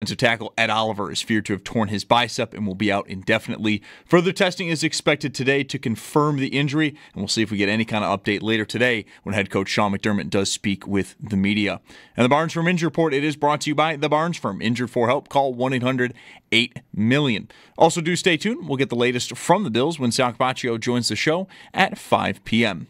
Defensive tackle Ed Oliver is feared to have torn his bicep and will be out indefinitely. Further testing is expected today to confirm the injury, and we'll see if we get any kind of update later today when head coach Sean McDermott does speak with the media. And the Barnes Firm Injury Report, it is brought to you by the Barnes Firm. Injured for help, call 1-800-8-MILLION. Also, do stay tuned. We'll get the latest from the Bills when Sal Capaccio joins the show at 5 p.m.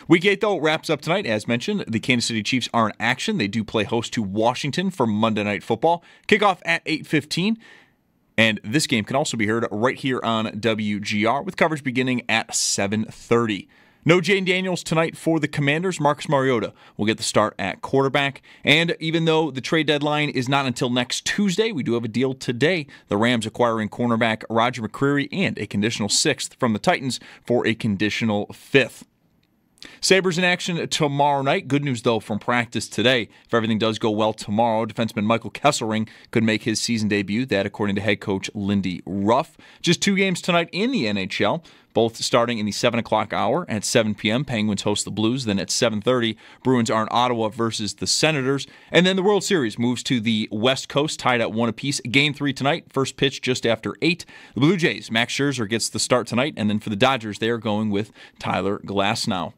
Week 8, though, wraps up tonight. As mentioned, the Kansas City Chiefs are in action. They do play host to Washington for Monday Night Football. Kickoff at 8:15. And this game can also be heard right here on WGR with coverage beginning at 7:30. No Jane Daniels tonight for the Commanders. Marcus Mariota will get the start at quarterback. And even though the trade deadline is not until next Tuesday, we do have a deal today. The Rams acquiring cornerback Roger McCreary and a conditional 6th from the Titans for a conditional 5th. Sabres in action tomorrow night. Good news, though, from practice today. If everything does go well tomorrow, defenseman Michael Kesselring could make his season debut. That, according to head coach Lindy Ruff. Just 2 games tonight in the NHL, both starting in the 7 o'clock hour at 7 p.m. Penguins host the Blues. Then at 7:30, Bruins are in Ottawa versus the Senators. And then the World Series moves to the West Coast, tied at 1 apiece. Game 3 tonight, first pitch just after 8. The Blue Jays, Max Scherzer gets the start tonight. And then for the Dodgers, they are going with Tyler Glasnow.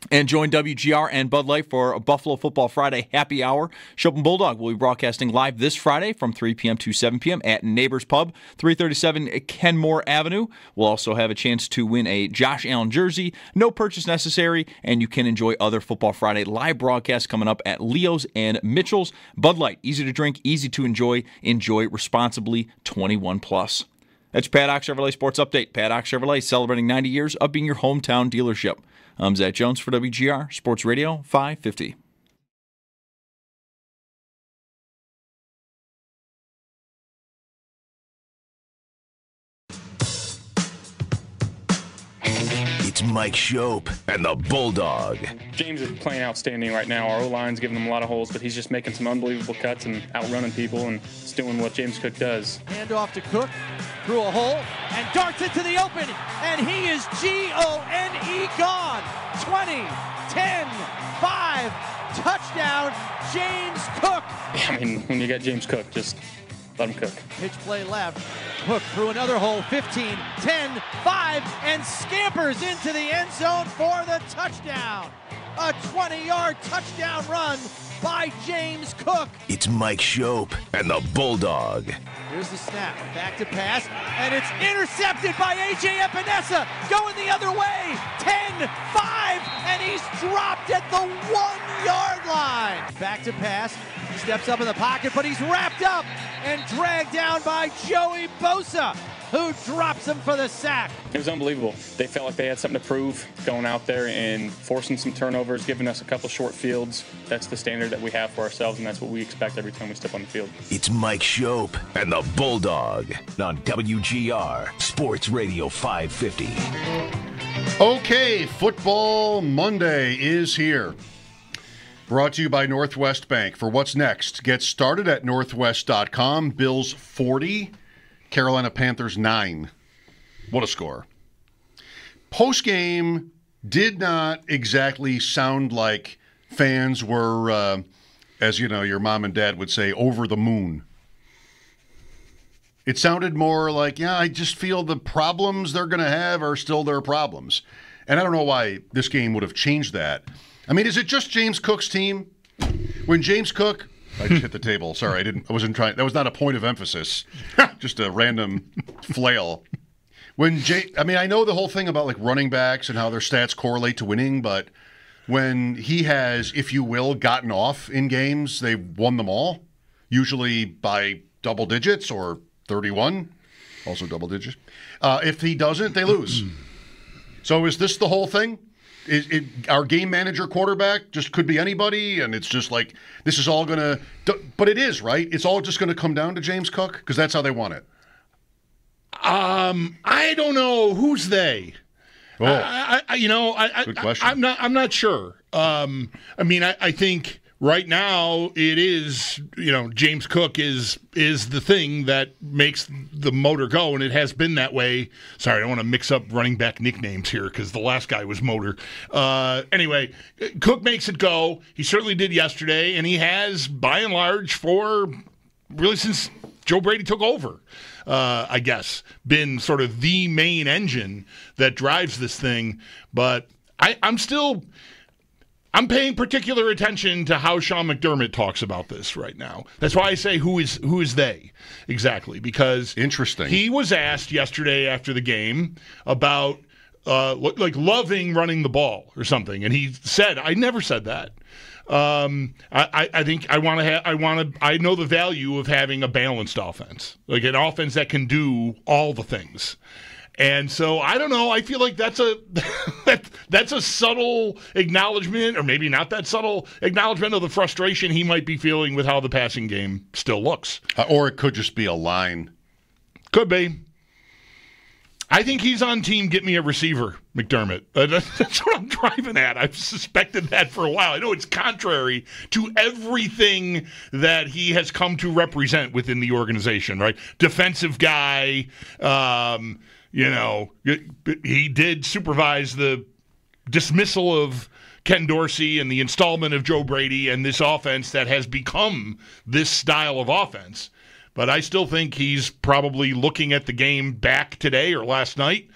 And join WGR and Bud Light for a Buffalo Football Friday happy hour. Schopp and Bulldog will be broadcasting live this Friday from 3 p.m. to 7 p.m. at Neighbors Pub, 337 Kenmore Avenue. We'll also have a chance to win a Josh Allen jersey. No purchase necessary, and you can enjoy other Football Friday live broadcasts coming up at Leo's and Mitchell's. Bud Light, easy to drink, easy to enjoy. Enjoy responsibly, 21 plus. That's your Paddock Chevrolet Sports Update. Paddock Chevrolet celebrating 90 years of being your hometown dealership. I'm Zach Jones for WGR Sports Radio 550. It's Mike Schopp and the Bulldog. James is playing outstanding right now. Our O-line's giving him a lot of holes, but he's just making some unbelievable cuts and outrunning people, and it's doing what James Cook does. Hand off to Cook, through a hole, and darts into the open, and he is Gone. 20, 10, 5, touchdown, James Cook. I mean, when you got James Cook, just let him cook. Pitch play left, Cook through another hole, 15, 10, 5, and scampers into the end zone for the touchdown. A 20-yard touchdown run by James Cook. It's Mike Schopp and the Bulldog. Here's the snap, back to pass, and it's intercepted by A.J. Epinesa, going the other way, 10-5, and he's dropped at the 1-yard line. Back to pass, he steps up in the pocket, but he's wrapped up and dragged down by Joey Bosa, who drops him for the sack. It was unbelievable. They felt like they had something to prove going out there and forcing some turnovers, giving us a couple short fields. That's the standard that we have for ourselves, and that's what we expect every time we step on the field. It's Mike Schopp and the Bulldog on WGR Sports Radio 550. Okay, Football Monday is here. Brought to you by Northwest Bank. For what's next, get started at northwest.com. Bills 40, Carolina Panthers 9. What a score. Postgame did not exactly sound like fans were, as you know, your mom and dad would say, over the moon. It sounded more like, yeah, I just feel the problems they're going to have are still their problems. And I don't know why this game would have changed that. I mean, is it just James Cook's team? When James Cook, I just hit the table. Sorry, I wasn't trying. That was not a point of emphasis. Just a random flail. I know the whole thing about like running backs and how their stats correlate to winning, but when he has, if you will, gotten off in games, they've won them all, usually by double digits or 31, also double digits. If he doesn't, they lose. So is this the whole thing? Our game manager quarterback just could be anybody, and it's just like this is all going to – but it is, right? It's all just going to come down to James Cook because that's how they want it. I don't know. Who's they? Oh, good question. I'm not sure. I think right now it is, James Cook is the thing that makes the motor go, and it has been that way. Sorry, I don't want to mix up running back nicknames here because the last guy was motor. Anyway, Cook makes it go. He certainly did yesterday, and he has, by and large, for really since Joe Brady took over, I guess, been sort of the main engine that drives this thing. But I'm paying particular attention to how Sean McDermott talks about this right now. That's why I say who is they exactly, because interesting. He was asked yesterday after the game about like loving running the ball or something, and he said, "I never said that. I think I know the value of having a balanced offense, like an offense that can do all the things." And so I don't know. I feel like that's a subtle acknowledgement, or maybe not that subtle acknowledgement of the frustration he might be feeling with how the passing game still looks. Or it could just be a line. Could be. I think he's on team get me a receiver, McDermott. That's what I'm driving at. I've suspected that for a while. I know it's contrary to everything that he has come to represent within the organization, right? Defensive guy. He did supervise the dismissal of Ken Dorsey and the installment of Joe Brady and this offense that has become this style of offense. But I still think he's probably looking at the game back today or last night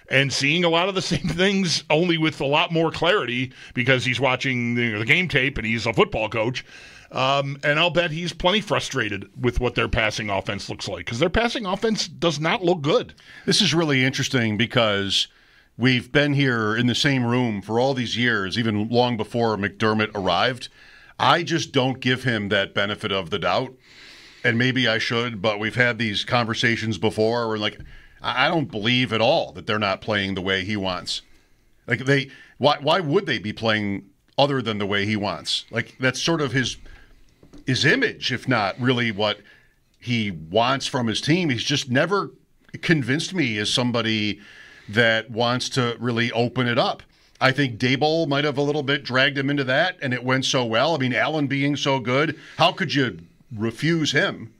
and seeing a lot of the same things, only with a lot more clarity because he's watching the game tape and he's a football coach. And I'll bet he's plenty frustrated with what their passing offense looks like, because their passing offense does not look good. This is really interesting because we've been here in the same room for all these years, even long before McDermott arrived. I just don't give him that benefit of the doubt. And maybe I should, but we've had these conversations before where, like, I don't believe at all that they're not playing the way he wants. Like, why would they be playing other than the way he wants? Like, that's sort of his image, if not really what he wants from his team. He's just never convinced me as somebody that wants to really open it up. I think Daboll might have a little bit dragged him into that, and it went so well. I mean, Allen being so good, how could you refuse him,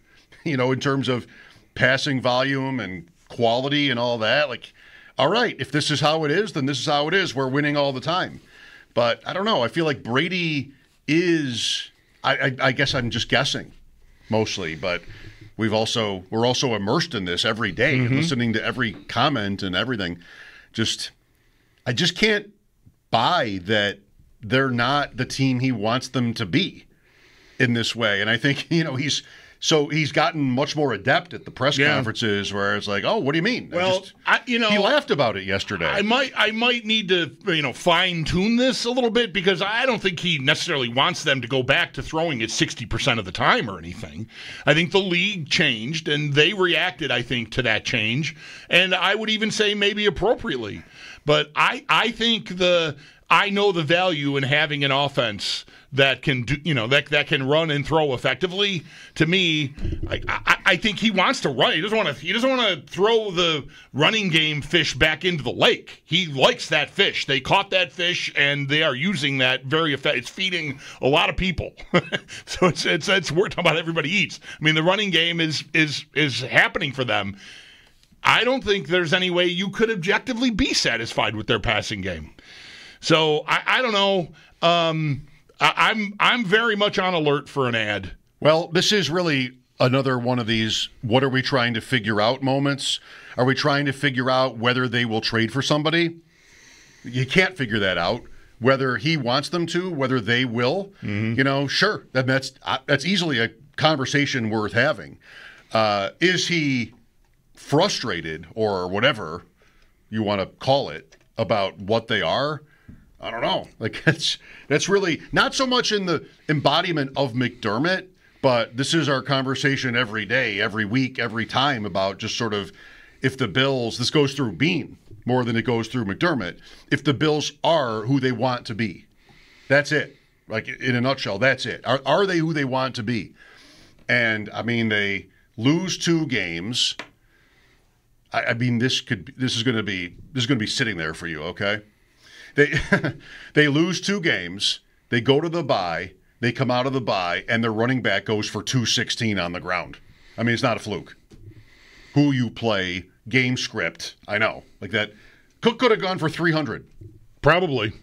in terms of passing volume and quality and all that? Like, all right, if this is how it is, then this is how it is. We're winning all the time. But I don't know. I feel like Brady is, I guess I'm just guessing mostly, but we're also immersed in this every day and listening to every comment and everything. I just can't buy that they're not the team he wants them to be in this way. And I think, he's gotten much more adept at the press conferences where it's like, oh, what do you mean? Well, he laughed about it yesterday. I might need to, fine tune this a little bit, because I don't think he necessarily wants them to go back to throwing it 60% of the time or anything. I think the league changed and they reacted, I think, to that change. And I would even say maybe appropriately. But I think I know the value in having an offense that can do, that can run and throw effectively. To me, I think he wants to run. He doesn't want to throw the running game fish back into the lake. He likes that fish. They caught that fish and they are using that very effectively. It's feeding a lot of people. So it's we're talking about everybody eats. I mean, the running game is happening for them. I don't think there's any way you could objectively be satisfied with their passing game. So I don't know. I'm very much on alert for an ad. Well, this is really another one of these what are we trying to figure out moments. Are we trying to figure out whether they will trade for somebody? You can't figure that out. Whether he wants them to, whether they will. Sure. That's easily a conversation worth having. Is he frustrated or whatever you want to call it about what they are? I don't know. Like, that's really not so much in the embodiment of McDermott, but this is our conversation every day, every week, every time about just sort of if the Bills, this goes through Bean more than it goes through McDermott, if the Bills are who they want to be. That's it. Like, in a nutshell, that's it. Are they who they want to be? And, I mean, they lose 2 games. I mean, this is going to be sitting there for you, okay? They lose 2 games. They go to the bye. They come out of the bye, and their running back goes for 216 on the ground. I mean, it's not a fluke. Who you play, game script, I know. Like that. Cook could have gone for 300. Probably,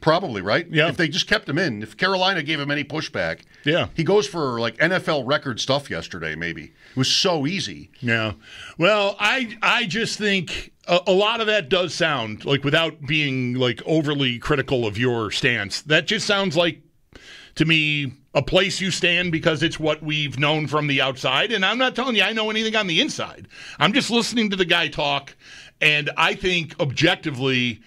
right? Yeah. If they just kept him in, if Carolina gave him any pushback, yeah, he goes for like NFL record stuff yesterday. Maybe it was so easy. Yeah. Well, I just think a lot of that does sound like, without being like overly critical of your stance, that just sounds like, to me, a place you stand because it's what we've known from the outside. And I'm not telling you I know anything on the inside. I'm just listening to the guy talk, and I think objectively,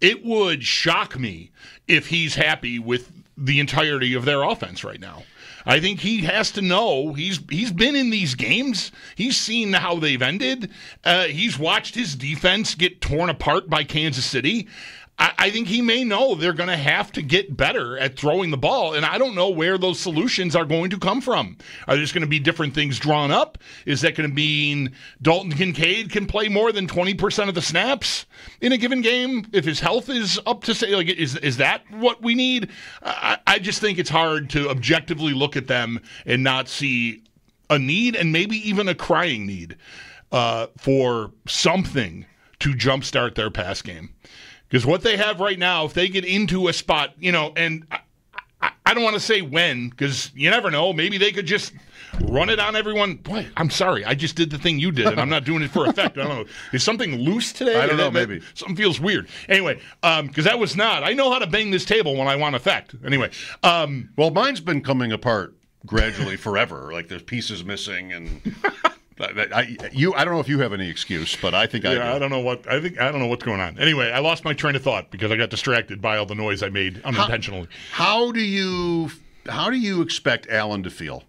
it would shock me if he's happy with the entirety of their offense right now. I think he has to know he's been in these games. He's seen how they've ended. He's watched his defense get torn apart by Kansas City. I think he may know they're going to have to get better at throwing the ball, and I don't know where those solutions are going to come from. Are there just going to be different things drawn up? Is that going to mean Dalton Kincaid can play more than 20% of the snaps in a given game if his health is up to say? Like, is that what we need? I just think it's hard to objectively look at them and not see a need, and maybe even a crying need for something to jumpstart their pass game. Because what they have right now, if they get into a spot, and I don't want to say when, because you never know. Maybe they could just run it on everyone. Boy, I'm sorry. I just did the thing you did, and I'm not doing it for effect. I don't know. Is something loose today? I don't know, maybe. Something feels weird. Anyway, because that was not. I know how to bang this table when I want effect. Anyway. Well, mine's been coming apart gradually forever. Like there's pieces missing and... I don't know if you have any excuse, but I think I do. I don't know what's going on. Anyway, I lost my train of thought because I got distracted by all the noise I made unintentionally. How do you expect Allen to feel?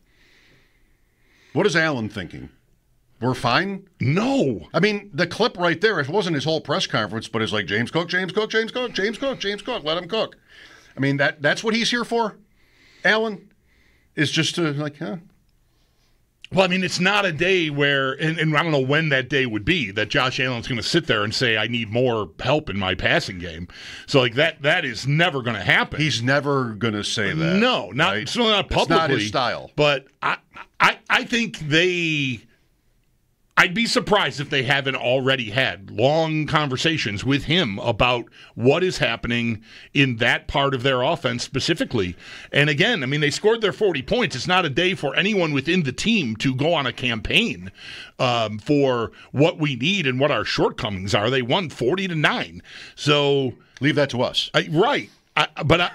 What is Allen thinking? We're fine? No. I mean, the clip right there, it wasn't his whole press conference, but it's like James Cook, let him cook. I mean, that's what he's here for? Allen is just to Well, I mean, it's not a day where, and I don't know when that day would be, that Josh Allen's going to sit there and say, I need more help in my passing game. So, like, that is never going to happen. He's never going to say that. No, right? Certainly not publicly. It's not his style. But I think I'd be surprised if they haven't already had long conversations with him about what is happening in that part of their offense specifically. And again, I mean, they scored their 40 points. It's not a day for anyone within the team to go on a campaign for what we need and what our shortcomings are. They won 40-9. So leave that to us. Right. But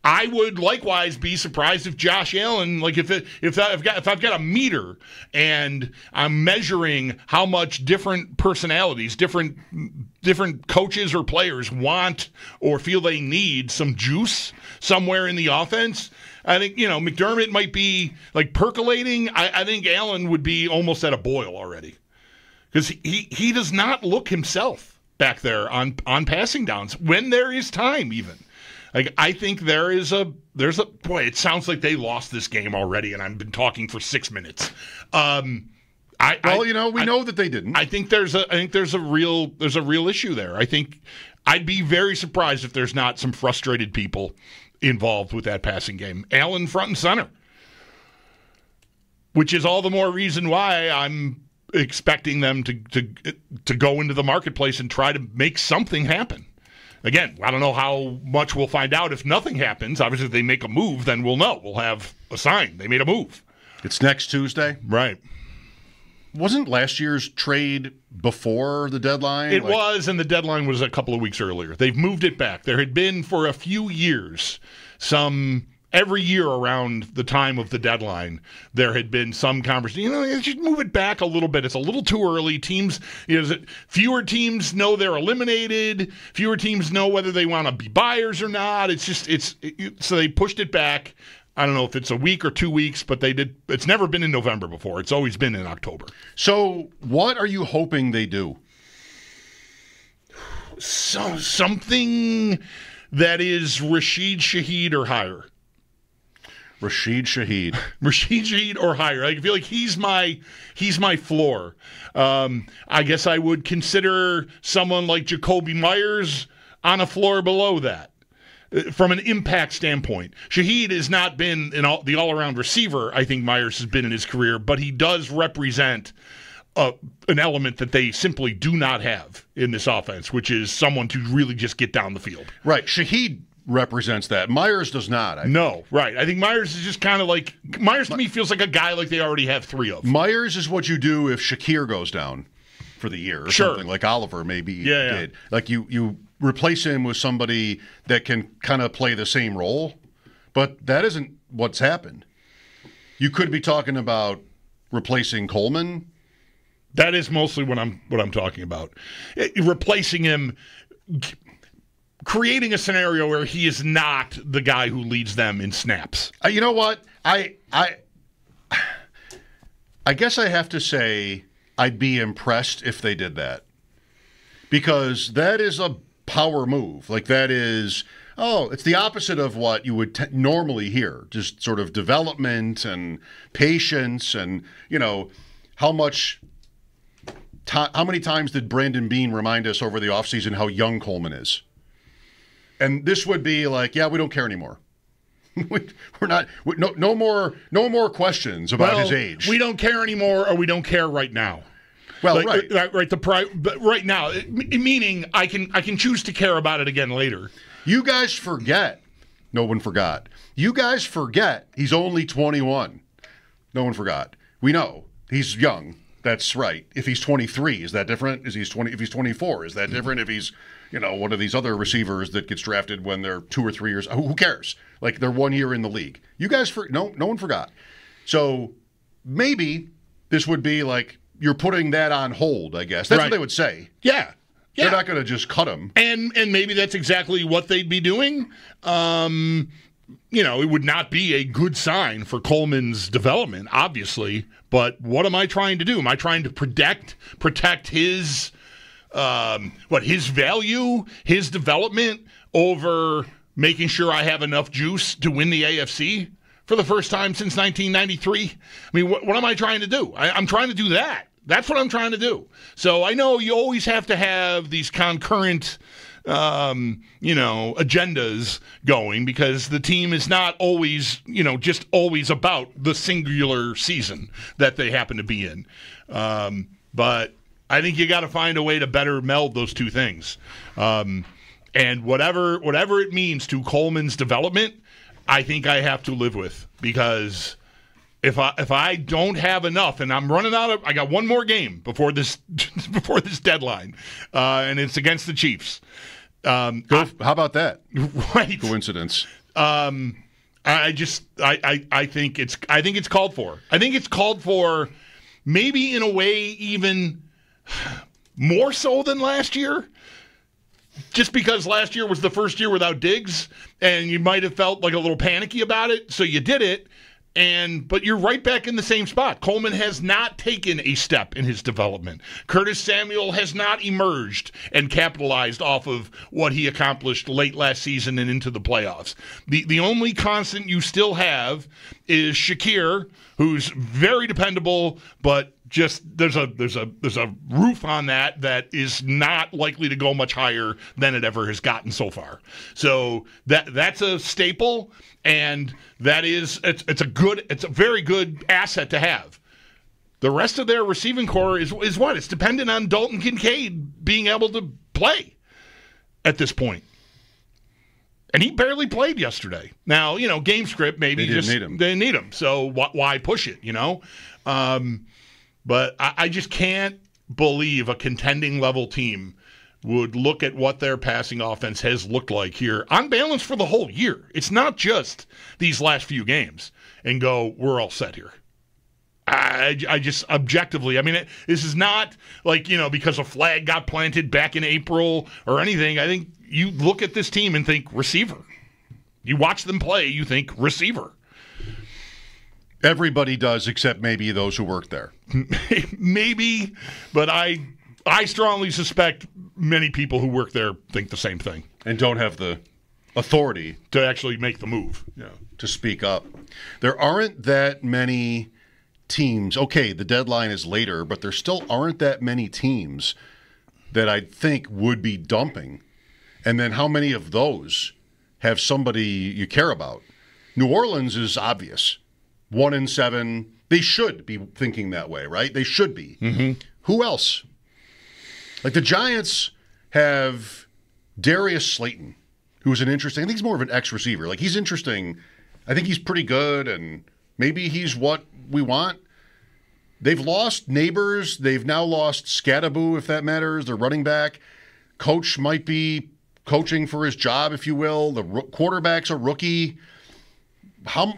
I would likewise be surprised if Josh Allen, like if I've got a meter and I'm measuring how much different personalities, different coaches or players want or feel they need some juice somewhere in the offense. I think, McDermott might be like percolating. I think Allen would be almost at a boil already because he does not look himself back there on passing downs when there is time even. Like, I think there's a boy, it sounds like they lost this game already, and I've been talking for 6 minutes. We know that they didn't. I think there's a real issue there. I think I'd be very surprised if there's not some frustrated people involved with that passing game. Allen front and center. Which is all the more reason why I'm expecting them to go into the marketplace and try to make something happen. Again, I don't know how much we'll find out if nothing happens. Obviously, if they make a move, then we'll know. We'll have a sign. They made a move. It's next Tuesday? Right. Wasn't last year's trade before the deadline? It was, and the deadline was a couple of weeks earlier. They've moved it back. There had been, for a few years, every year around the time of the deadline, there had been some conversation. Just move it back a little bit. It's a little too early. Teams, fewer teams know they're eliminated. Fewer teams know whether they want to be buyers or not. So they pushed it back. I don't know if it's a week or 2 weeks, but they did. It's never been in November before. It's always been in October. So what are you hoping they do? So something that is Rashid Shaheed or higher. Rashid Shaheed or higher. I feel like he's my floor. I guess I would consider someone like Jacoby Myers on a floor below that from an impact standpoint. Shaheed has not been the all-around receiver I think Myers has been in his career, but he does represent an element that they simply do not have in this offense, which is someone to really just get down the field. Right. Shahid represents that. Myers does not. No, right. I think Myers is just kind of like – Myers to me feels like a guy like they already have three of. Myers is what you do if Shakir goes down for the year or something, like Oliver maybe did. Like you replace him with somebody that can kind of play the same role, but that isn't what's happened. You could be talking about replacing Coleman. That is mostly what I'm talking about. Replacing him, creating a scenario where he is not the guy who leads them in snaps. You know what? I guess I have to say I'd be impressed if they did that, because that is a power move. Like that is, it's the opposite of what you would normally hear. Just sort of development and patience, and how many times did Brandon Beane remind us over the offseason how young Coleman is? And this would be like, we don't care anymore. We're not. No more questions about his age. We don't care anymore, or we don't care right now. Well, right. But right now, meaning I can choose to care about it again later. You guys forget. No one forgot. You guys forget he's only 21. No one forgot. We know he's young. That's right. If he's 23, is that different? If he's 24, is that different? If he's one of these other receivers that gets drafted when they're 2 or 3 years, who cares? Like they're 1 year in the league. You guys, no one forgot. So maybe this would be like you're putting that on hold, I guess. That's what they would say. Yeah. They're not going to just cut him. And maybe that's exactly what they'd be doing. It would not be a good sign for Coleman's development, obviously. But what am I trying to do? Am I trying to protect his his value, his development over making sure I have enough juice to win the AFC for the first time since 1993? I mean, what am I trying to do? I'm trying to do that. That's what I'm trying to do. So I know you always have to have these concurrent, agendas going, because the team is not always, just always about the singular season that they happen to be in. But I think you got to find a way to better meld those two things. And whatever it means to Coleman's development, I think I have to live with, because if I don't have enough, and I'm running out of, I got one more game before this deadline, and it's against the Chiefs. How about that? Right. Coincidence. I think it's called for. I think it's called for, maybe in a way even more so than last year. Just because last year was the first year without Diggs, and you might have felt like a little panicky about it, so you did it. But you're right back in the same spot. Coleman has not taken a step in his development. Curtis Samuel has not emerged and capitalized off of what he accomplished late last season and into the playoffs. The only constant you still have is Shakir, who's very dependable, but just there's a roof on that is not likely to go much higher than it ever has gotten so far. So that's a staple, and it's a very good asset to have. The rest of their receiving core is what? It's dependent on Dalton Kincaid being able to play at this point. And he barely played yesterday. Now, game script, maybe they didn't need him. So why push it, But I just can't believe a contending level team would look at what their passing offense has looked like here on balance for the whole year. It's not just these last few games and go, we're all set here. I just objectively, this is not like, because a flag got planted back in April or anything. I think you look at this team and think receiver. You watch them play, you think receiver. Everybody does, except maybe those who work there. Maybe, but I strongly suspect many people who work there think the same thing. And don't have the authority to actually make the move. To speak up. There aren't that many teams. Okay, the deadline is later, but there still aren't that many teams that I think would be dumping. And then how many of those have somebody you care about? New Orleans is obvious. 1-7. They should be thinking that way, right? They should be. Mm-hmm. Who else? Like the Giants have Darius Slayton, who's an interesting, I think he's more of an ex-receiver. Like he's interesting. I think he's pretty good, and maybe he's what we want. They've lost Neighbors. They've now lost Scattaboo, if that matters. Their running back. Coach might be coaching for his job, if you will. The quarterback's a rookie. How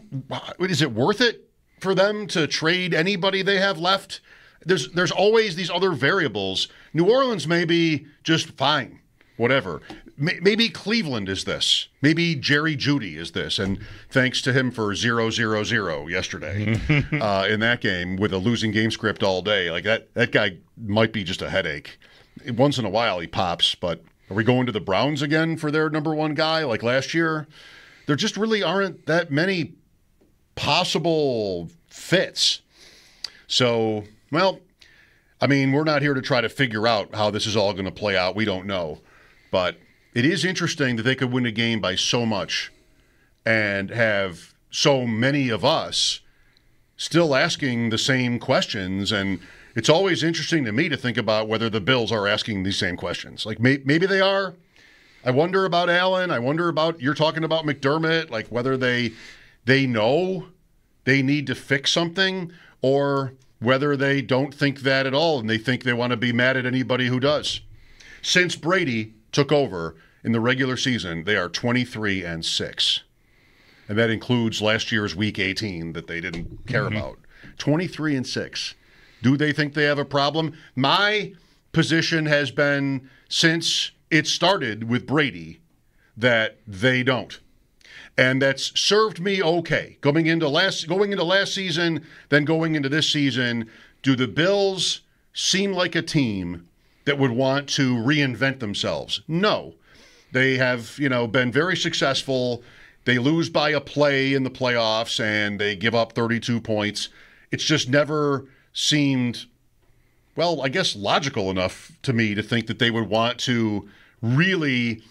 is it worth it for them to trade anybody they have left? There's always these other variables. New Orleans may be just fine, whatever. Maybe Cleveland is this. Maybe Jerry Jeudy is this. And thanks to him for 0-0-0 yesterday in that game with a losing game script all day. Like that guy might be just a headache. Once in a while he pops, but are we going to the Browns again for their number one guy like last year? There just really aren't that many possible fits. So, well, I mean, we're not here to try to figure out how this is all going to play out. We don't know. But it is interesting that they could win a game by so much and have so many of us still asking the same questions. And it's always interesting to me to think about whether the Bills are asking these same questions. Like maybe they are. I wonder about Allen. I wonder about, you're talking about McDermott, like whether they know they need to fix something or whether they don't think that at all and they think they want to be mad at anybody who does. Since Brady took over in the regular season, they are 23-6. And that includes last year's Week 18 that they didn't care about. 23-6. Do they think they have a problem? My position has been since it started with Brady that they don't. And that's served me okay. Going into last season, then going into this season, do the Bills seem like a team that would want to reinvent themselves? No. They have, been very successful. They lose by a play in the playoffs and they give up 32 points. It's just never seemed, well, I guess logical enough to me to think that they would want to really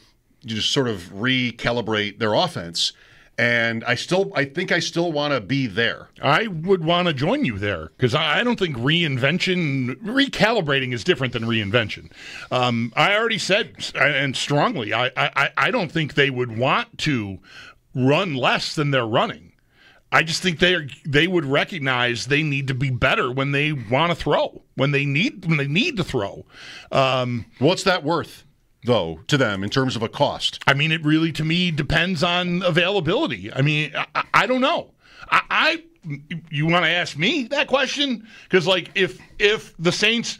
just sort of recalibrate their offense. And I think I still want to be there. I would want to join you there because I don't think recalibrating is different than reinvention. I already said, and strongly, I don't think they would want to run less than they're running. I just think they would recognize they need to be better when they want to throw, when they need to throw. What's that worth, though, to them in terms of a cost? I mean, it really, to me, depends on availability. I mean, I don't know. You want to ask me that question? Because, like, if the Saints,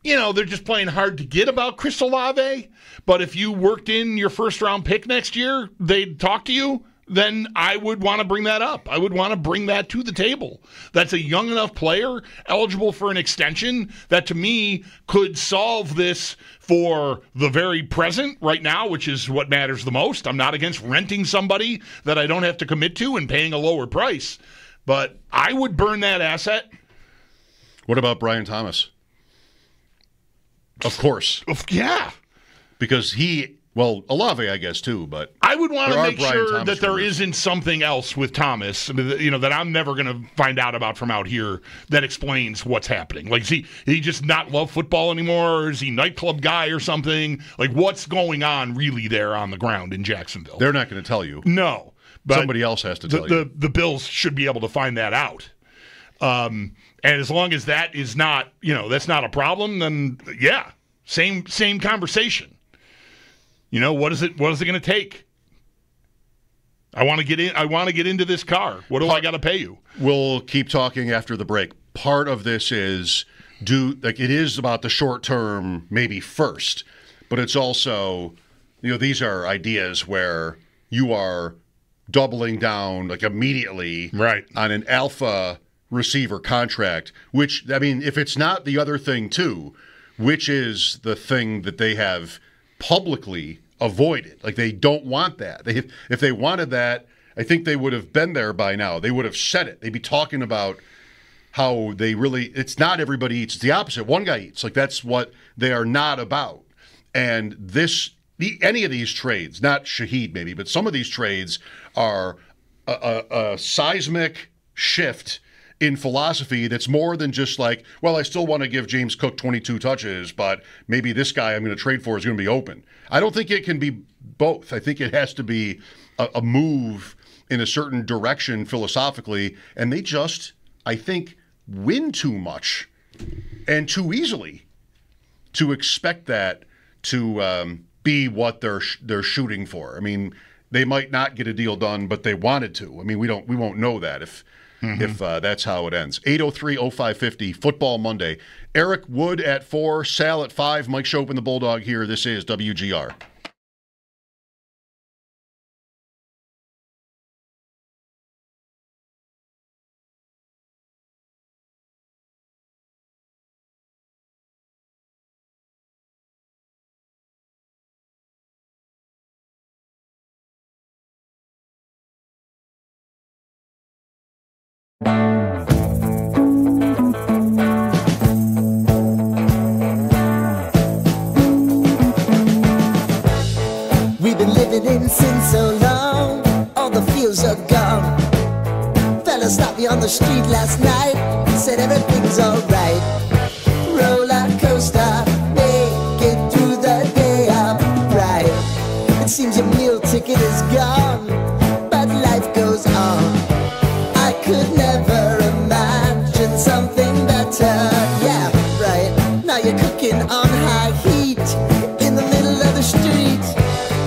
they're just playing hard to get about Chris Olave, but if you worked in your first-round pick next year, they'd talk to you, then I would want to bring that up. I would want to bring that to the table. That's a young enough player eligible for an extension that, to me, could solve this for the very present right now, which is what matters the most. I'm not against renting somebody that I don't have to commit to and paying a lower price, but I would burn that asset. What about Brian Thomas? Of course. Yeah. Because Olave, I guess, too, but I would want to make sure Thomas that there isn't something else with Thomas, that I'm never going to find out about from out here that explains what's happening. Like, is he just not love football anymore, or is he nightclub guy or something? Like, what's going on really there on the ground in Jacksonville? They're not going to tell you. No. But somebody else has to tell you. The Bills should be able to find that out. And as long as that is not, that's not a problem, then, yeah, same conversation. What is it going to take? I want to get in. I want to get into this car. What do I got to pay you? We'll keep talking after the break. Part of this is it is about the short term, maybe first, but it's also, these are ideas where you are doubling down like immediately right on an alpha receiver contract, which, I mean, if it's not the other thing too, which is the thing that they have publicly avoided. Like, they don't want that. If they wanted that, I think they would have been there by now. They would have said it. They'd be talking about how they really, it's not everybody eats. It's the opposite. One guy eats. Like, that's what they are not about. And any of these trades, not Shaheed maybe, but some of these trades are a seismic shift in philosophy that's more than just like, well, I still want to give James Cook 22 touches, but maybe this guy I'm going to trade for is going to be open. I don't think it can be both. I think it has to be a move in a certain direction philosophically, and they just, I think, win too much and too easily to expect that to be what they're shooting for. I mean, they might not get a deal done, but they wanted to. I mean, we won't know that if that's how it ends. 803-0550, Football Monday. Eric Wood at 4, Sal at 5, Mike Schopp and the Bulldog here. This is WGR. We've been living in sin so long, all the feels are gone. Fella stopped me on the street last night, said everything's alright. Roller coaster, make it through the day, I'm right. It seems your meal ticket is gone, but life goes on. I could never imagine something better. Yeah, right. Now you're cooking on high heat in the middle of the street.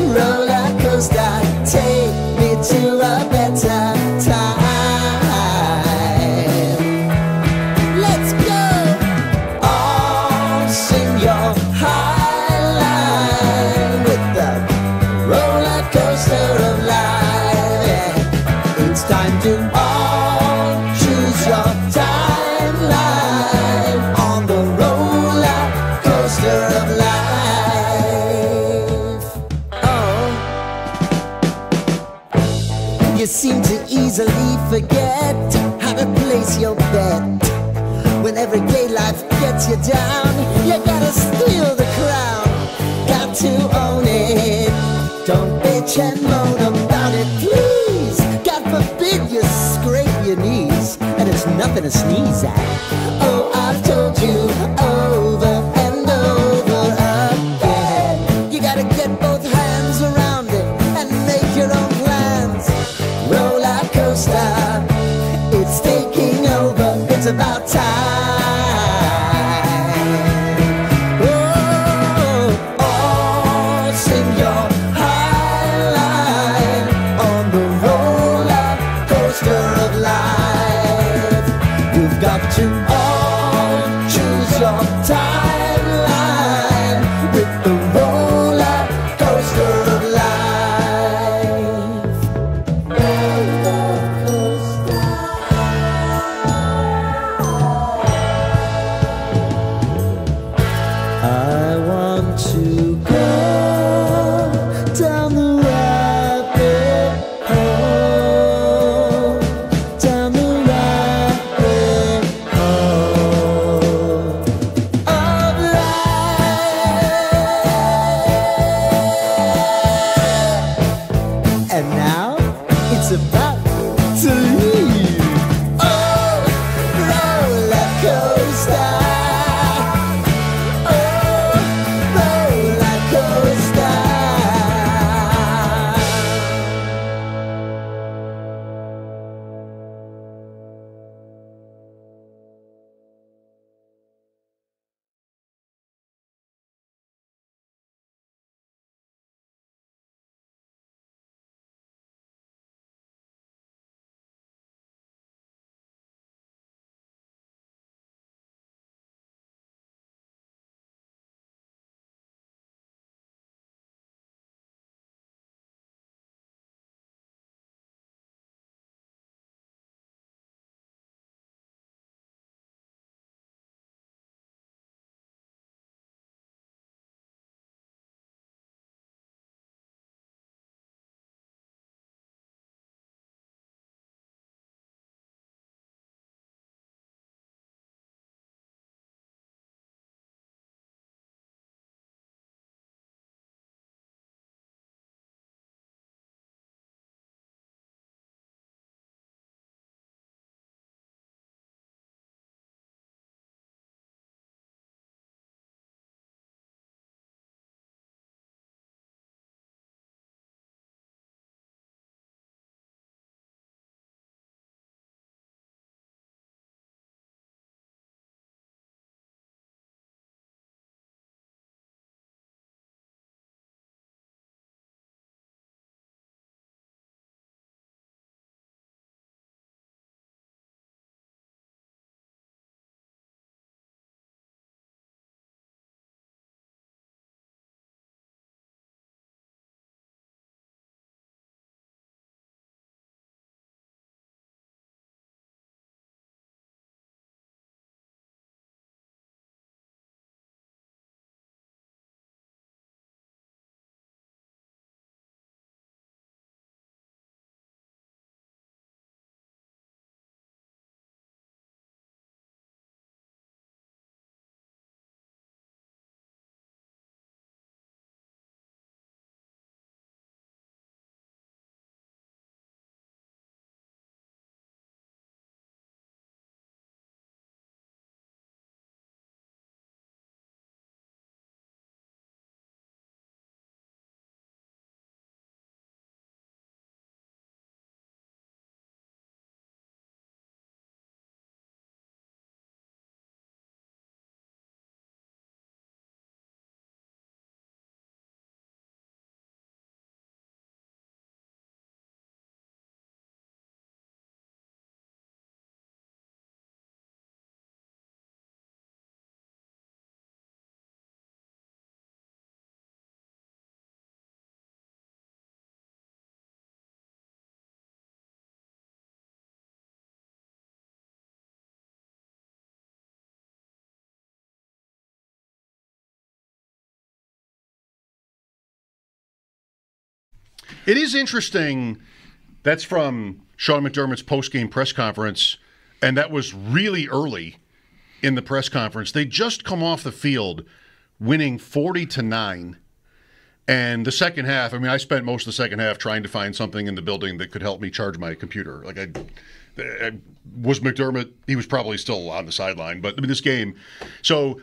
Roller coaster, take me to a better time. Let's go. All sing your high line with the roller coaster of life. Yeah. It's time to all choose your timeline on the roller coaster of life. You seem to easily forget how to place your bet. When everyday life gets you down, you gotta steal the crown. Got to own it. Don't bitch and moan about it, please. God forbid you scrape your knees, and it's nothing to sneeze at. Oh, I've told you over and over again. You gotta get both hands around it and make your own plans. Roller coaster, it's taking over, it's about time. Oh, all sing your high line on the roller coaster of life. You've got to all choose your timeline with the roller coaster of life. I want to go down the rabbit hole, down the rabbit hole. Oh, It is interesting. That's from Sean McDermott's post-game press conference, and that was really early in the press conference. They just come off the field winning 40-9. And the second half, I mean, I spent most of the second half trying to find something in the building that could help me charge my computer. Like, I was McDermott, he was probably still on the sideline, but I mean, this game. So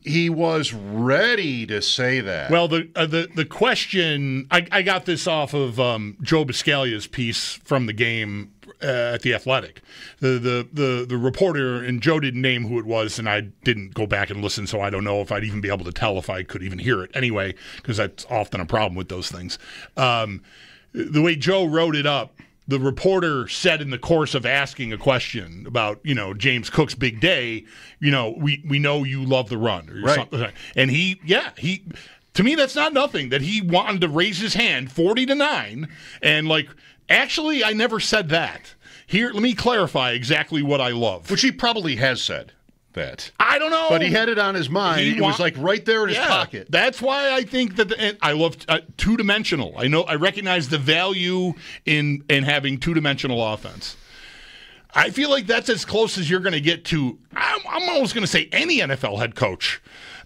he was ready to say that. Well, the question, I got this off of Joe Biscaglia's piece from the game at The Athletic. The reporter, and Joe didn't name who it was, and I didn't go back and listen, so I don't know if I'd even be able to tell if I could even hear it anyway, because that's often a problem with those things. The way Joe wrote it up, the reporter said in the course of asking a question about, James Cook's big day, we know you love the run. Or right. Something. And he, to me, that's not nothing, that he wanted to raise his hand 40-9. And actually, I never said that. Here, let me clarify exactly what I love. Which he probably has said that. I don't know. But he had it on his mind. It was right there in his pocket. That's why I think that I love two-dimensional. I recognize the value in having two-dimensional offense. I feel like that's as close as you're going to get to, I'm almost going to say any NFL head coach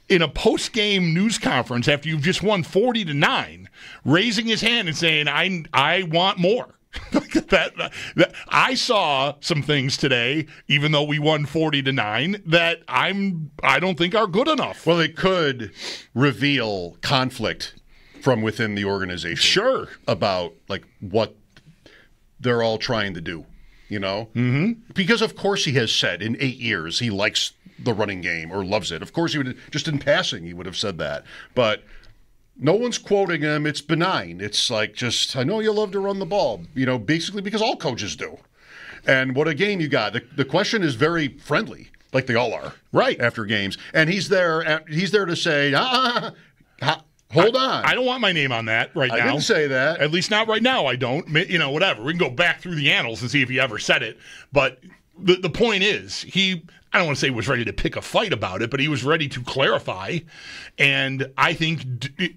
in a post-game news conference after you've just won 40-9, raising his hand and saying, I want more. I saw some things today, even though we won 40-9, that I don't think are good enough. Well, it could reveal conflict from within the organization. Sure. About what they're all trying to do, Mm-hmm. Because of course he has said in 8 years he likes the running game or loves it. Of course he would, just in passing, he would have said that. But no one's quoting him. It's benign. It's I know you love to run the ball, basically because all coaches do. And what a game you got. The question is very friendly, like they all are. Right. After games. And he's there to say, hold on. I don't want my name on that right now. I didn't say that. At least not right now, I don't. Whatever. We can go back through the annals and see if he ever said it. But the point is, I don't want to say he was ready to pick a fight about it, but he was ready to clarify. And I think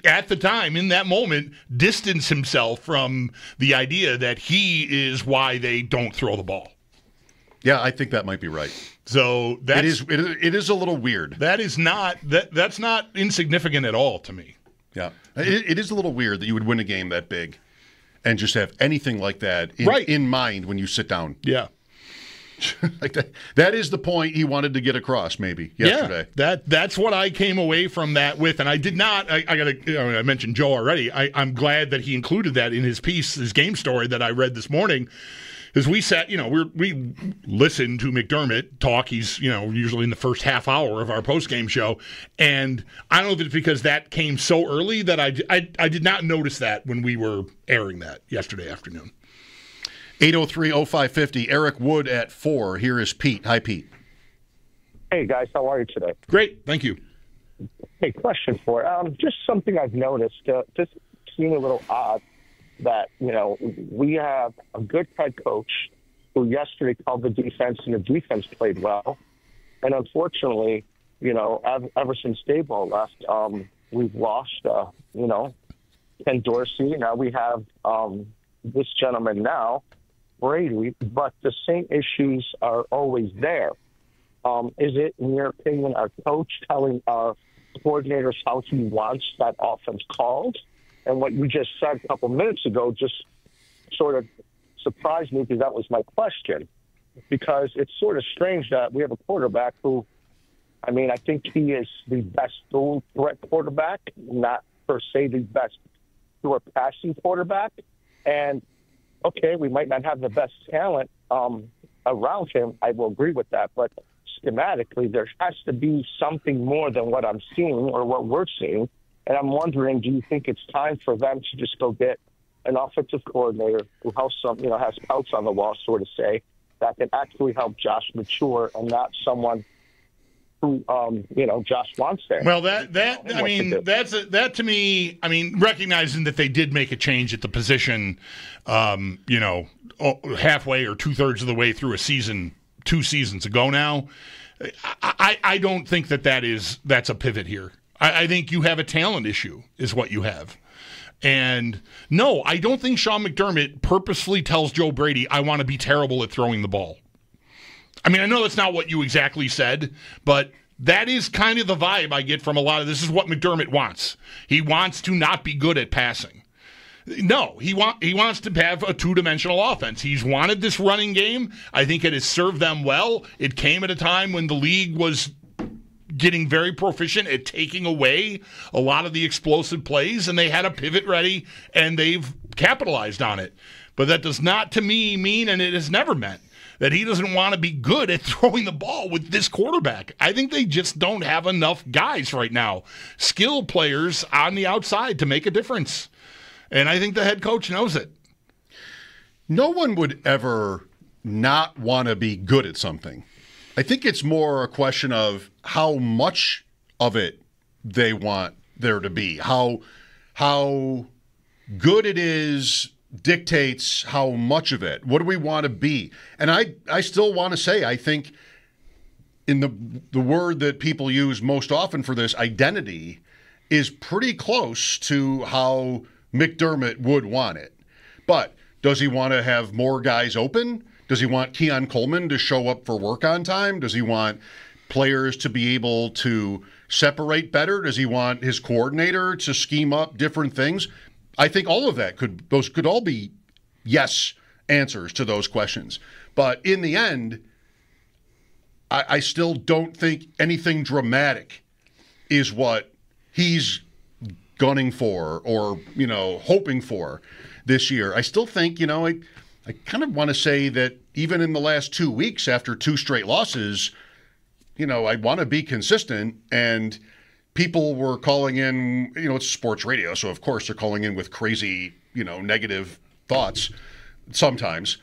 at the time, in that moment, distance himself from the idea that he is why they don't throw the ball. Yeah, I think that might be right. So it is a little weird. That's not insignificant at all to me. Yeah. It is a little weird that you would win a game that big and just have anything like that in mind when you sit down. Yeah. That is the point he wanted to get across, maybe yesterday. Yeah, that's what I came away from that with, and I did not. I mentioned Joe already. I'm glad that he included that in his piece, his game story that I read this morning. As we sat, we listened to McDermott talk. He's usually in the first half hour of our post-game show, and I don't know if it's because that came so early that I did not notice that when we were airing that yesterday afternoon. 803-0550, Eric Wood at 4. Here is Pete. Hi, Pete. Hey, guys. How are you today? Great. Thank you. Hey, question for just something I've noticed. Just seemed a little odd that, we have a good head coach who yesterday called the defense, and the defense played well. And unfortunately, ever since Dayball left, we've lost, Ken Dorsey. Now we have this gentleman now, Brady, but the same issues are always there. Is it, in your opinion, our coach telling our coordinators how he wants that offense called? And what you just said a couple minutes ago just sort of surprised me, because that was my question. Because it's sort of strange that we have a quarterback who, I think he is the best dual threat quarterback, not per se the best pure passing quarterback. And okay, we might not have the best talent around him. I will agree with that. But schematically, there has to be something more than what I'm seeing or what we're seeing. And I'm wondering, do you think it's time for them to just go get an offensive coordinator who has has pouts on the wall, so to say, that can actually help Josh mature and not someone who, Josh wants there? Well, that to me, recognizing that they did make a change at the position, halfway or 2/3 of the way through a season, 2 seasons ago now, I don't think that's a pivot here. I think you have a talent issue is what you have. And no, I don't think Sean McDermott purposefully tells Joe Brady, I want to be terrible at throwing the ball. I mean, I know that's not what you exactly said, but that is kind of the vibe I get from a lot of this is what McDermott wants. He wants to not be good at passing. No, he wants to have a two-dimensional offense. He's wanted this running game. I think it has served them well. It came at a time when the league was getting very proficient at taking away a lot of the explosive plays, and they had a pivot ready, and they've capitalized on it. But that does not, to me, mean, and it has never meant, that he doesn't want to be good at throwing the ball with this quarterback. I think they just don't have enough guys right now, skilled players on the outside to make a difference. And I think the head coach knows it. No one would ever not want to be good at something. I think it's more a question of how much of it they want there to be. How good it is dictates how much of it. What do we want to be? And I still want to say, I think in the word that people use most often for this, identity, is pretty close to how McDermott would want it. But does he want to have more guys open? Does he want Keon Coleman to show up for work on time? Does he want players to be able to separate better? Does he want his coordinator to scheme up different things? I think all of that could all be yes answers to those questions. But in the end, I still don't think anything dramatic is what he's gunning for or, hoping for this year. I still think, I kind of want to say that even in the last 2 weeks after 2 straight losses, I want to be consistent, and people were calling in, it's sports radio, so of course they're calling in with crazy, negative thoughts sometimes.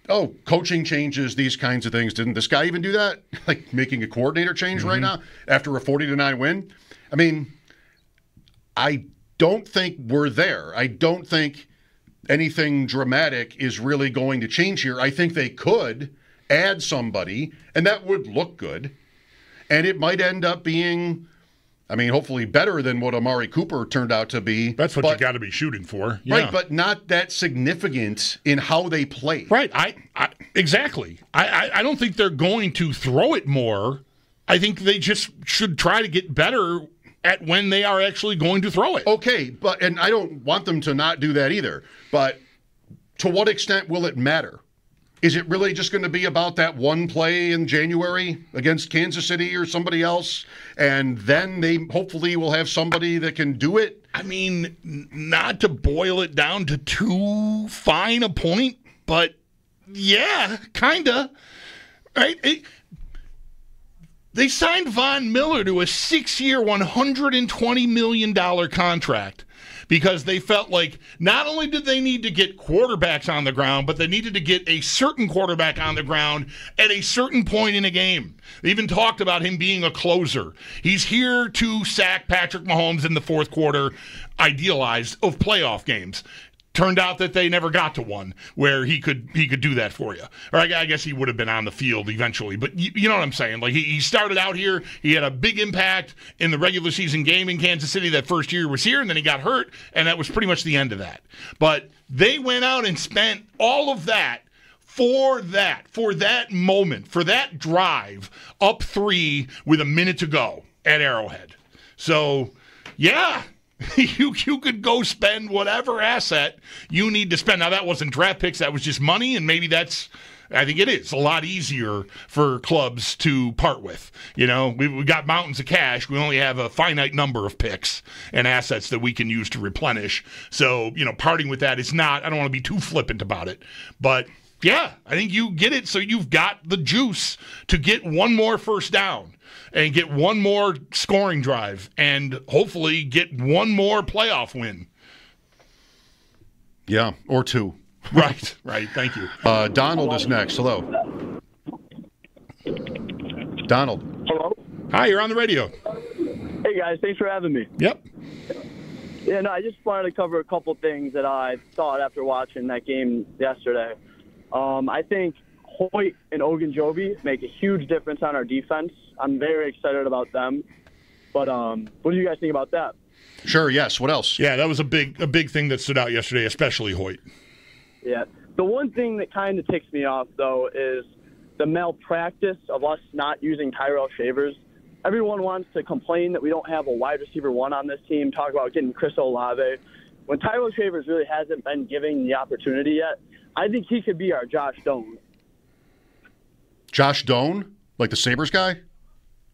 Oh, coaching changes, these kinds of things. Didn't this guy even do that? Like making a coordinator change right now after a 40-9 win? I mean, I don't think we're there. I don't think anything dramatic is really going to change here. I think they could add somebody, and that would look good. And it might end up being, hopefully better than what Amari Cooper turned out to be. That's what you got to be shooting for. Yeah. Right, but not that significant in how they play. Right, exactly. I don't think they're going to throw it more. I think they just should try to get better at when they are actually going to throw it. Okay, and I don't want them to not do that either. But to what extent will it matter? Is it really just going to be about that one play in January against Kansas City or somebody else, and then they hopefully will have somebody that can do it? Not to boil it down to too fine a point, but yeah, kind of. Right? They signed Von Miller to a 6-year, $120 million contract because they felt like not only did they need to get quarterbacks on the ground, but they needed to get a certain quarterback on the ground at a certain point in a game. They even talked about him being a closer. He's here to sack Patrick Mahomes in the fourth quarter, idealized, of playoff games. Turned out that they never got to one where he could do that for you. Or I guess he would have been on the field eventually. But you know what I'm saying? Like he started out here. He had a big impact in the regular season game in Kansas City. That first year was here, and then he got hurt, and that was pretty much the end of that. But they went out and spent all of that for that moment, for that drive, up 3 with a minute to go at Arrowhead. So, yeah. You could go spend whatever asset you need to spend. Now, that wasn't draft picks. That was just money, and maybe I think it is a lot easier for clubs to part with. We got mountains of cash. We only have a finite number of picks and assets that we can use to replenish. So, parting with that is not – I don't want to be too flippant about it. But, yeah, I think you get it so you've got the juice to get one more first down and get one more scoring drive and hopefully get one more playoff win. Yeah, or 2. Right. Thank you. Donald is next. Hello. Donald. Hello. Hi, you're on the radio. Hey, guys. Thanks for having me. Yep. Yeah, no, I just wanted to cover a couple things that I thought after watching that game yesterday. I think Hoyt and Ogunjobi make a huge difference on our defense. I'm very excited about them. But what do you guys think about that? Sure, yes. What else? Yeah, that was a big thing that stood out yesterday, especially Hoyt. Yeah. The one thing that kind of ticks me off, though, is the malpractice of us not using Tyrell Shavers. Everyone wants to complain that we don't have a wide receiver one on this team, talk about getting Chris Olave. When Tyrell Shavers really hasn't been given the opportunity yet, I think he could be our Josh Doan. Josh Doan? Like the Sabres guy?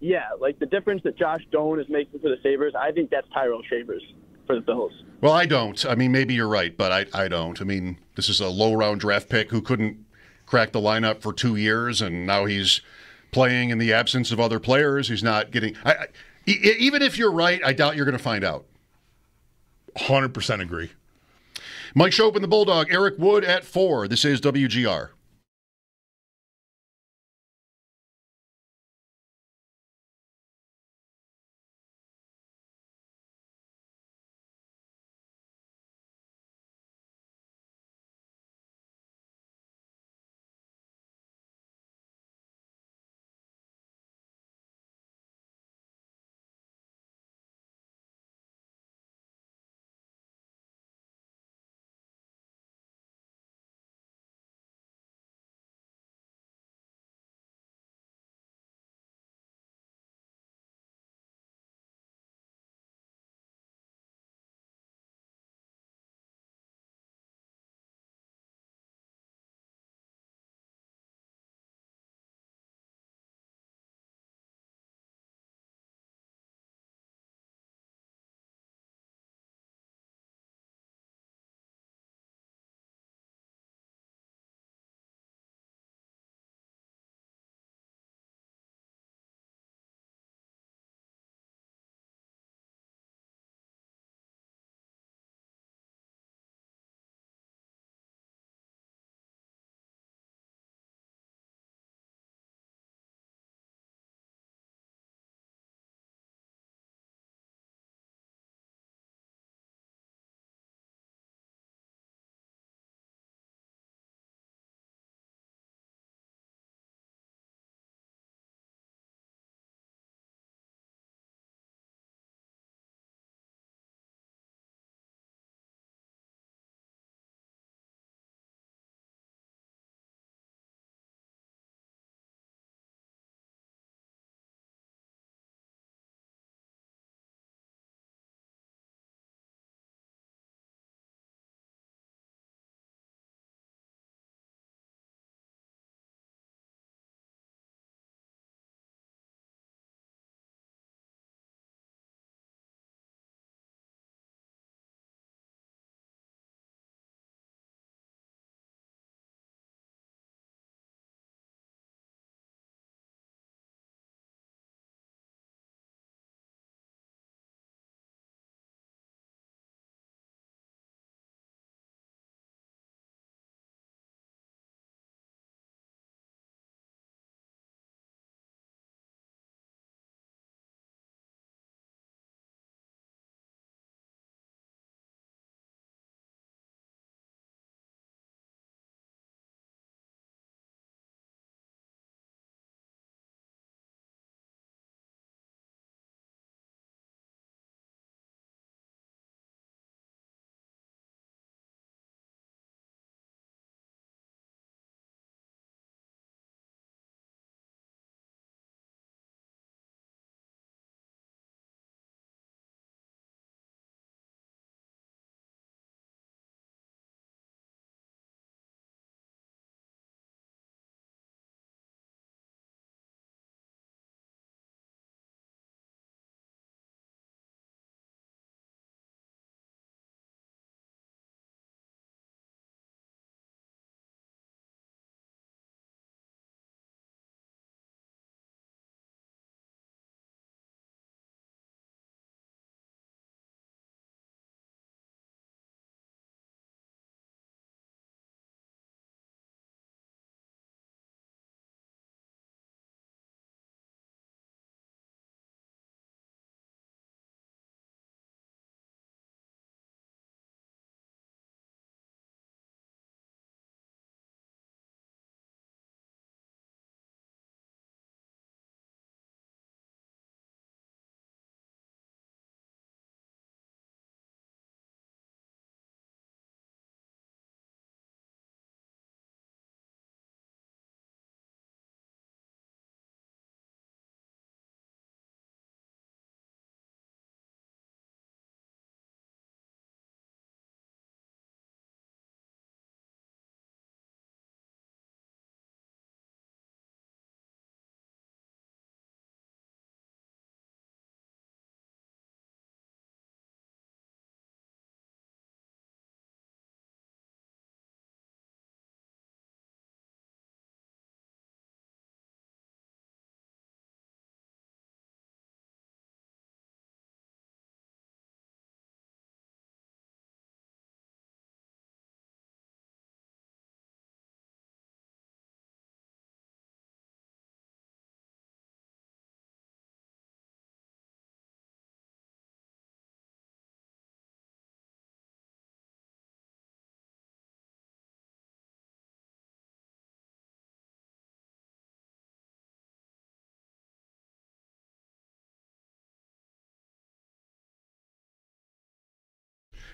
Yeah, like the difference that Josh Doan is making for the Sabres, I think that's Tyrell Shavers for the Bills. Well, I don't. I mean, maybe you're right, but I don't. I mean, this is a low-round draft pick who couldn't crack the lineup for 2 years, and now he's playing in the absence of other players. He's not getting even if you're right, I doubt you're going to find out. 100% agree. Mike Schopp and the Bulldog, Eric Wood at 4. This is WGR.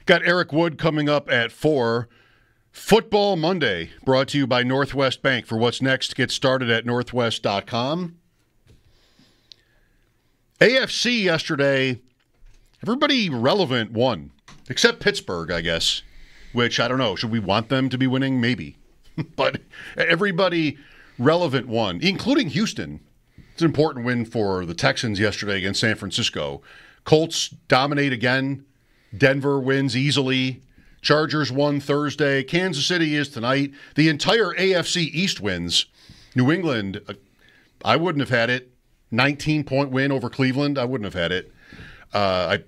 Got Eric Wood coming up at 4. Football Monday, brought to you by Northwest Bank. For what's next, get started at northwest.com. AFC yesterday, everybody relevant won, except Pittsburgh, I guess, which I don't know. Should we want them to be winning? Maybe. But everybody relevant won, including Houston. It's an important win for the Texans yesterday against San Francisco. Colts dominate again. Denver wins easily. Chargers won Thursday. Kansas City is tonight. The entire AFC East wins. New England, I wouldn't have had it. 19-point win over Cleveland. I wouldn't have had it. I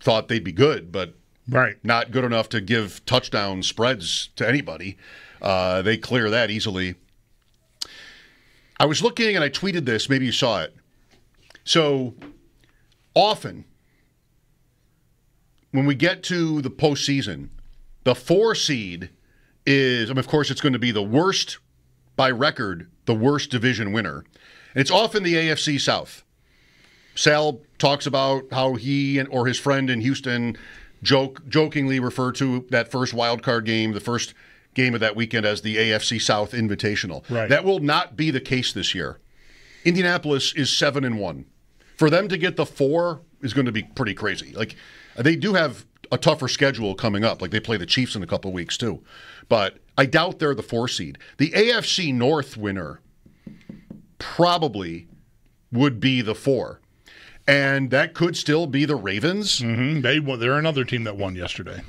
thought they'd be good, but not good enough to give touchdown spreads to anybody. They clear that easily. I was looking, and I tweeted this. Maybe you saw it. So often, when we get to the postseason, the 4 seed is, of course, it's going to be the worst, by record, the worst division winner. And it's often the AFC South. Sal talks about how he or his friend in Houston jokingly refer to that first wild card game, the first game of that weekend, as the AFC South Invitational. Right. That will not be the case this year. Indianapolis is 7-1. For them to get the 4 is going to be pretty crazy. Like, they do have a tougher schedule coming up. Like, they play the Chiefs in a couple of weeks too. But I doubt they're the 4 seed. The AFC North winner probably would be the 4. And that could still be the Ravens. Mm-hmm. They're another team that won yesterday.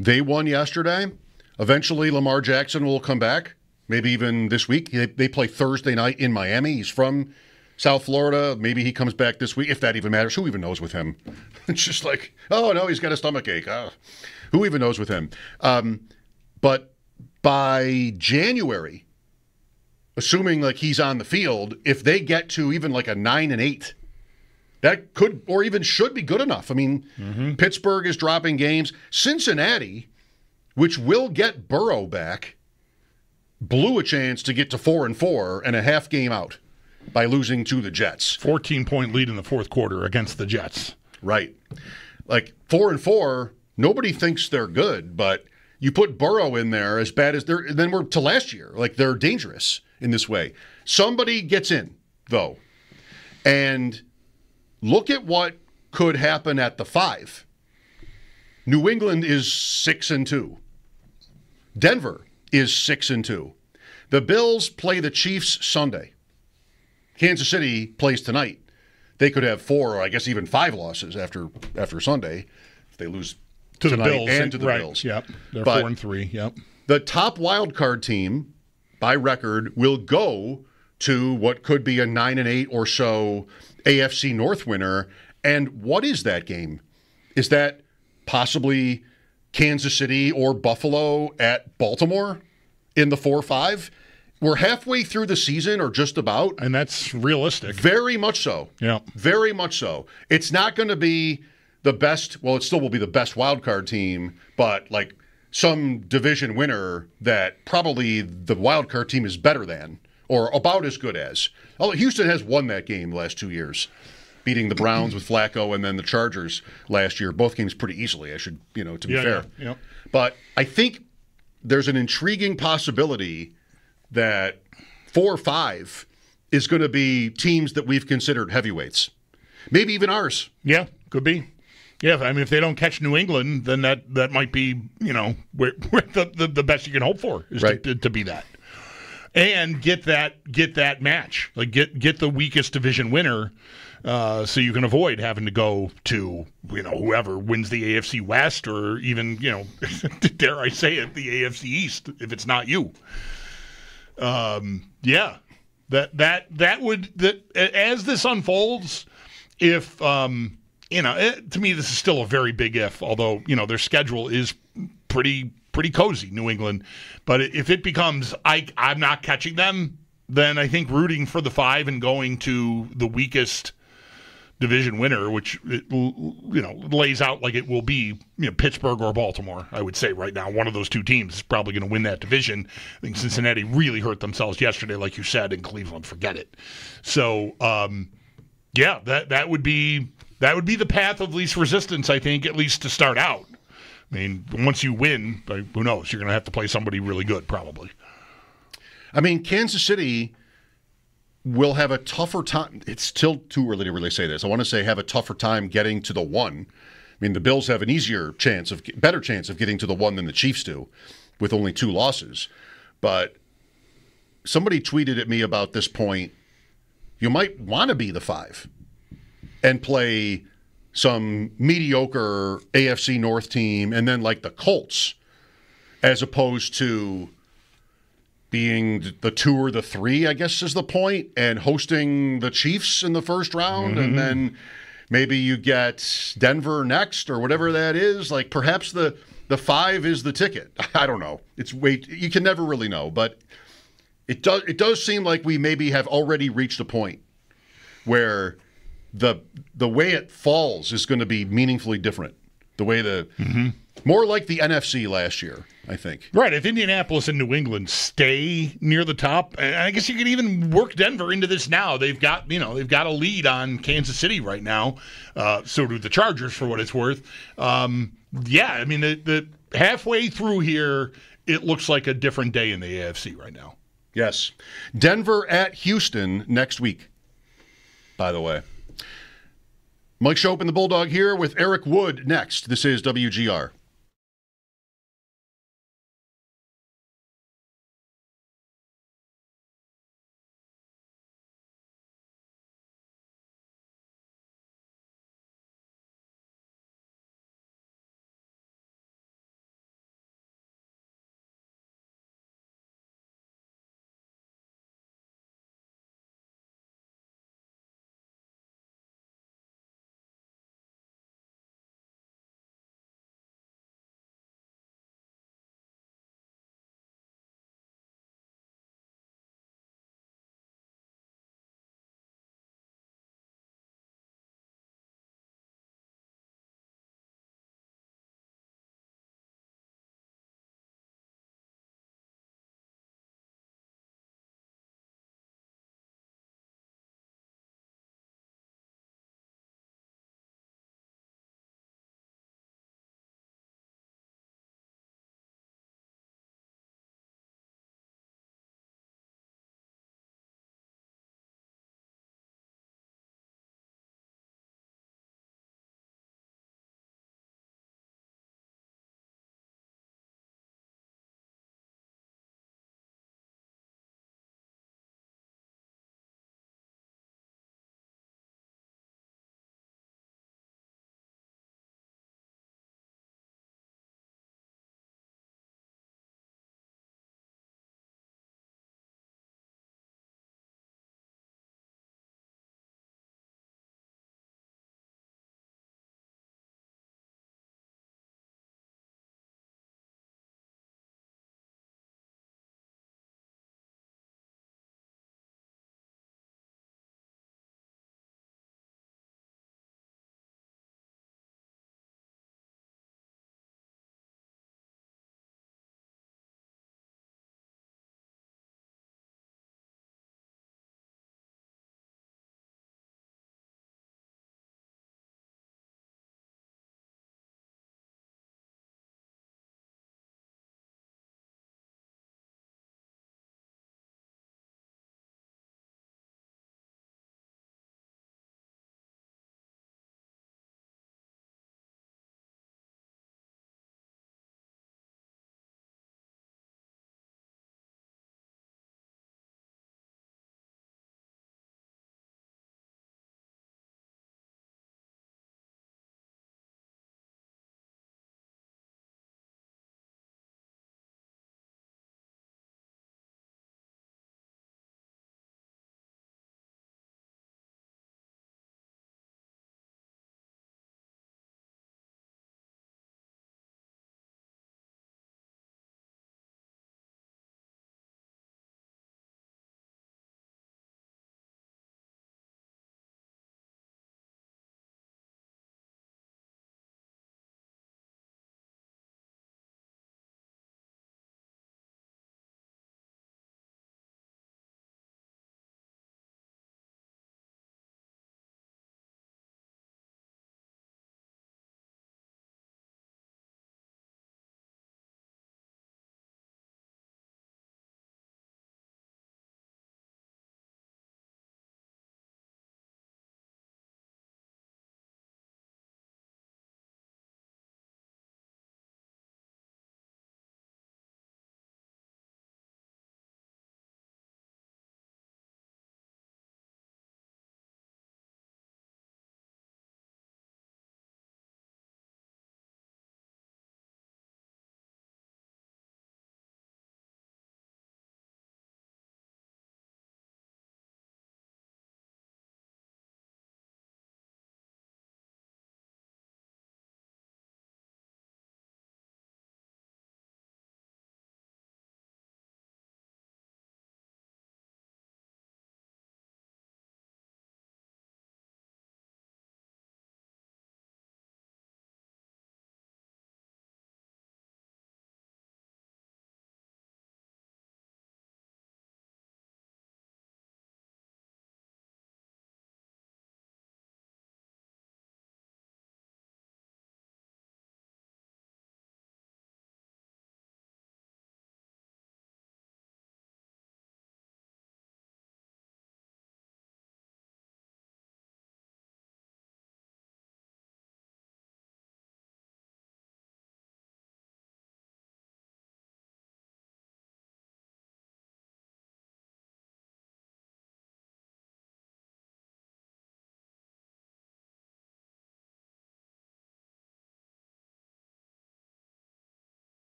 They won yesterday. Eventually, Lamar Jackson will come back, maybe even this week. They play Thursday night in Miami. He's from South Florida. Maybe he comes back this week, if that even matters. Who even knows with him? It's just like, oh, no, he's got a stomach ache. Who even knows with him? But by January, assuming like he's on the field, if they get to even like a 9-8, that could or even should be good enough. I mean, Pittsburgh is dropping games. Cincinnati, which will get Burrow back, blew a chance to get to 4-4 and a half game out by losing to the Jets. 14-point lead in the fourth quarter against the Jets. Right. Like 4-4, nobody thinks they're good, but you put Burrow in there as bad as they're, then we're to last year. Like, they're dangerous in this way. Somebody gets in, though. And look at what could happen at the 5. New England is 6-2. Denver is 6-2. The Bills play the Chiefs Sunday. Kansas City plays tonight. They could have 4 or I guess even 5 losses after Sunday if they lose to tonight the Bills and to the Bills. Yep, they're 4-3. Yep. The top wild card team by record will go to what could be a 9-8 or so AFC North winner. And what is that game? Is that possibly Kansas City or Buffalo at Baltimore in the 4-5? We're halfway through the season, or just about. And that's realistic. Very much so. Yeah. Very much so. It's not going to be the best, well, it still will be the best wild card team, but like some division winner that probably the wild card team is better than, or about as good as. Although Houston has won that game the last 2 years, beating the Browns with Flacco and then the Chargers last year. Both games pretty easily, I should, to be fair. Yeah. But I think there's an intriguing possibility that 4-5 is going to be teams that we've considered heavyweights. Maybe even ours. Yeah, could be. Yeah, I mean, if they don't catch New England, then that might be, where the best you can hope for is right. to be that. And get that match. Like get the weakest division winner, so you can avoid having to go to whoever wins the AFC West, or even dare I say it, the AFC East if it's not you. Yeah, that would as this unfolds, if to me this is still a very big if. Although their schedule is pretty cozy, New England. But if it becomes I'm not catching them, then I think rooting for the 5 and going to the weakest division winner, which lays out like it will be Pittsburgh or Baltimore, I would say right now. One of those two teams is probably going to win that division. I think Cincinnati really hurt themselves yesterday, like you said, and Cleveland, forget it. So, yeah, that would be the path of least resistance, I think, at least to start out. I mean, once you win, who knows? You're going to have to play somebody really good, probably. I mean, Kansas City will have a tougher time. It's still too early to really say this. I want to say have a tougher time getting to the 1. I mean, the Bills have an better chance of getting to the 1 than the Chiefs do, with only 2 losses. But somebody tweeted at me about this point. You might want to be the 5 and play some mediocre AFC North team and then like the Colts, as opposed to being the 2 or the 3, I guess is the point, and hosting the Chiefs in the first round, and then maybe you get Denver next or whatever that is. Like perhaps the 5 is the ticket. I don't know. You can never really know, but it does seem like we maybe have already reached a point where the way it falls is going to be meaningfully different. The way more like the NFC last year, I think. Right. If Indianapolis and New England stay near the top, and I guess you could even work Denver into this now. They've got a lead on Kansas City right now. So do the Chargers, for what it's worth. Yeah, I mean, the halfway through here, it looks like a different day in the AFC right now. Yes. Denver at Houston next week, by the way. Mike Schopp and the Bulldog here with Eric Wood next. This is WGR.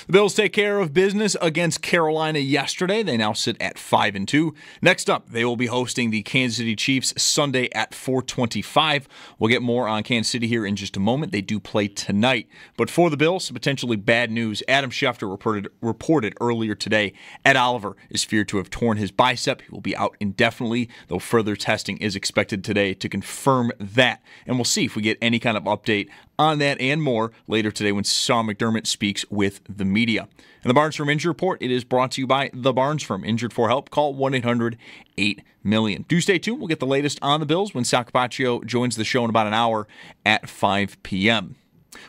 The Bills take care of business against Carolina yesterday. They now sit at 5-2. Next up, they will be hosting the Kansas City Chiefs Sunday at 4:25. We'll get more on Kansas City here in just a moment. They do play tonight. But for the Bills, some potentially bad news. Adam Schefter reported earlier today Ed Oliver is feared to have torn his bicep. He will be out indefinitely, though further testing is expected today to confirm that. And we'll see if we get any kind of update on that and more later today when Sean McDermott speaks with the media. And the Barnes Firm Injury Report, it is brought to you by the Barnes Firm. Injured for help, call 1-800-8-million. Do stay tuned. We'll get the latest on the Bills when Sal Capaccio joins the show in about an hour at 5 p.m.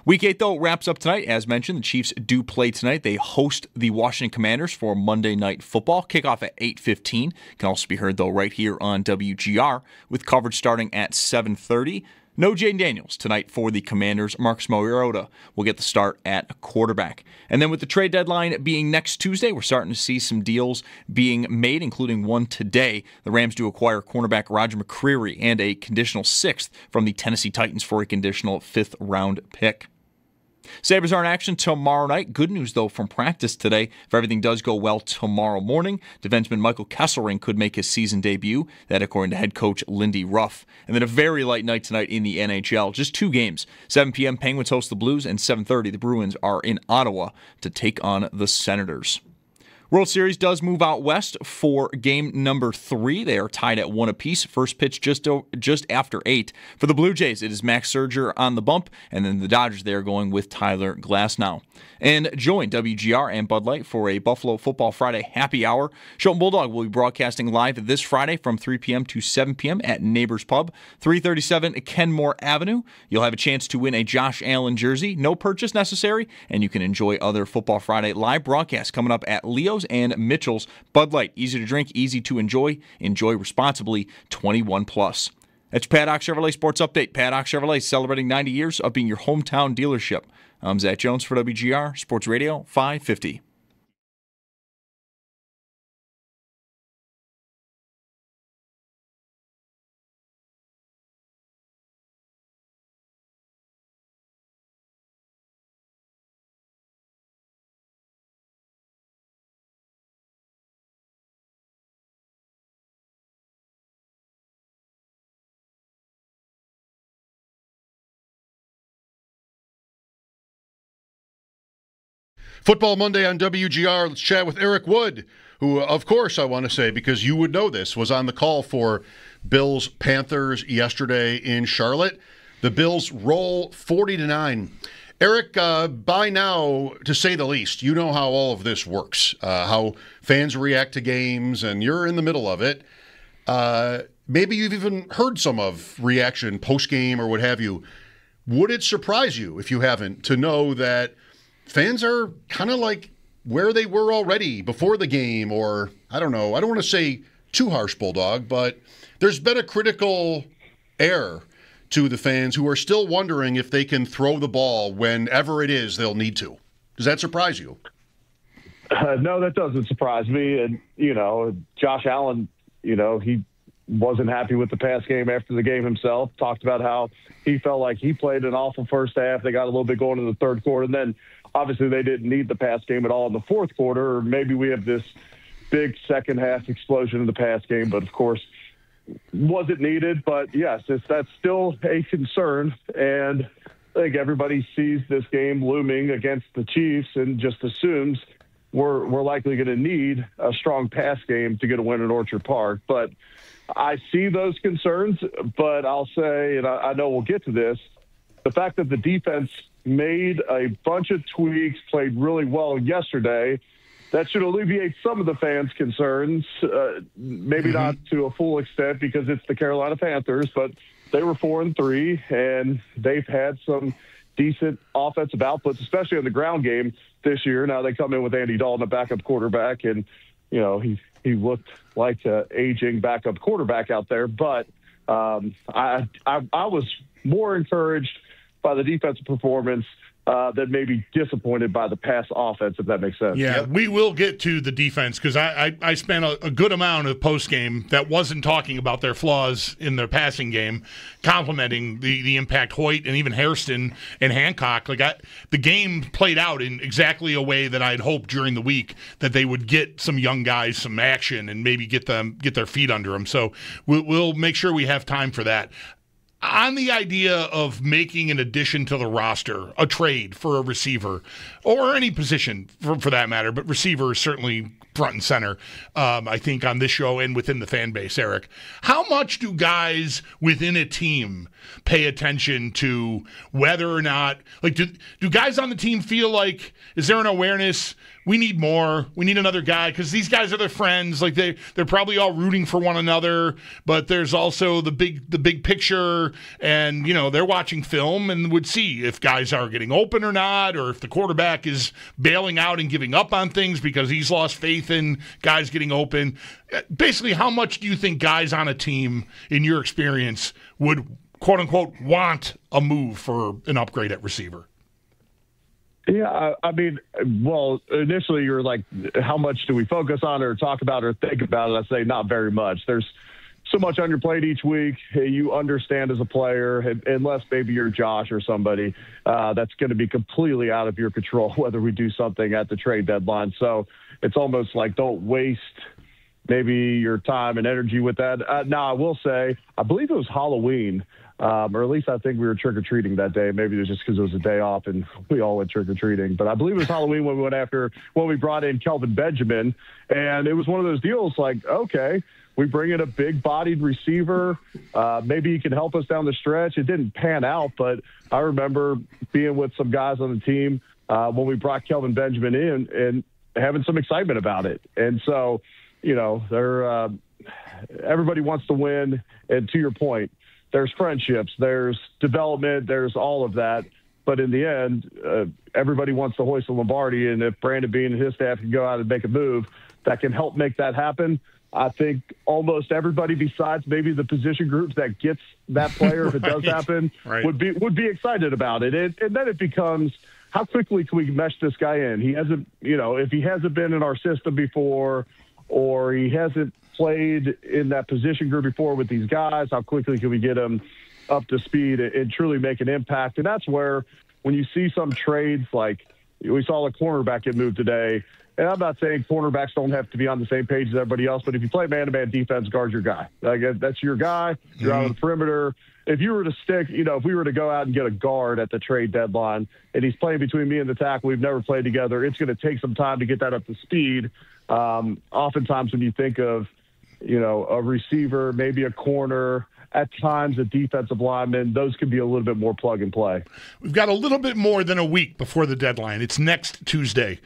Week 8, though, wraps up tonight. As mentioned, the Chiefs do play tonight. They host the Washington Commanders for Monday Night Football. Kickoff at 8:15. Can also be heard, though, right here on WGR with coverage starting at 7:30. No Jaden Daniels tonight for the Commanders. Marcus Mariota will get the start at quarterback. And then with the trade deadline being next Tuesday, we're starting to see some deals being made, including one today. The Rams do acquire cornerback Roger McCreary and a conditional 6th from the Tennessee Titans for a conditional 5th-round pick. Sabres are in action tomorrow night. Good news, though, from practice today. If everything does go well tomorrow morning, defenseman Michael Kesselring could make his season debut. That, according to head coach Lindy Ruff. And then a very light night tonight in the NHL. Just 2 games. 7 p.m. Penguins host the Blues, and 7:30 the Bruins are in Ottawa to take on the Senators. World Series does move out west for game number 3. They are tied at 1 apiece. First pitch just after 8. For the Blue Jays, it is Max Scherzer on the bump, and then the Dodgers, they are going with Tyler Glasnow. And join WGR and Bud Light for a Buffalo Football Friday happy hour. Schopp and Bulldog will be broadcasting live this Friday from 3 p.m. to 7 p.m. at Neighbors Pub, 337 Kenmore Avenue. You'll have a chance to win a Josh Allen jersey. No purchase necessary, and you can enjoy other Football Friday live broadcasts coming up at Leo's and Mitchell's. Bud Light, easy to drink, easy to enjoy. Enjoy responsibly, 21 plus. That's your Paddock Chevrolet Sports Update. Paddock Chevrolet celebrating 90 years of being your hometown dealership. I'm Zach Jones for WGR Sports Radio 550. Football Monday on WGR. Let's chat with Eric Wood, who, of course, I want to say, because you would know this, was on the call for Bills-Panthers yesterday in Charlotte. The Bills roll 40-9. Eric, by now, to say the least, you know how all of this works, how fans react to games, and you're in the middle of it. Maybe you've even heard some of reaction post-game or what have you. Would it surprise you, if you haven't, to know that fans are kind of like where they were already before the game, or I don't know. I don't want to say too harsh, Bulldog, but there's been a critical air to the fans who are still wondering if they can throw the ball whenever it is they'll need to. Does that surprise you? No, that doesn't surprise me. And, Josh Allen, he wasn't happy with the pass game after the game himself, talked about how he felt like he played an awful first half. They got a little bit going in the third quarter, and then obviously they didn't need the pass game at all in the fourth quarter, or maybe we have this big second half explosion in the pass game, but of course wasn't needed. But yes, that's still a concern, and I think everybody sees this game looming against the Chiefs and just assumes we're likely going to need a strong pass game to get a win at Orchard Park. But I see those concerns, but I'll say, and I know we'll get to this, the fact that the defense made a bunch of tweaks, played really well yesterday, that should alleviate some of the fans' concerns. Maybe not to a full extent because it's the Carolina Panthers, but they were 4-3, and they've had some decent offensive outputs, especially in the ground game this year. Now they come in with Andy Dalton, a backup quarterback, and he looked like an aging backup quarterback out there. But I was more encouraged by the defensive performance than maybe disappointed by the pass offense, if that makes sense. Yeah, we will get to the defense because I spent a good amount of postgame that wasn't talking about their flaws in their passing game, complimenting the impact Hoyt and even Hairston and Hancock. The game played out in exactly a way that I'd hoped during the week, that they would get some young guys some action and maybe get their feet under them. So we'll make sure we have time for that. On the idea of making an addition to the roster, a trade for a receiver, or any position for that matter, but receiver is certainly front and center, I think, on this show and within the fan base, Eric. How much do guys within a team pay attention to whether or not, do guys on the team feel like, is there an awareness, we need more, we need another guy, because these guys are their friends, they're probably all rooting for one another, but there's also the big picture, and they're watching film and would see if guys are getting open or not, or if the quarterback is bailing out and giving up on things because he's lost faith in guys getting open. Basically, how much do you think guys on a team, in your experience, would quote unquote want a move for an upgrade at receiver? Yeah, I mean, well, initially you're like, how much do we focus on or talk about or think about it? I say not very much. There's so much on your plate each week. You understand as a player, unless maybe you're Josh or somebody, that's going to be completely out of your control whether we do something at the trade deadline. So it's almost like don't waste maybe your time and energy with that. Now, I will say, I believe it was Halloween. Or at least I think we were trick-or-treating that day. Maybe it was just because it was a day off and we all went trick-or-treating. But I believe it was Halloween when we brought in Kelvin Benjamin. And it was one of those deals like, okay, we bring in a big-bodied receiver. Maybe he can help us down the stretch. It didn't pan out, but I remember being with some guys on the team when we brought Kelvin Benjamin in and having some excitement about it. And so, everybody wants to win. And to your point, there's friendships, there's development, there's all of that. But in the end, everybody wants to hoist the Lombardi. And if Brandon Beane and his staff can go out and make a move that can help make that happen, I think almost everybody besides maybe the position groups that gets that player, if it does happen, would be excited about it. And then it becomes, how quickly can we mesh this guy in? He hasn't, if he hasn't been in our system before, or he hasn't played in that position group before with these guys, how quickly can we get him up to speed and truly make an impact? And that's where, when you see some trades, like we saw a cornerback get moved today, and I'm not saying cornerbacks don't have to be on the same page as everybody else, but if you play man-to-man defense, guard your guy. That's your guy. You're out on the perimeter. If you were to stick, if we were to go out and get a guard at the trade deadline and he's playing between me and the tackle, we've never played together, it's going to take some time to get that up to speed. Oftentimes when you think of, a receiver, maybe a corner, at times a defensive lineman, those could be a little bit more plug and play. We've got a little bit more than a week before the deadline. It's next Tuesday.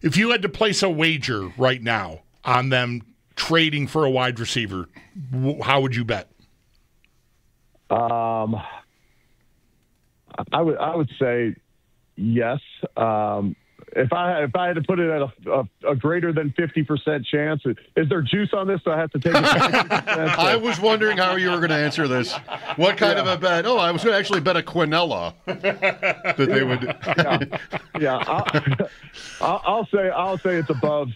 If you had to place a wager right now on them trading for a wide receiver, how would you bet? I would say yes. If I had to put it at a greater than 50% chance, is there juice on this? Do I have to take it? I was wondering how you were going to answer this. What kind of a bet? Oh, I was going to actually bet a quinella that they would. I'll say it's above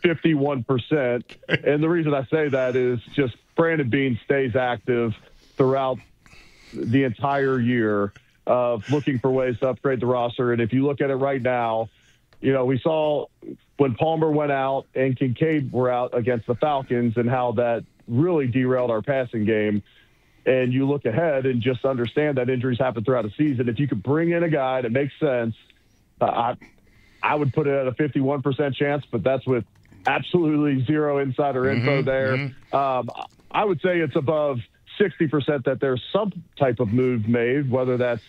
51%, and the reason I say that is just Brandon Beane stays active throughout the entire year of looking for ways to upgrade the roster. And if you look at it right now, we saw when Palmer went out and Kincaid were out against the Falcons and how that really derailed our passing game. And you look ahead and just understand that injuries happen throughout the season. If you could bring in a guy that makes sense, I would put it at a 51% chance, but that's with absolutely zero insider info there. I would say it's above 60% that there's some type of move made, whether that's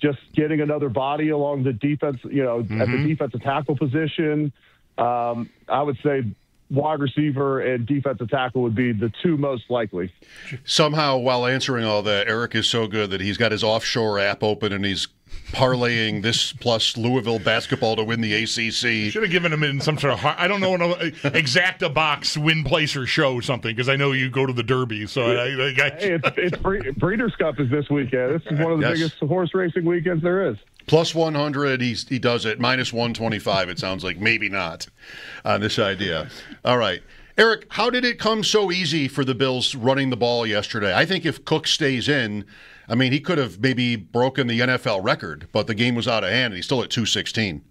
just getting another body along the defense, at the defensive tackle position. I would say wide receiver and defensive tackle would be the two most likely. Somehow, while answering all that, Eric is so good that he's got his offshore app open and he's parlaying this plus Louisville basketball to win the ACC. Should have given him in some sort of, I don't know, exacta box win, place, or show something, because I know you go to the Derby. So it's Breeders' Cup is this weekend. This is one of the biggest horse racing weekends there is. Plus 100, he does it. Minus 125, it sounds like. Maybe not on this idea. All right. Eric, how did it come so easy for the Bills running the ball yesterday? I think if Cook stays in, I mean, he could have maybe broken the NFL record, but the game was out of hand, and he's still at 216.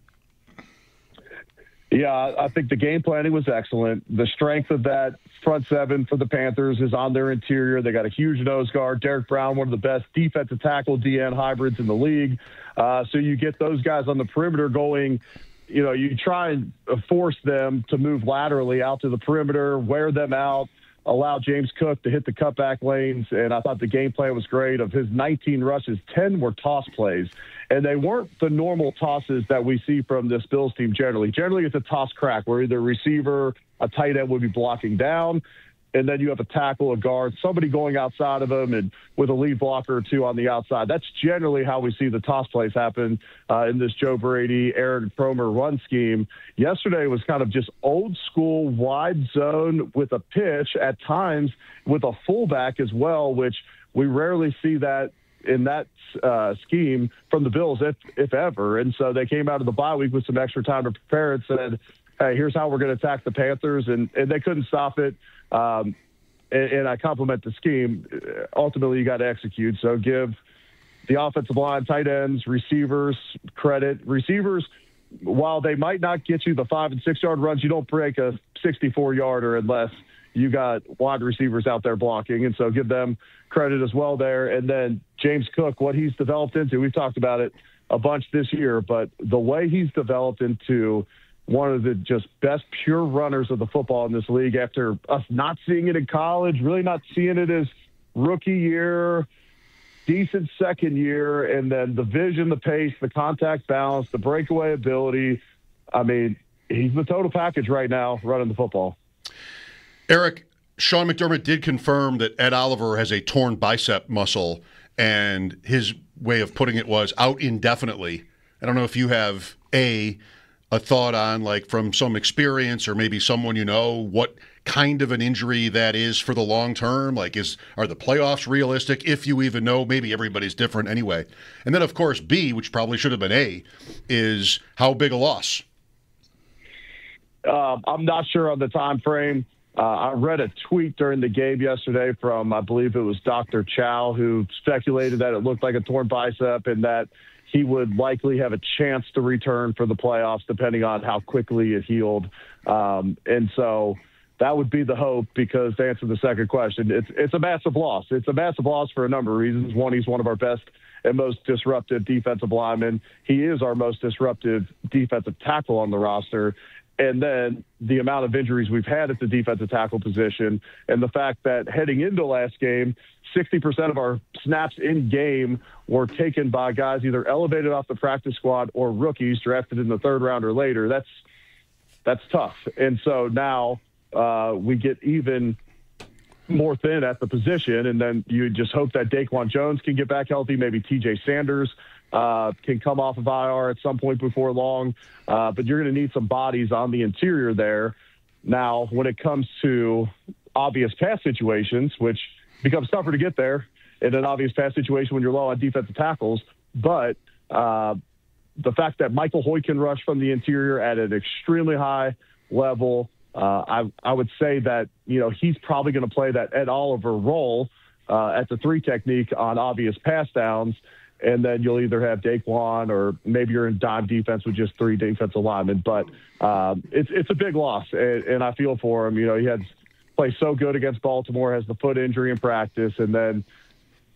Yeah, I think the game planning was excellent. The strength of that front seven for the Panthers is on their interior. They got a huge nose guard. Derek Brown, one of the best defensive tackle DN hybrids in the league. So you get those guys on the perimeter going. You know, you try and force them to move laterally out to the perimeter, wear them out, allow James Cook to hit the cutback lanes. And I thought the game plan was great. Of his 19 rushes, 10 were toss plays. And they weren't the normal tosses that we see from this Bills team generally. Generally, it's a toss crack where either a receiver, a tight end would be blocking down, and then you have a tackle, a guard, somebody going outside of them and with a lead blocker or two on the outside. That's generally how we see the toss plays happen in this Joe Brady, Aaron Kromer run scheme. Yesterday was kind of just old school wide zone with a pitch, at times with a fullback as well, which we rarely see that in that scheme from the Bills, if ever. And so they came out of the bye week with some extra time to prepare and said, hey, here's how we're going to attack the Panthers. And they couldn't stop it. And I compliment the scheme. Ultimately, you got to execute. So give the offensive line, tight ends, receivers credit. Receivers, while they might not get you the 5 and 6 yard runs, you don't break a 64-yarder unless you got wide receivers out there blocking. And so give them credit as well there. And then James Cook, what he's developed into, we've talked about it a bunch this year, but the way he's developed into one of the just best pure runners of the football in this league after us not seeing it in college, really not seeing it as rookie year, decent second year, and then the vision, the pace, the contact balance, the breakaway ability. I mean, he's the total package right now running the football. Eric, Sean McDermott did confirm that Ed Oliver has a torn bicep muscle, and his way of putting it was out indefinitely. I don't know if you have a thought on, like, from some experience or maybe someone you know, what kind of an injury that is for the long term. Like, are the playoffs realistic? If you even know, maybe everybody's different anyway. And then, of course, B, which probably should have been A, is how big a loss? I'm not sure on the time frame. I read a tweet during the game yesterday from, I believe it was Dr. Chow, who speculated that it looked like a torn bicep and that he would likely have a chance to return for the playoffs depending on how quickly it healed. And so that would be the hope, because to answer the second question, it's a massive loss. It's a massive loss for a number of reasons. One, he's one of our best and most disruptive defensive linemen. He is our most disruptive defensive tackle on the roster. And then the amount of injuries we've had at the defensive tackle position, and the fact that heading into last game, 60% of our snaps in game were taken by guys either elevated off the practice squad or rookies drafted in the third round or later. That's tough. And so now we get even more thin at the position, and then you just hope that Daquan Jones can get back healthy. Maybe TJ Sanders can come off of IR at some point before long. But you're going to need some bodies on the interior there. Now, when it comes to obvious pass situations, which becomes tougher to get there in an obvious pass situation when you're low on defensive tackles, but the fact that Michael Hoy can rush from the interior at an extremely high level, I would say that, he's probably going to play that Ed Oliver role at the 3 technique on obvious pass downs. And then you'll either have Daquan or maybe you're in dime defense with just 3 defensive linemen. But it's a big loss, and I feel for him. He had played so good against Baltimore, has the foot injury in practice, and then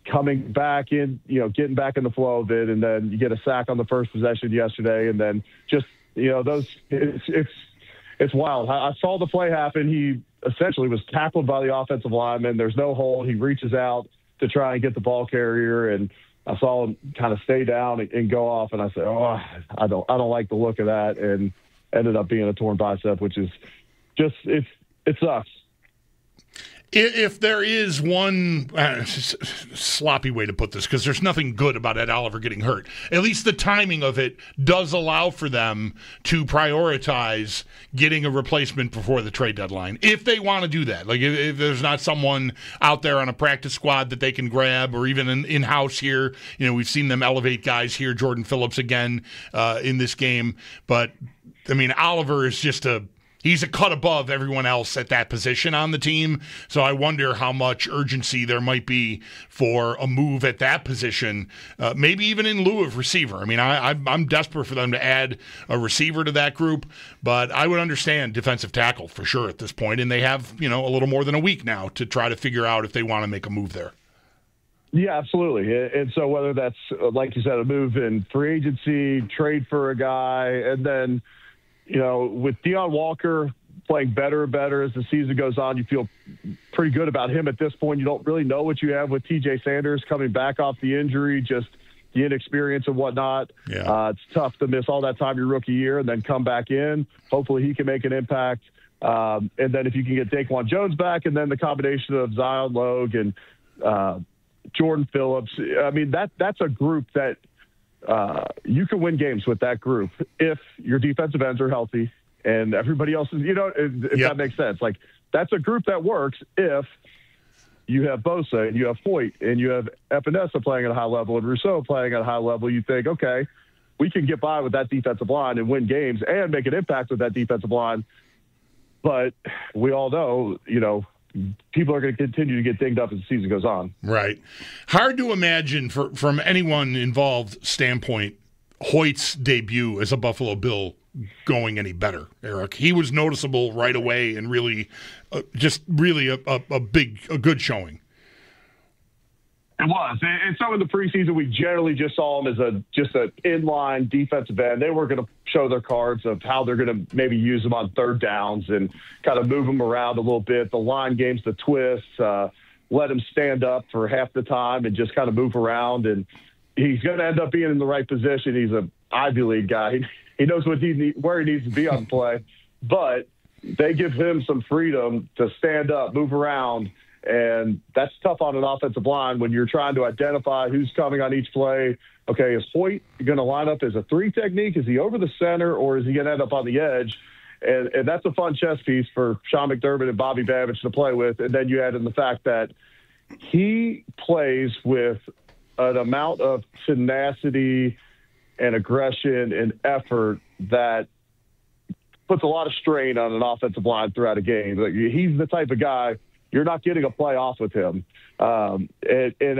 coming back in, getting back in the flow of it, and then you get a sack on the first possession yesterday, and then just, it's wild. I saw the play happen. He essentially was tackled by the offensive lineman. There's no hole. He reaches out to try and get the ball carrier, and I saw him kind of stay down and go off, and I said, I don't like the look of that, and ended up being a torn bicep, which is just, it sucks. If there is one sloppy way to put this, because there's nothing good about Ed Oliver getting hurt, at least the timing of it does allow for them to prioritize getting a replacement before the trade deadline, if they want to do that. Like if there's not someone out there on a practice squad that they can grab, or even in-house here. We've seen them elevate guys here, Jordan Phillips again in this game. But, I mean, Oliver is just he's a cut above everyone else at that position on the team. So I wonder how much urgency there might be for a move at that position, maybe even in lieu of receiver. I mean, I'm desperate for them to add a receiver to that group, but I would understand defensive tackle for sure at this point, and they have, a little more than a week now to try to figure out if they want to make a move there. Yeah, absolutely. And so whether that's, like you said, a move in free agency, trade for a guy, and then with Deion Walker playing better and better as the season goes on, you feel pretty good about him at this point. You don't really know what you have with TJ Sanders coming back off the injury, just the inexperience and whatnot. Yeah. It's tough to miss all that time your rookie year and then come back in. Hopefully he can make an impact. And then if you can get Daquan Jones back, and then the combination of Zion Logue and Jordan Phillips, I mean, that's a group that you can win games with that group if your defensive ends are healthy and everybody else is, if that makes sense. Like, that's a group that works if you have Bosa and you have Foyt and you have Epinesa playing at a high level and Rousseau playing at a high level. You think, okay, we can get by with that defensive line and win games and make an impact with that defensive line. But we all know, people are going to continue to get dinged up as the season goes on. Right. Hard to imagine from anyone involved standpoint, Hoyt's debut as a Buffalo Bill going any better, Eric. He was noticeable right away and really, a good showing. It was. And so in the preseason, we generally just saw him as just an inline defensive end. They were going to show their cards of how they're going to maybe use him on third downs and kind of move him around a little bit. The line games, the twists, let him stand up for half the time and just kind of move around. And he's going to end up being in the right position. He's an Ivy League guy. He knows where he needs to be on the play. But they give him some freedom to stand up, move around. And that's tough on an offensive line when you're trying to identify who's coming on each play. Okay, is Hoyt going to line up as a 3 technique? Is he over the center, or is he going to end up on the edge? And that's a fun chess piece for Sean McDermott and Bobby Babich to play with. And then you add in the fact that he plays with an amount of tenacity and aggression and effort that puts a lot of strain on an offensive line throughout a game. Like, he's the type of guy, you're not getting a play off with him. And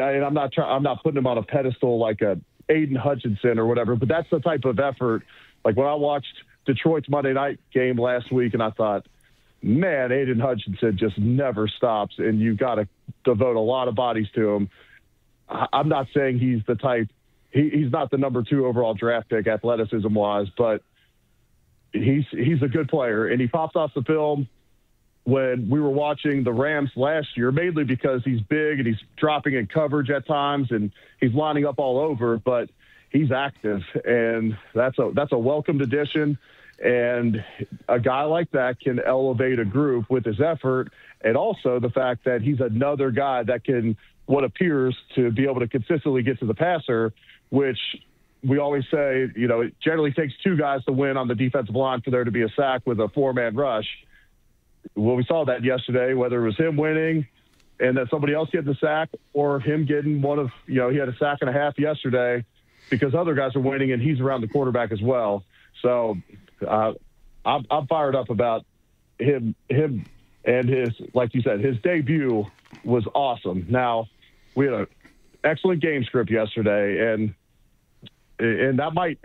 I'm not putting him on a pedestal like a Aiden Hutchinson or whatever, but that's the type of effort. Like, when I watched Detroit's Monday night game last week, and I thought, man, Aiden Hutchinson just never stops, and you've got to devote a lot of bodies to him. I'm not saying he's the type. He's not the number 2 overall draft pick athleticism-wise, but he's a good player, and he popped off the film when we were watching the Rams last year, mainly because he's big and he's dropping in coverage at times and he's lining up all over, but he's active, and that's a welcomed addition. And a guy like that can elevate a group with his effort, and also the fact that he's another guy that can, what appears to be able to consistently get to the passer, which we always say, it generally takes 2 guys to win on the defensive line for there to be a sack with a 4-man rush. Well, we saw that yesterday, whether it was him winning and then somebody else getting the sack, or him getting one of, he had a sack and a half yesterday because other guys are winning and he's around the quarterback as well. So I'm fired up about him and his, like you said, his debut was awesome. Now, we had an excellent game script yesterday, and that might,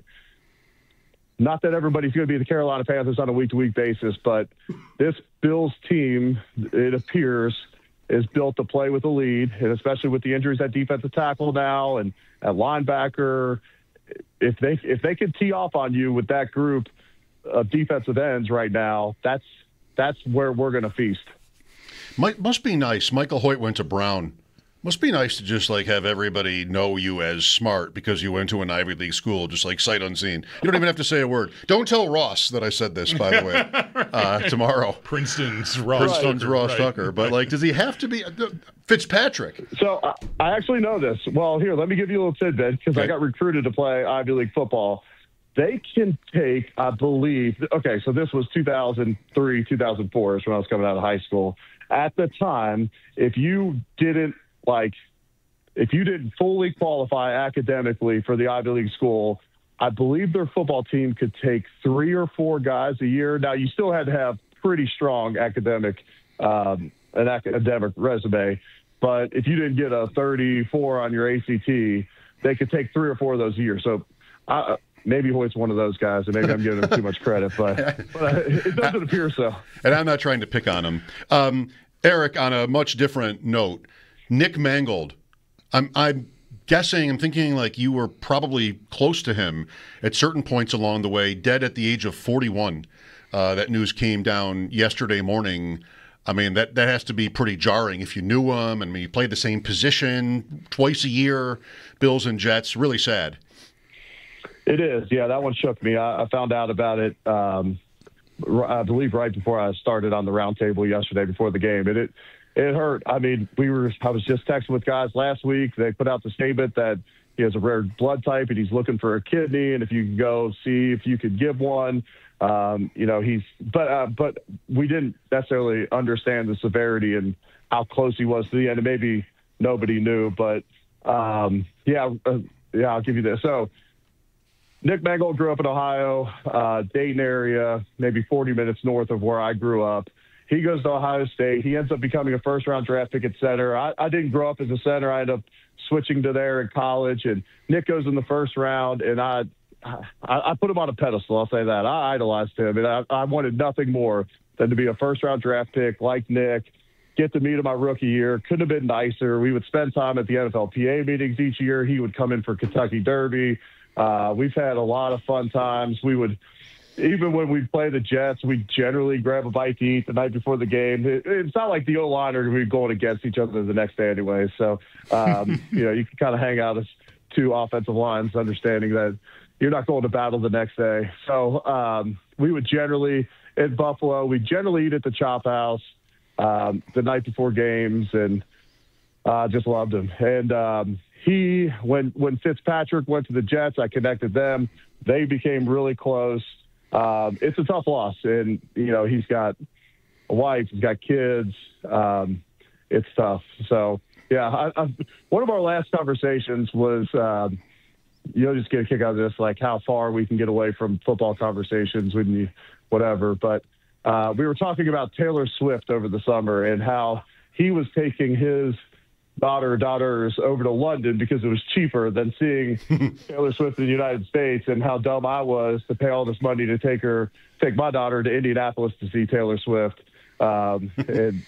not that everybody's going to be the Carolina Panthers on a week-to-week basis, but this Bills team, it appears, is built to play with a lead, and especially with the injuries at defensive tackle now and at linebacker. If they can tee off on you with that group of defensive ends right now, that's where we're going to feast. Must be nice. Michael Hoyt went to Brown Must be nice to just like have everybody know you as smart because you went to an Ivy League school, just like sight unseen. You don't even have to say a word. Don't tell Ross that I said this, by the way, tomorrow. Princeton's Ross Tucker. But like, does he have to be Fitzpatrick? So I actually know this. Well, here, let me give you a little tidbit because I got recruited to play Ivy League football. They can take, I believe, okay, so this was 2003, 2004 is when I was coming out of high school. At the time, if you didn't fully qualify academically for the Ivy League school, I believe their football team could take 3 or 4 guys a year. Now, you still had to have pretty strong academic resume, but if you didn't get a 34 on your ACT, they could take 3 or 4 of those a year. So maybe Hoyt's one of those guys, and maybe I'm giving him too much credit, but it doesn't appear so. And I'm not trying to pick on him. Eric, on a much different note, Nick Mangold, I'm guessing, I'm thinking like you were probably close to him at certain points along the way, dead at the age of 41. That news came down yesterday morning. I mean, that has to be pretty jarring if you knew him. I mean, you played the same position twice a year, Bills and Jets. Really sad. It is. Yeah, that one shook me. I found out about it, I believe, right before I started on the roundtable yesterday before the game. It hurt. I mean, I was just texting with guys last week. They put out the statement that he has a rare blood type and he's looking for a kidney. And if you can go see if you could give one, but we didn't necessarily understand the severity and how close he was to the end. And maybe nobody knew, but I'll give you this. So Nick Mangold grew up in Ohio, Dayton area, maybe 40 minutes north of where I grew up. He goes to Ohio State. He ends up becoming a first-round draft pick at center. I didn't grow up as a center. I ended up switching to there in college. And Nick goes in the first round, and I put him on a pedestal. I'll say that. I idolized him, and I wanted nothing more than to be a first-round draft pick like Nick, get to meet him my rookie year. Couldn't have been nicer. We would spend time at the NFLPA meetings each year. He would come in for Kentucky Derby. We've had a lot of fun times. We would – even when we play the Jets, we generally grab a bite to eat the night before the game. It's not like the O-line are going to be going against each other the next day anyway. So, you can kind of hang out as 2 offensive lines, understanding that you're not going to battle the next day. So we would generally, in Buffalo, we generally eat at the Chop House the night before games, and just loved him. And when Fitzpatrick went to the Jets, I connected them. They became really close. It's a tough loss, and he's got a wife, he's got kids. It's tough. So yeah, one of our last conversations was you'll just get a kick out of this, like how far we can get away from football conversations when you whatever. But we were talking about Taylor Swift over the summer and how he was taking his daughters over to London because it was cheaper than seeing Taylor Swift in the United States, and how dumb I was to pay all this money to take my daughter to Indianapolis to see Taylor Swift, and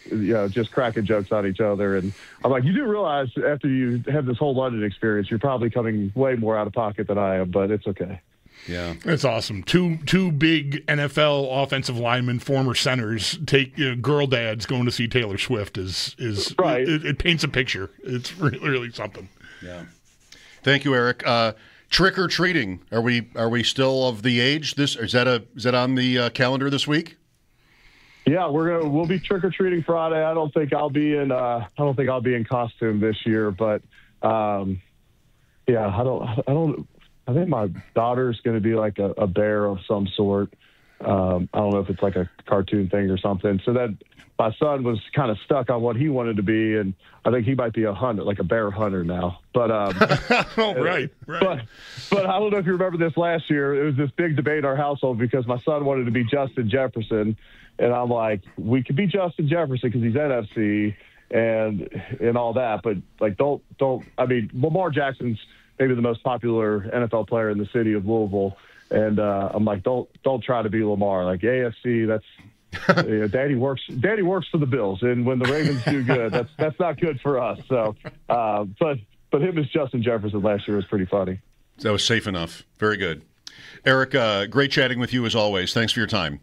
just cracking jokes on each other. And I'm like, you do realize after you have this whole London experience, you're probably coming way more out of pocket than I am, but it's okay. Yeah, that's awesome. Two big NFL offensive linemen, former centers, take girl dads going to see Taylor Swift is right. It paints a picture. It's really something. Yeah. Thank you, Eric. Trick or treating. Are we still of the age? Is that on the calendar this week? Yeah, we'll be trick or treating Friday. I don't think I'll be in costume this year, but I think my daughter's going to be like a bear of some sort. I don't know if it's like a cartoon thing or something. So that my son was kind of stuck on what he wanted to be, and I think he might be a hunter, like a bear hunter now. But right. But I don't know if you remember this last year. It was this big debate in our household because my son wanted to be Justin Jefferson, and I'm like, we could be Justin Jefferson because he's NFC and all that, but like don't. I mean, Lamar Jackson's maybe the most popular NFL player in the city of Louisville. And I'm like, don't try to be Lamar. Like AFC, that's Daddy works for the Bills, and when the Ravens do good, that's not good for us. So, but him as Justin Jefferson last year was pretty funny. That was safe enough. Very good, Eric. Great chatting with you as always. Thanks for your time.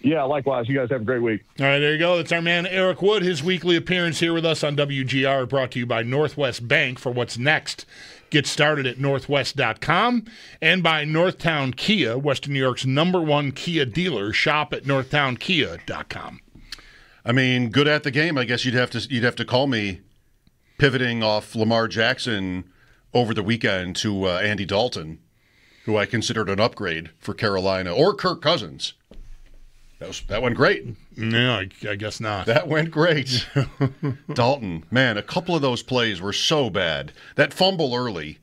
Yeah, likewise. You guys have a great week. All right, there you go. That's our man Eric Wood. His weekly appearance here with us on WGR, brought to you by Northwest Bank for what's next. Get started at northwest.com, and by Northtown Kia, Western New York's #1 Kia dealer. Shop at northtownkia.com. I mean, good at the game. I guess you'd have to call me pivoting off Lamar Jackson over the weekend to Andy Dalton, who I considered an upgrade for Carolina, or Kirk Cousins. That went great. No, I guess not. That went great. Dalton, man, a couple of those plays were so bad. That fumble early,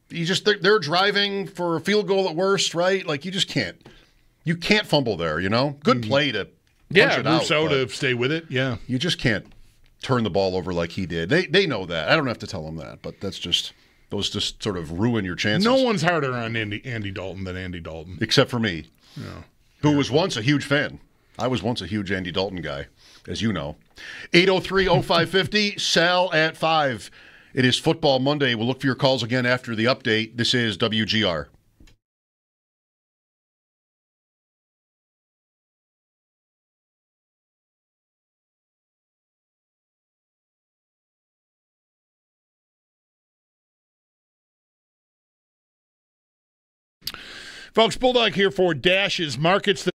they're driving for a field goal at worst, right? Like you can't fumble there. Good play to punch it out. Rousseau to stay with it. Yeah, you just can't turn the ball over like he did. They know that. I don't have to tell them that, but those just sort of ruin your chances. No one's harder on Andy Dalton than Andy Dalton, except for me, who was once a huge fan. I was once a huge Andy Dalton guy, as you know. 803-0550, Sal at 5. It is Football Monday. We'll look for your calls again after the update. This is WGR. Folks, Bulldog here for Dash's Markets.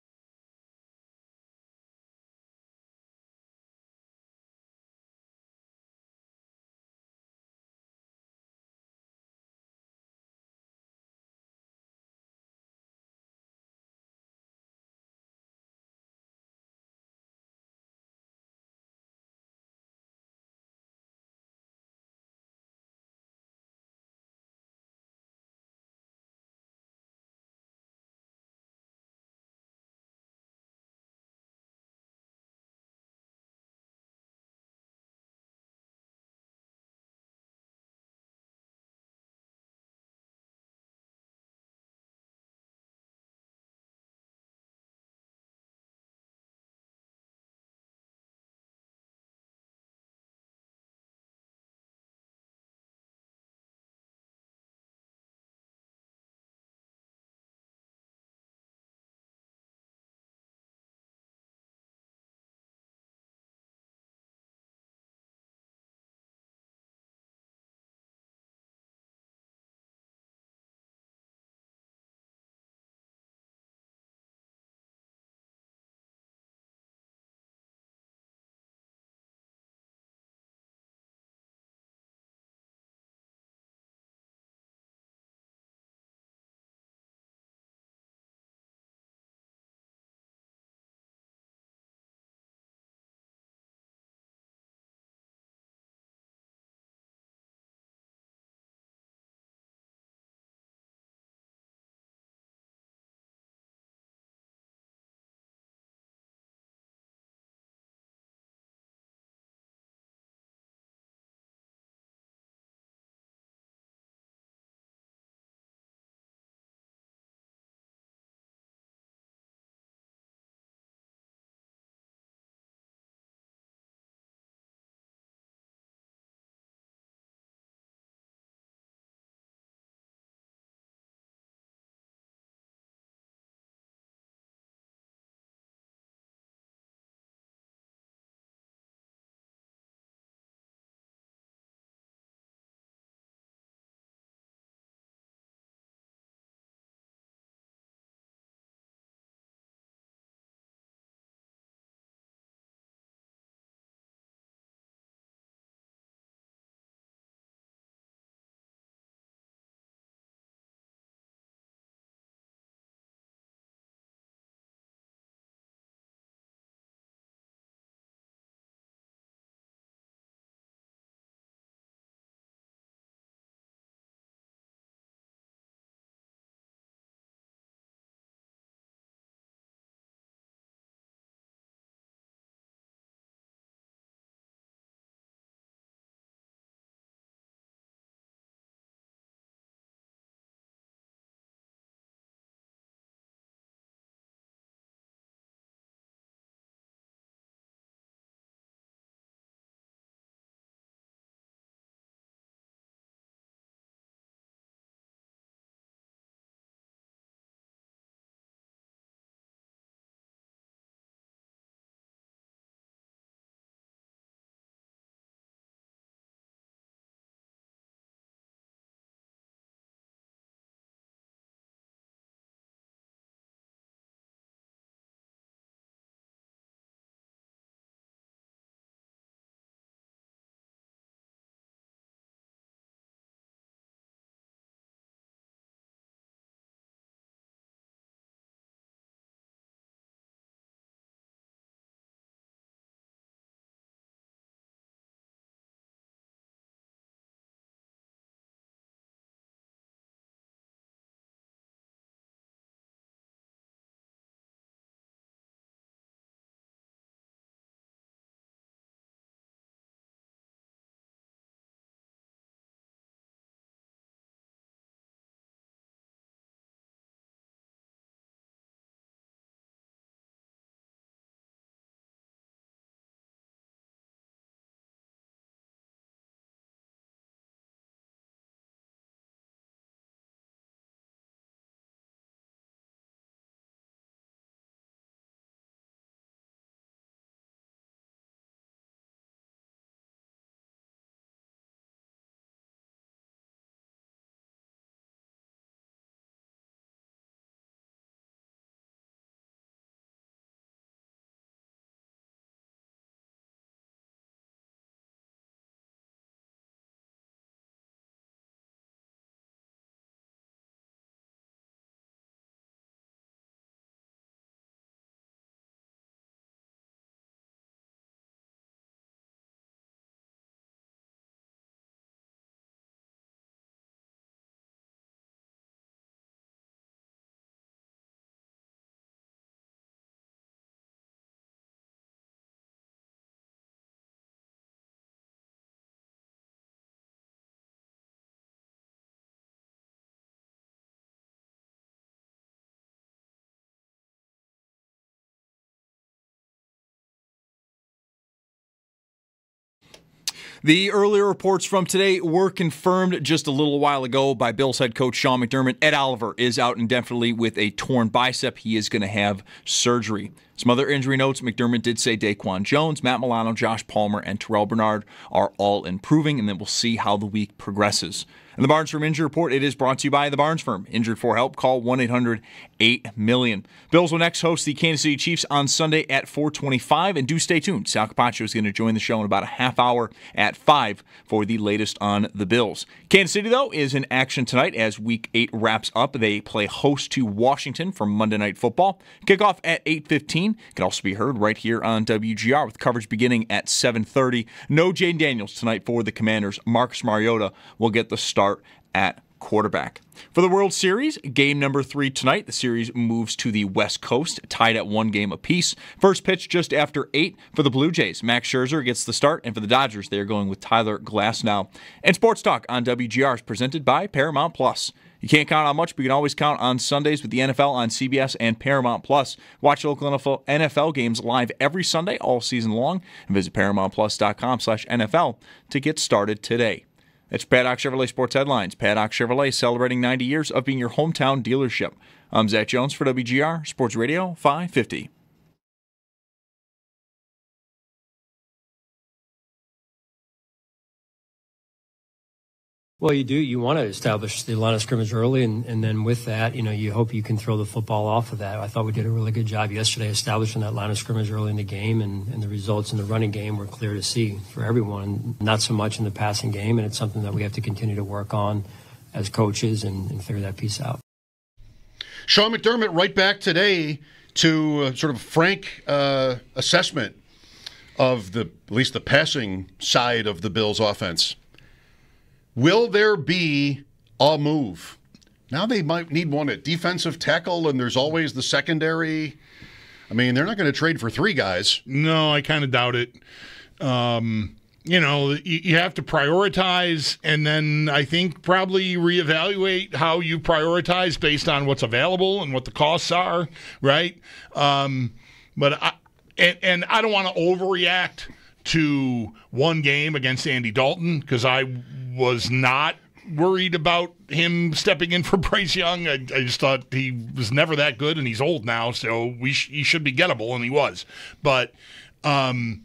The earlier reports from today were confirmed just a little while ago by Bills head coach Sean McDermott. Ed Oliver is out indefinitely with a torn bicep. He is going to have surgery. Some other injury notes, McDermott did say Daquan Jones, Matt Milano, Josh Palmer, and Terrell Bernard are all improving, and then we'll see how the week progresses. And the Barnes Firm Injury Report, it is brought to you by the Barnes Firm. Injured for help, call 1-800-8-MILLION. Bills will next host the Kansas City Chiefs on Sunday at 4:25, and do stay tuned. Sal Capaccio is going to join the show in about a half hour at 5 for the latest on the Bills. Kansas City, though, is in action tonight as Week 8 wraps up. They play host to Washington for Monday Night Football. Kickoff at 8:15. Can also be heard right here on WGR with coverage beginning at 7:30. No Jane Daniels tonight for the Commanders. Marcus Mariota will get the start at quarterback. For the World Series, game number 3 tonight. The series moves to the West Coast, tied at 1 game apiece. First pitch just after 8 for the Blue Jays. Max Scherzer gets the start, and for the Dodgers, they are going with Tyler Glasnow. And Sports Talk on WGR is presented by Paramount Plus. You can't count on much, but you can always count on Sundays with the NFL on CBS and Paramount Plus. Watch local NFL games live every Sunday all season long, and visit ParamountPlus.com/NFL to get started today. That's Paddock Chevrolet Sports Headlines. Paddock Chevrolet celebrating 90 years of being your hometown dealership. I'm Zach Jones for WGR Sports Radio 550. Well, you do. You want to establish the line of scrimmage early, and then with that, you hope you can throw the football off of that. I thought we did a really good job yesterday establishing that line of scrimmage early in the game, and the results in the running game were clear to see for everyone, not so much in the passing game, and it's something that we have to continue to work on as coaches and figure that piece out. Sean McDermott right back today to sort of frank assessment of at least the passing side of the Bills' offense. Will there be a move? Now they might need one at defensive tackle, and there's always the secondary. I mean, they're not going to trade for 3 guys. No, I kind of doubt it. You have to prioritize, and then I think probably reevaluate how you prioritize based on what's available and what the costs are, right? But I don't want to overreact to one game against Andy Dalton because I was not worried about him stepping in for Bryce Young. I just thought he was never that good, and he's old now, so he should be gettable, and he was. But I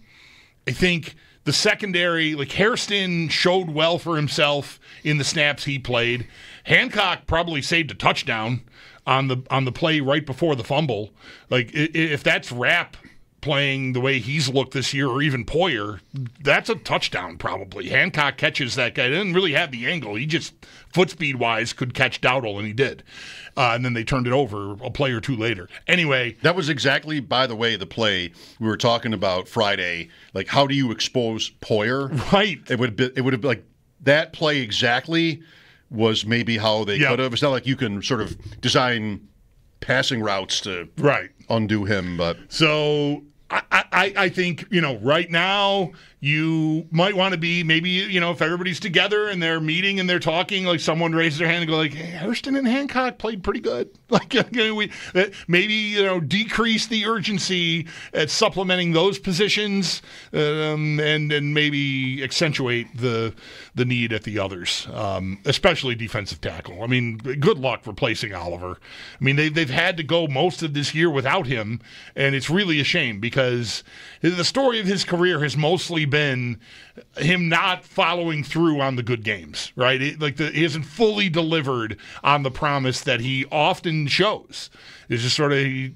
think the secondary, like Hairston showed well for himself in the snaps he played. Hancock probably saved a touchdown on the play right before the fumble. Like if that's Rapp playing the way he's looked this year, or even Poyer, that's a touchdown probably. Hancock catches that guy. He didn't really have the angle. He just, foot speed-wise, could catch Dowdle, and he did. And then they turned it over a play or 2 later. Anyway. That was exactly, by the way, the play we were talking about Friday. Like, how do you expose Poyer? Right. It would have been like that play exactly was maybe how they could have. It's not like you can sort of design passing routes to undo him. But so I think, right now you might want to be maybe, if everybody's together and they're meeting and they're talking, like someone raises their hand and go like, hey, Hairston and Hancock played pretty good. Like maybe, decrease the urgency at supplementing those positions and maybe accentuate the need at the others, especially defensive tackle. I mean, good luck replacing Oliver. I mean, they've had to go most of this year without him, and it's really a shame because the story of his career has mostly been him not following through on the good games, right? He hasn't fully delivered on the promise that he often shows. It's just sort of, he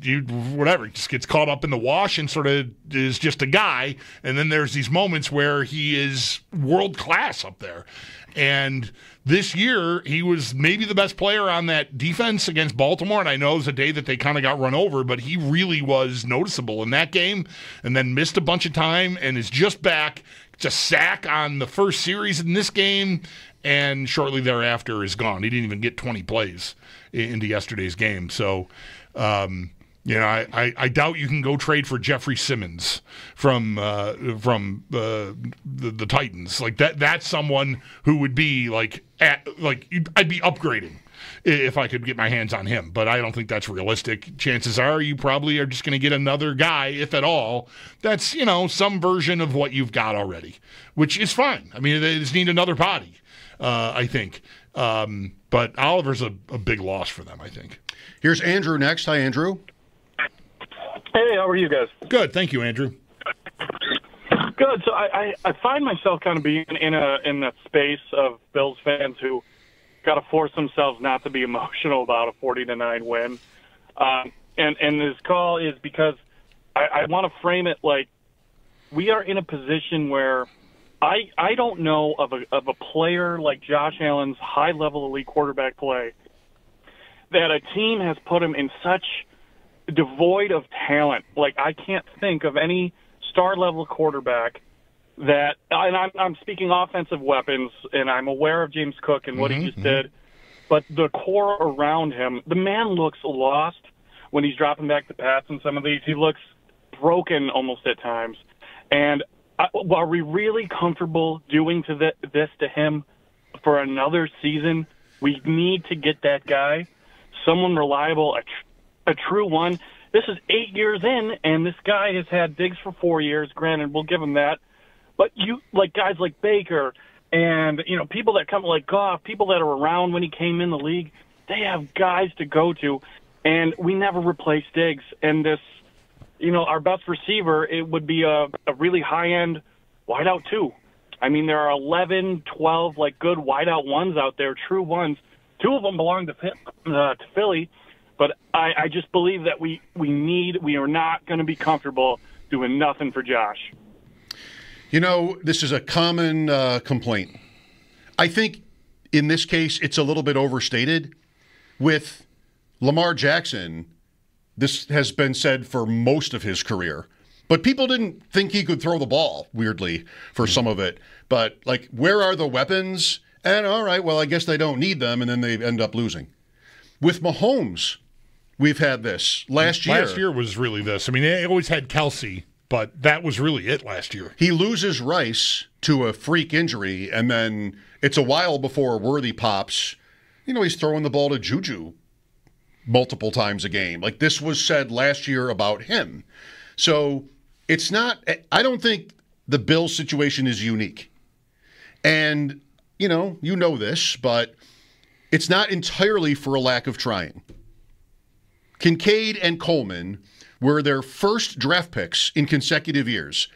just gets caught up in the wash and sort of is just a guy. And then there's these moments where he is world class up there. And this year, he was maybe the best player on that defense against Baltimore. And I know it was a day that they kind of got run over, but he really was noticeable in that game and then missed a bunch of time and is just back. It's a sack on the first series in this game, and shortly thereafter is gone. He didn't even get 20 plays into yesterday's game. So, You know, I doubt you can go trade for Jeffrey Simmons from the Titans. Like that's someone who would be I'd be upgrading if I could get my hands on him. But I don't think that's realistic. Chances are you probably are just going to get another guy, if at all, that's, you know, some version of what you've got already, which is fine. I mean, they just need another body, I think. But Oliver's a big loss for them, I think. Here's Andrew next. Hi, Andrew. Hey, how are you guys? Good, thank you, Andrew. Good. So I find myself kind of being in that space of Bills fans who got to force themselves not to be emotional about a 40-9 win. And this call is because I want to frame it like we are in a position where I don't know of a player like Josh Allen's high-level elite quarterback play that a team has put him in such devoid of talent. Like, I can't think of any star-level quarterback that, and I'm speaking offensive weapons, and I'm aware of James Cook and what he just did, but the core around him, the man looks lost when he's dropping back to pass in some of these. He looks broken almost at times. And are we really comfortable doing this to him for another season? We need to get that guy, someone reliable, a true one. This is 8 years in, and this guy has had Diggs for 4 years. Granted, we'll give him that. But you, like guys like Baker and, you know, people that come like Goff, people that are around when he came in the league, they have guys to go to, and we never replace Diggs. And this, you know, our best receiver, it would be a really high-end wideout too. I mean, there are 11, 12, like, good wideout ones out there, true ones. 2 of them belong to Philly. But I just believe that we are not going to be comfortable doing nothing for Josh. You know, this is a common complaint. I think in this case it's a little bit overstated. With Lamar Jackson, this has been said for most of his career. But people didn't think he could throw the ball, weirdly, for some of it. But, like, where are the weapons? And, all right, well, I guess they don't need them, and then they end up losing. With Mahomes, we've had this. Last year was really this. I mean, they always had Kelsey, but that was really it last year. He loses Rice to a freak injury, and then it's a while before Worthy pops. You know, he's throwing the ball to Juju multiple times a game. Like, this was said last year about him. So it's not – I don't think the Bills situation is unique. And, you know this, but it's not entirely for a lack of trying. Kincaid and Coleman were their first draft picks in consecutive years.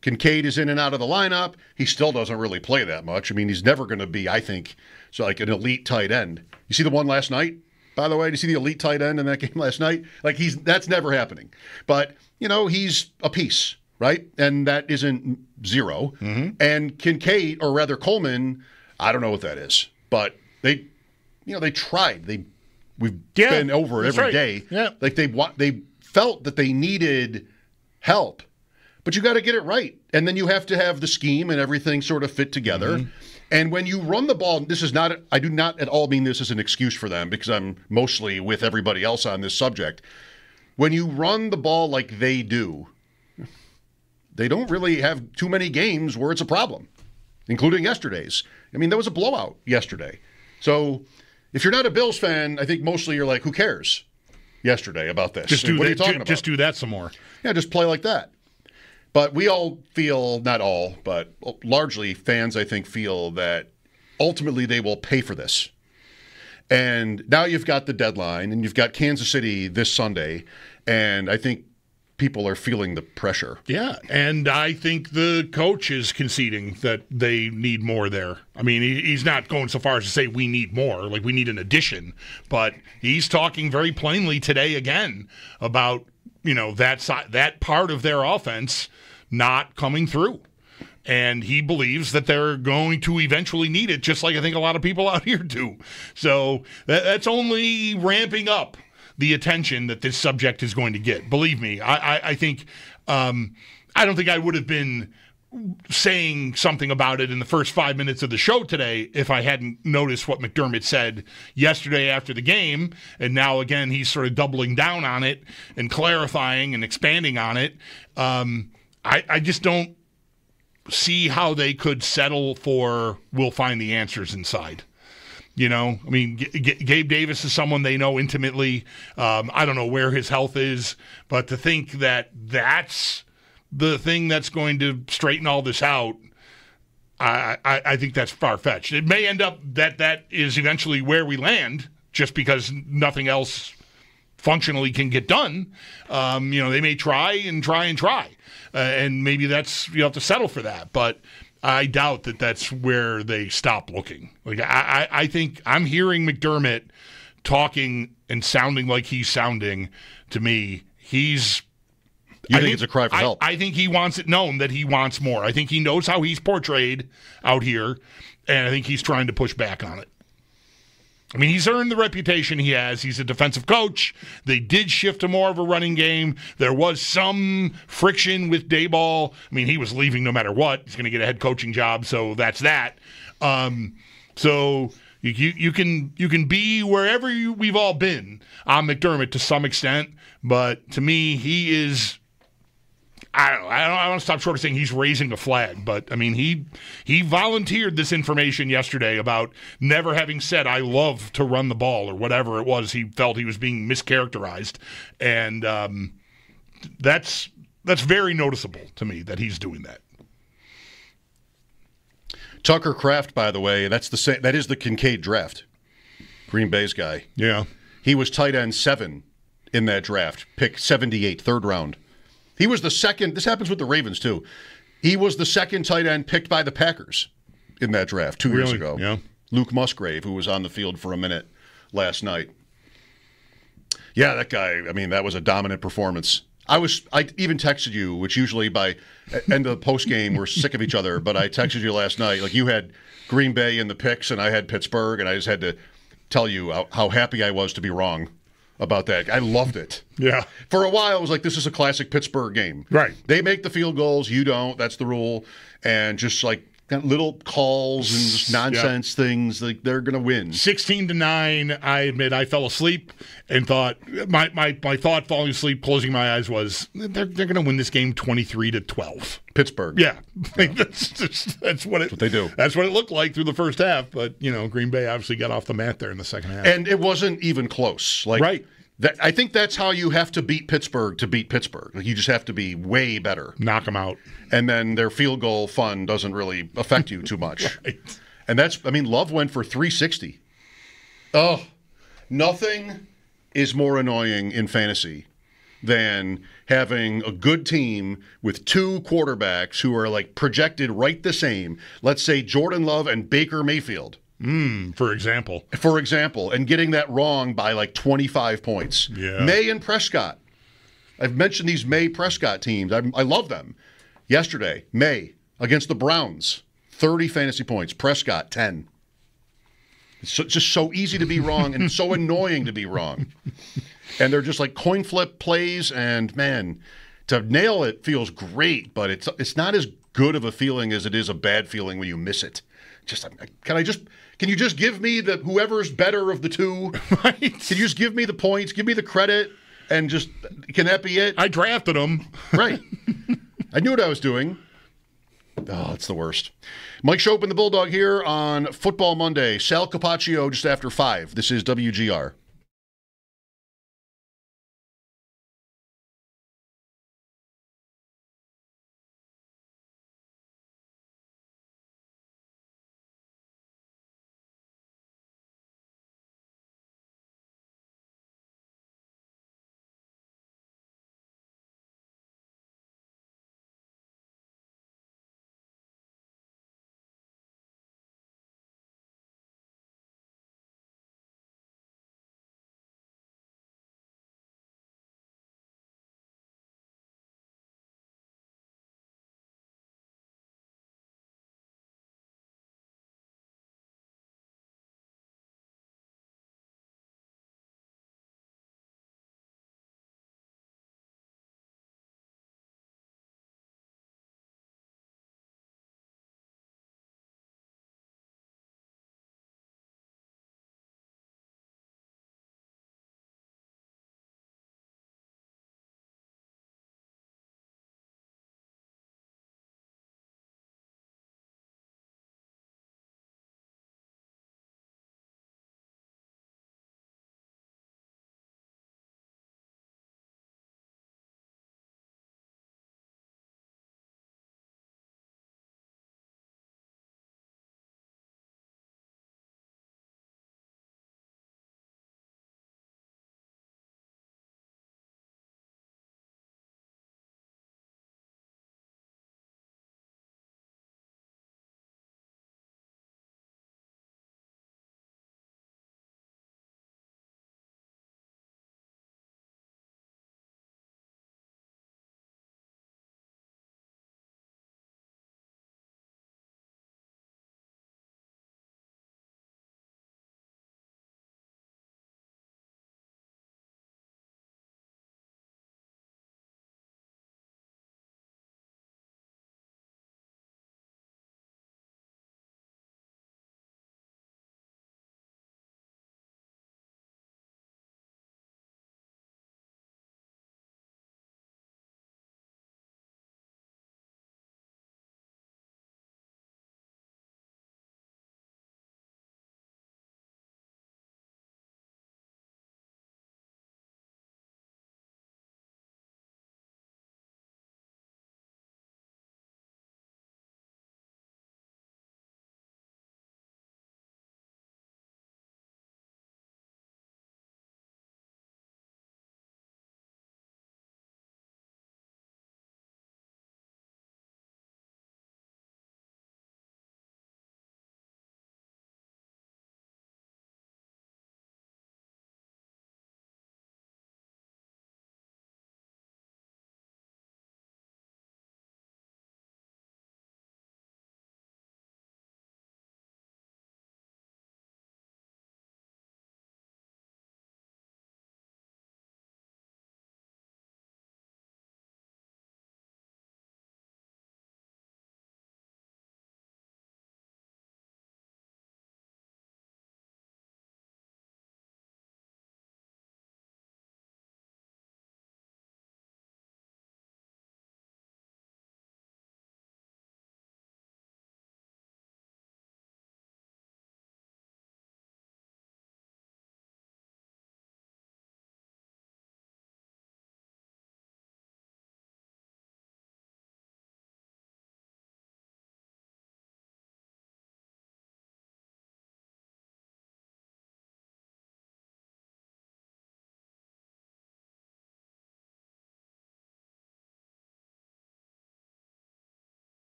Kincaid is in and out of the lineup. He still doesn't really play that much. I mean, he's never going to be, I think, so like an elite tight end. You see the one last night, by the way? Did you see the elite tight end in that game last night? Like, that's never happening. But, you know, he's a piece, right? And that isn't zero. Mm-hmm. And Kincaid, or rather Coleman, I don't know what that is. But they tried. We've been over it every day. Yeah. Like, they felt that they needed help. But you got to get it right. And then you have to have the scheme and everything sort of fit together. Mm-hmm. And when you run the ball, I do not at all mean this as an excuse for them, because I'm mostly with everybody else on this subject. When you run the ball like they do, they don't really have too many games where it's a problem, including yesterday's. I mean, there was a blowout yesterday. So if you're not a Bills fan, I think mostly you're like, who cares yesterday about this? What are you talking about? Just do that some more. Yeah, just play like that. But we all feel, not all, but largely fans, I think, feel that ultimately they will pay for this. And now you've got the deadline, and you've got Kansas City this Sunday, and I think people are feeling the pressure. Yeah, and I think the coach is conceding that they need more there. I mean, he's not going so far as to say we need more, like we need an addition, but he's talking very plainly today again about, you know, that part of their offense not coming through. And he believes that they're going to eventually need it, just like I think a lot of people out here do. So that's only ramping up the attention that this subject is going to get. Believe me, I think I don't think I would have been saying something about it in the first 5 minutes of the show today if I hadn't noticed what McDermott said yesterday after the game. And now, again, he's sort of doubling down on it and clarifying and expanding on it. I just don't see how they could settle for we'll find the answers inside. You know, I mean, Gabe Davis is someone they know intimately. I don't know where his health is, but to think that that's the thing that's going to straighten all this out, I think that's far-fetched. It may end up that is eventually where we land just because nothing else functionally can get done. They may try. And maybe you have to settle for that. But I doubt that that's where they stop looking. Like I think I'm hearing McDermott talking and sounding like he's sounding to me. I think it's a cry for help. I think he wants it known that he wants more. I think he knows how he's portrayed out here, and I think he's trying to push back on it. I mean, he's earned the reputation he has. He's a defensive coach. They did shift to more of a running game. There was some friction with Dayball. I mean, he was leaving no matter what. He's going to get a head coaching job, so that's that. So you can be wherever we've all been on McDermott to some extent, but to me, he is. I don't know. I want to stop short of saying he's raising a flag, but I mean he volunteered this information yesterday about never having said I love to run the ball or whatever it was. He felt he was being mischaracterized, and that's very noticeable to me that he's doing that. Tucker Kraft, by the way, that is the Kincaid draft. Green Bay's guy. Yeah, he was tight end 7 in that draft, pick 78, third round. He was the second. This happens with the Ravens, too. He was the second tight end picked by the Packers in that draft 2 years ago. Yeah. Luke Musgrave, who was on the field for a minute last night. Yeah, that guy, I mean, that was a dominant performance. I even texted you, which usually by end of the postgame we're sick of each other, but I texted you last night. Like, you had Green Bay in the picks, and I had Pittsburgh, and I just had to tell you how happy I was to be wrong about that. I loved it. Yeah. For a while, I was like, this is a classic Pittsburgh game. Right. They make the field goals, you don't. That's the rule. And just like little calls and just nonsense things, like they're going to win. 16-9, I admit I fell asleep and thought, my thought falling asleep, closing my eyes was, they're going to win this game 23-12. Pittsburgh. Yeah. That's what they do. That's what it looked like through the first half. But, Green Bay obviously got off the mat there in the second half. And it wasn't even close. Right. I think that's how you have to beat Pittsburgh to beat Pittsburgh. Like, you just have to be way better. Knock them out. And then their field goal fun doesn't really affect you too much. Right. And Love went for 360. Oh, nothing is more annoying in fantasy than having a good team with 2 quarterbacks who are like projected right the same. Let's say Jordan Love and Baker Mayfield. For example, and getting that wrong by like 25 points. Yeah. May and Prescott. I've mentioned these May Prescott teams. I love them. Yesterday, May against the Browns, 30 fantasy points. Prescott, 10. It's just so easy to be wrong and so annoying to be wrong. And they're just like coin flip plays, and man, to nail it feels great, but it's not as good of a feeling as it is a bad feeling when you miss it. Can you just give me whoever's better of the two? Right. Can you just give me the points, give me the credit, and can that be it? I drafted him. Right. I knew what I was doing. Oh, it's the worst. Mike Schopp and the Bulldog here on Football Monday. Sal Capaccio just after 5. This is WGR.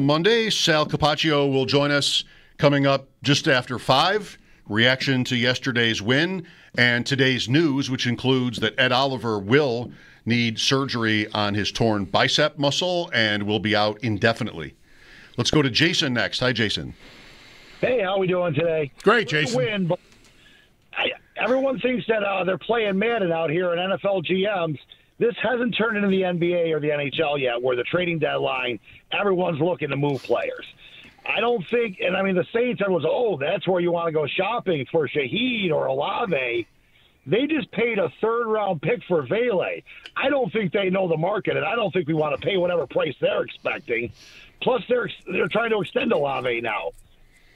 Monday, Sal Capaccio will join us coming up just after 5. Reaction to yesterday's win and today's news, which includes that Ed Oliver will need surgery on his torn bicep muscle and will be out indefinitely. Let's go to Jason next. Hi, Jason. Hey, how are we doing today? Great, Jason. Win, but everyone thinks that they're playing Madden out here in NFL GMs. This hasn't turned into the NBA or the NHL yet, where the trading deadline, everyone's looking to move players. I don't think, and I mean, the Saints, everyone's, that's where you want to go shopping for Shaheed or Olave. They just paid a third-round pick for Vele. I don't think they know the market, and I don't think we want to pay whatever price they're expecting. Plus, they're trying to extend Olave now.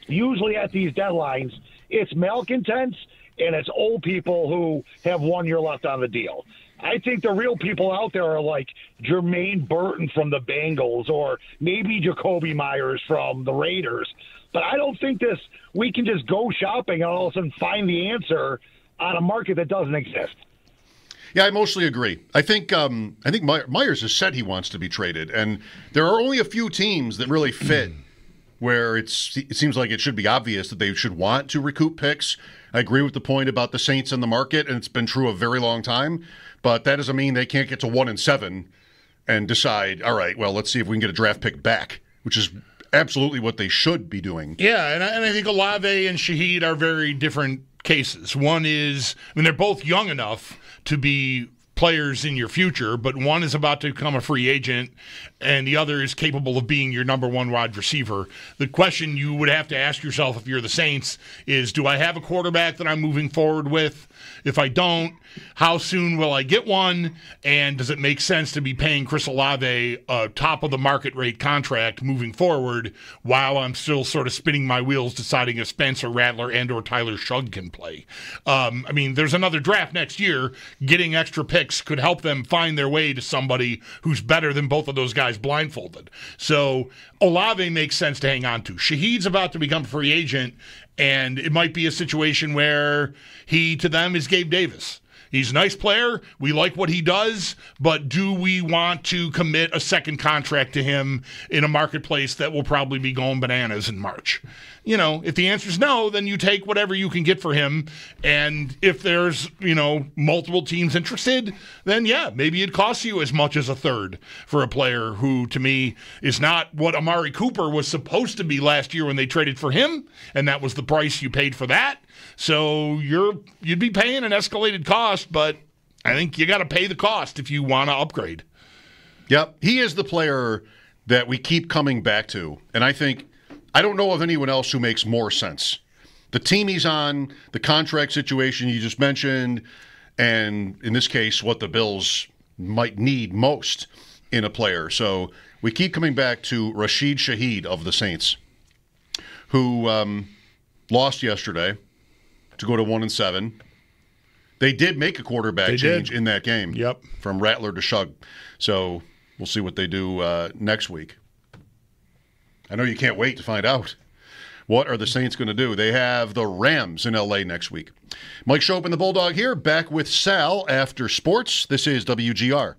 Usually at these deadlines, it's malcontents and it's old people who have 1 year left on the deal. I think the real people out there are like Jermaine Burton from the Bengals or maybe Jacoby Myers from the Raiders. But I don't think we can just go shopping and all of a sudden find the answer on a market that doesn't exist. Yeah, I mostly agree. I think Myers has said he wants to be traded, and there are only a few teams that really fit where it seems like it should be obvious that they should want to recoup picks. I agree with the point about the Saints in the market, and it's been true a very long time, but that doesn't mean they can't get to 1-7 and decide, all right, well, let's see if we can get a draft pick back, which is absolutely what they should be doing. Yeah, and I think Olave and Shaheed are very different cases. One is, they're both young enough to be players in your future, but one is about to become a free agent and the other is capable of being your number one wide receiver. The question you would have to ask yourself if you're the Saints is, do I have a quarterback that I'm moving forward with? If I don't, how soon will I get one? And does it make sense to be paying Chris Olave a top of the market rate contract moving forward while I'm still sort of spinning my wheels deciding if Spencer Rattler and or Tyler Shugg can play? There's another draft next year. Getting extra picks could help them find their way to somebody who's better than both of those guys blindfolded. So Olave makes sense to hang on to. Shaheed's about to become a free agent, and it might be a situation where he, to them, is Gabe Davis. He's a nice player. We like what he does, but do we want to commit a second contract to him in a marketplace that will probably be going bananas in March? If the answer is no, then you take whatever you can get for him. And if there's, multiple teams interested, then yeah, maybe it costs you as much as a third for a player who, to me, is not what Amari Cooper was supposed to be last year when they traded for him. And that was the price you paid for that. So you'd be paying an escalated cost, but I think you got to pay the cost if you want to upgrade. Yep. He is the player that we keep coming back to. And I don't know of anyone else who makes more sense. The team he's on, the contract situation you just mentioned, and in this case, what the Bills might need most in a player. So we keep coming back to Rashid Shaheed of the Saints, who lost yesterday to go to 1-7. They did make a quarterback change in that game. Yep. From Rattler to Shugg. So we'll see what they do next week. I know you can't wait to find out. What are the Saints going to do? They have the Rams in L.A. next week. Mike Schopp and the Bulldog here, back with Sal after sports. This is WGR.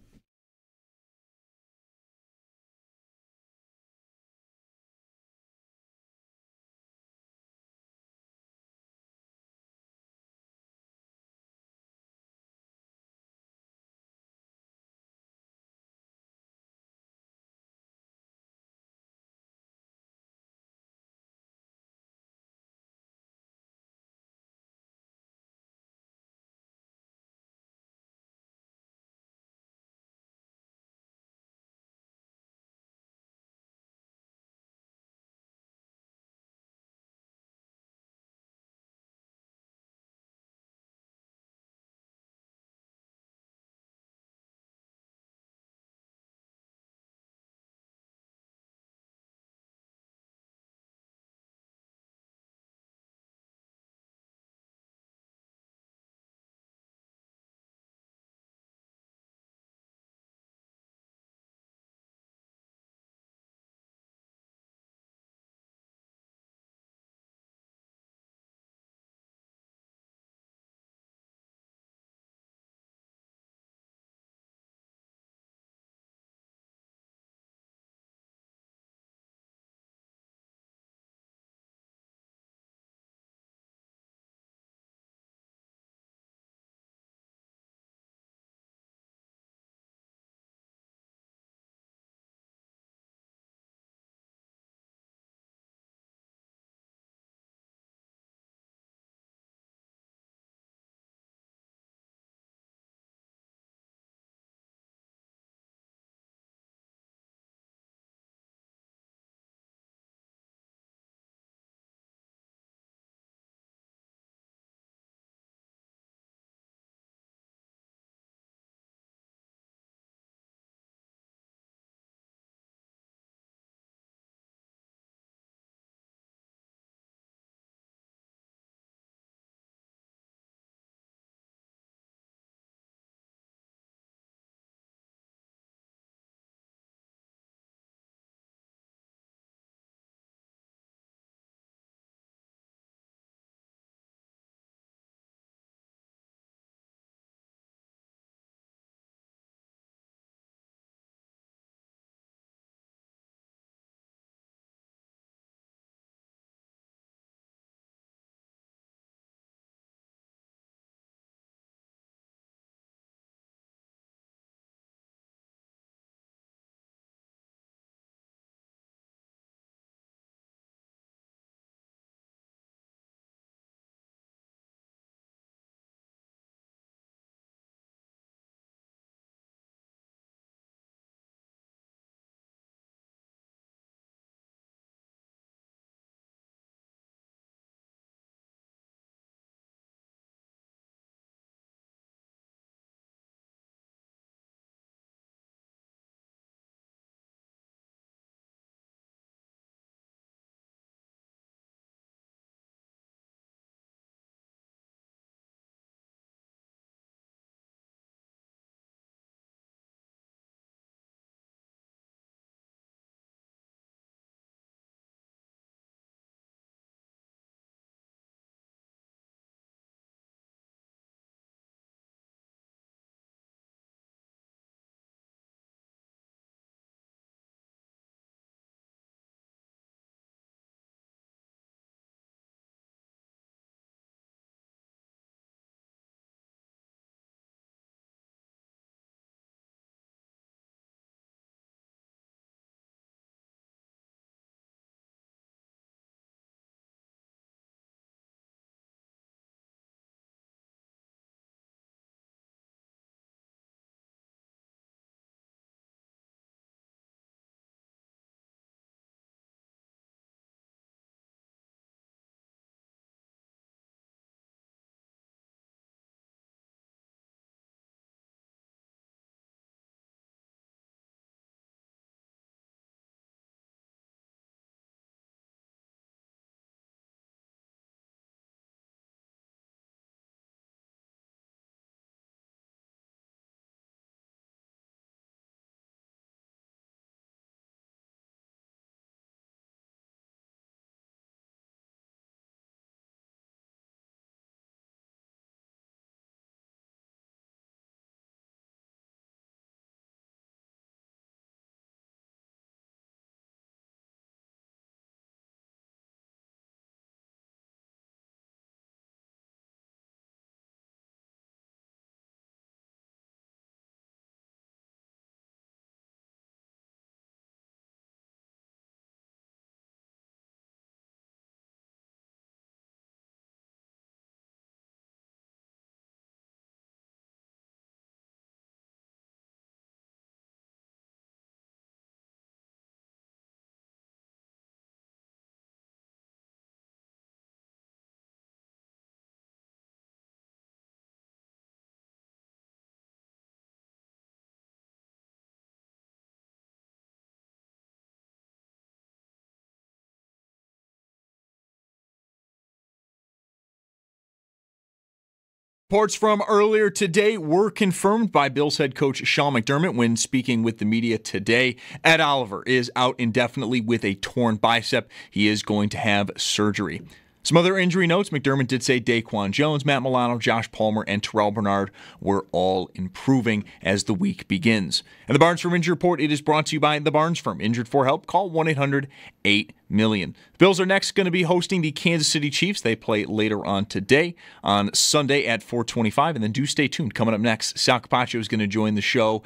Reports from earlier today were confirmed by Bills head coach Sean McDermott when speaking with the media today. Ed Oliver is out indefinitely with a torn bicep. He is going to have surgery. Some other injury notes, McDermott did say Daquan Jones, Matt Milano, Josh Palmer, and Terrell Bernard were all improving as the week begins. And the Barnes Firm Injury Report, it is brought to you by the Barnes Firm. Injured for help? Call 1-800-8-MILLION. The Bills are next going to be hosting the Kansas City Chiefs. They play later on today on Sunday at 4:25, and then do stay tuned. Coming up next, Sal Capaccio is going to join the show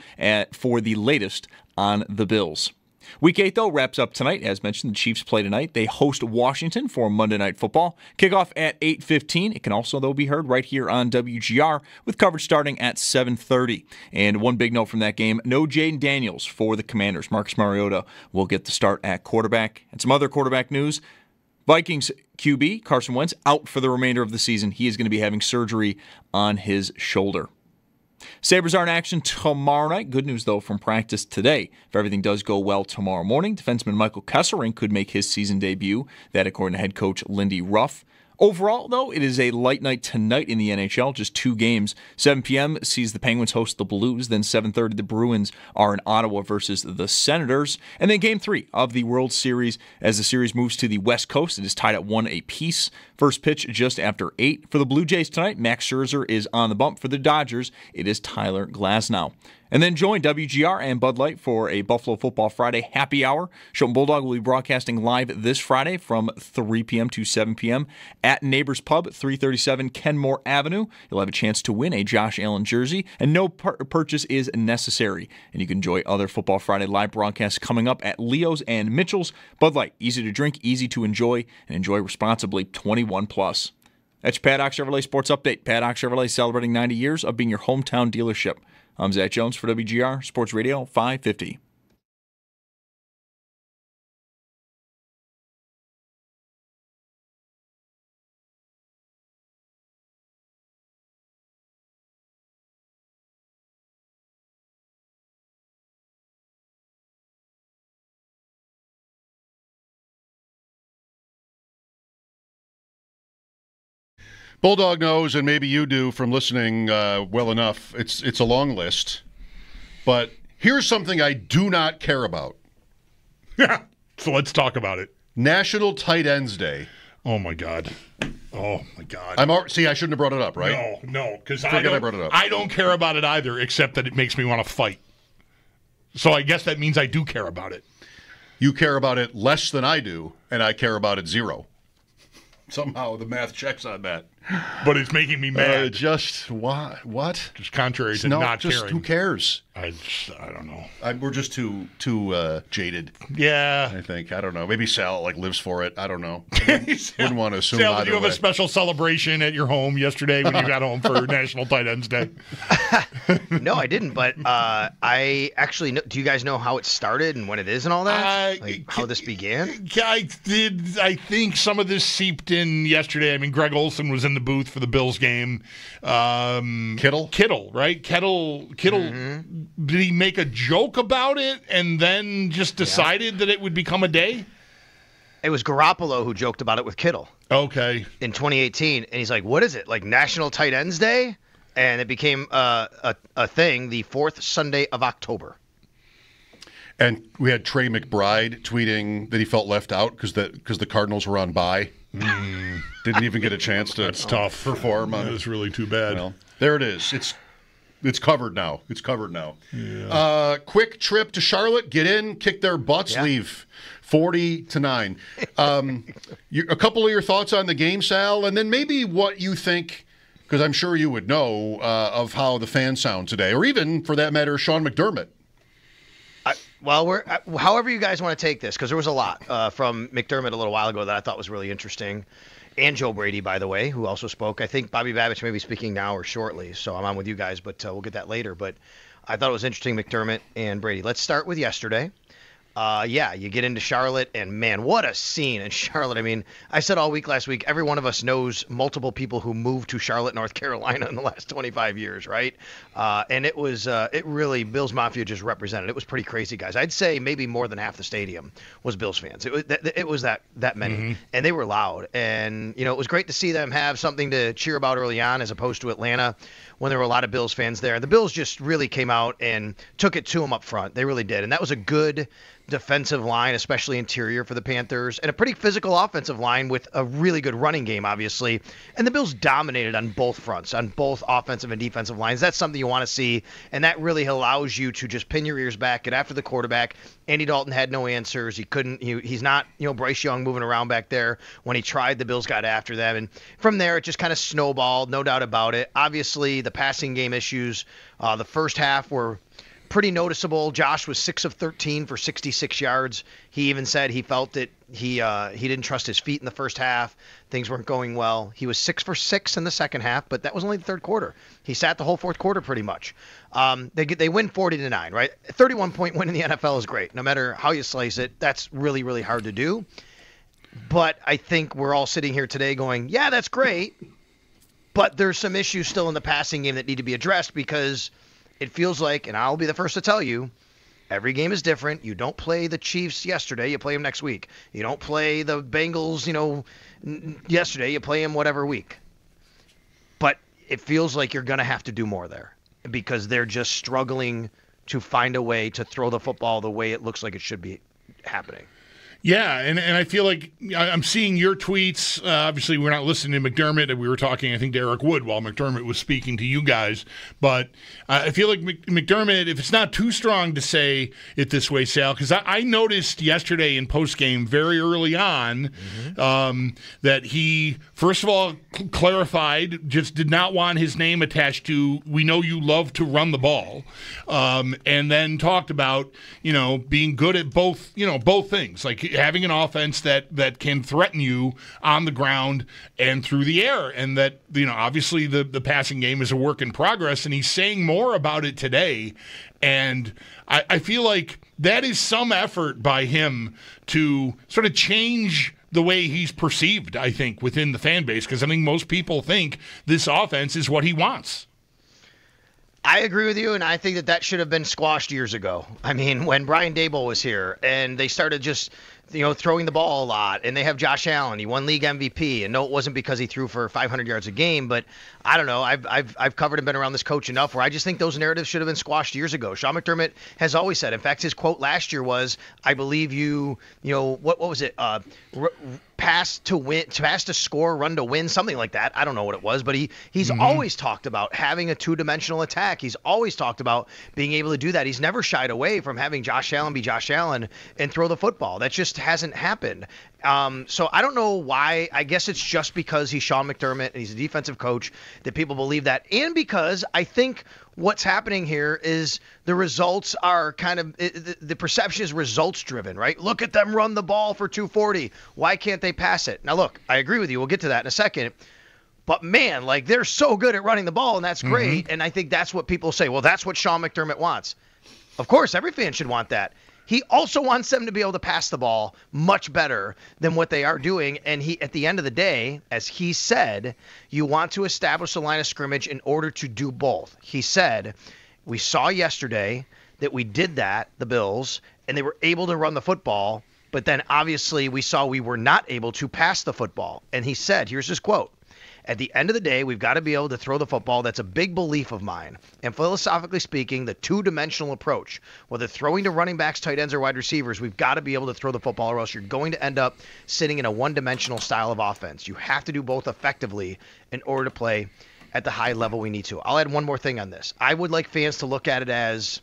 for the latest on the Bills. Week 8, though, wraps up tonight. As mentioned, the Chiefs play tonight. They host Washington for Monday Night Football. Kickoff at 8:15. It can also, though, be heard right here on WGR with coverage starting at 7:30. And one big note from that game, no Jaden Daniels for the Commanders. Marcus Mariota will get the start at quarterback. And some other quarterback news. Vikings QB Carson Wentz out for the remainder of the season. He is going to be having surgery on his shoulder. Sabres are in action tomorrow night. Good news, though, from practice today. If everything does go well tomorrow morning, defenseman Michael Kesselring could make his season debut. That, according to head coach Lindy Ruff. Overall, though, it is a light night tonight in the NHL, just 2 games. 7 p.m. sees the Penguins host the Blues. Then 7:30, the Bruins are in Ottawa versus the Senators. And then Game 3 of the World Series as the series moves to the West Coast. It is tied at 1 apiece. First pitch just after 8. For the Blue Jays tonight, Max Scherzer is on the bump. For the Dodgers, it is Tyler Glasnow. And then join WGR and Bud Light for a Buffalo Football Friday happy hour. Schopp Bulldog will be broadcasting live this Friday from 3 p.m. to 7 p.m. at Neighbors Pub, 337 Kenmore Avenue. You'll have a chance to win a Josh Allen jersey, and no purchase is necessary. And you can enjoy other Football Friday live broadcasts coming up at Leo's and Mitchell's. Bud Light, easy to drink, easy to enjoy, and enjoy responsibly, 21 plus. That's your Paddock Chevrolet Sports Update. Paddock Chevrolet celebrating 90 years of being your hometown dealership. I'm Zach Jones for WGR Sports Radio 550. Bulldog knows, and maybe you do from listening well enough, it's a long list. But here's something I do not care about. So let's talk about it. National Tight Ends Day. Oh, my God. Oh, my God. See, I shouldn't have brought it up, right? No, because I brought it up. I don't care about it either, except that it makes me want to fight. So I guess that means I do care about it. You care about it less than I do, and I care about it 0. Somehow the math checks on that. But it's making me mad. What? Just contrary to not caring. Who cares? I don't know. We're just too jaded. Yeah. I think. I don't know. Maybe Sal lives for it. I don't know. Wouldn't want to assume Sal, either did you have way. a special celebration at your home yesterday when you got home for National Tight Ends Day? No, I didn't. But I actually know, do you guys know how it started and when it is and all that? How this began? I did. I think some of this seeped in yesterday. I mean, Greg Olson was in the booth for the Bills game. Kittle, right? Kittle. Did he make a joke about it and then just decided that it would become a day? It was Garoppolo who joked about it with Kittle. Okay. In 2018, and he's like, "What is it? Like National Tight Ends Day?" And it became a thing the 4th Sunday of October. And we had Trey McBride tweeting that he felt left out because the Cardinals were on bye. Didn't even get a chance to tough. perform. That is really too bad. Well, there it is. It's covered now. Yeah. Quick trip to Charlotte. Get in, kick their butts, leave 40-9. A couple of your thoughts on the game, Sal, and then maybe what you think, because I'm sure you would know, of how the fans sound today, or even, for that matter, Sean McDermott. Well, however you guys want to take this, because there was a lot from McDermott a little while ago that I thought was really interesting. And Joe Brady, by the way, who also spoke. I think Bobby Babich may be speaking now or shortly, so I'm on with you guys, but we'll get that later. But I thought it was interesting, McDermott and Brady. Let's start with yesterday. Yeah, you get into Charlotte, and man, what a scene in Charlotte. I mean, I said all week last week, every one of us knows multiple people who moved to Charlotte, North Carolina in the last 25 years, right? And it was, it really, Bills Mafia just represented. It was pretty crazy, guys. I'd say maybe more than half the stadium was Bills fans. It was that many, and they were loud. And, you know, it was great to see them have something to cheer about early on as opposed to Atlanta when there were a lot of Bills fans there. The Bills just really came out and took it to them up front. They really did. And that was a good defensive line, especially interior for the Panthers, and a pretty physical offensive line with a really good running game, obviously. And the Bills dominated on both fronts, on both offensive and defensive lines. That's something you want to see, and that really allows you to just pin your ears back, get after the quarterback. Andy Dalton had no answers. He's not, Bryce Young moving around back there. When he tried, the Bills got after them. And from there, it just kind of snowballed, no doubt about it. Obviously, the passing game issues, the first half were pretty noticeable. Josh was 6 of 13 for 66 yards. He even said he felt that he didn't trust his feet in the first half. Things weren't going well. He was 6 for 6 in the second half, but that was only the third quarter. He sat the whole fourth quarter pretty much. They win 40-9, right? A 31-point win in the NFL is great. No matter how you slice it, that's really, really hard to do. But I think we're all sitting here today going, yeah, that's great. But there's some issues still in the passing game that need to be addressed because it feels like, and I'll be the first to tell you, every game is different. You don't play the Chiefs yesterday, you play them next week. You don't play the Bengals, yesterday, you play them whatever week. But it feels like you're going to have to do more there because they're just struggling to find a way to throw the football the way it looks like it should be happening. Yeah, and I feel like I'm seeing your tweets. Obviously, we're not listening to McDermott. We were talking, I think, to Eric Wood while McDermott was speaking to you guys. But I feel like McDermott, if it's not too strong to say it this way, Sal, because I noticed yesterday in postgame very early on that he, first of all, clarified, just did not want his name attached to, we know you love to run the ball, and then talked about, being good at both things, like having an offense that can threaten you on the ground and through the air, and that obviously the passing game is a work in progress, and he's saying more about it today. And I feel like that is some effort by him to sort of change the way he's perceived, I think, within the fan base, because I think most people think this offense is what he wants. I agree with you, and I think that should have been squashed years ago. I mean, when Brian Daboll was here, and they started just throwing the ball a lot, and they have Josh Allen. He won league MVP, and no, it wasn't because he threw for 500 yards a game, but I don't know. I've covered and been around this coach enough where I just think those narratives should have been squashed years ago. Sean McDermott has always said. In fact, his quote last year was, "I believe what was it? Pass to win, pass to score, run to win, something like that." I don't know what it was, but he's always talked about having a two-dimensional attack. He's always talked about being able to do that. He's never shied away from having Josh Allen be Josh Allen and throw the football. That just hasn't happened. So I don't know why. I guess it's just because he's Sean McDermott and he's a defensive coach that people believe that, and because I think what's happening here is the results are kind of the perception is results driven, right? Look at them run the ball for 240. Why can't they pass it? Now, look, I agree with you. We'll get to that in a second. But, man, they're so good at running the ball, and that's great. And I think that's what people say. Well, that's what Sean McDermott wants. Of course, every fan should want that. He also wants them to be able to pass the ball much better than what they are doing. And at the end of the day, as he said, you want to establish a line of scrimmage in order to do both. He said, we saw yesterday that we did that, the Bills, and they were able to run the football. But then obviously we saw we were not able to pass the football. And he said, here's his quote. At the end of the day, we've got to be able to throw the football. That's a big belief of mine. And philosophically speaking, the two-dimensional approach, whether throwing to running backs, tight ends, or wide receivers, we've got to be able to throw the football or else you're going to end up sitting in a one-dimensional style of offense. You have to do both effectively in order to play at the high level we need to. I'll add one more thing on this. I would like fans to look at it as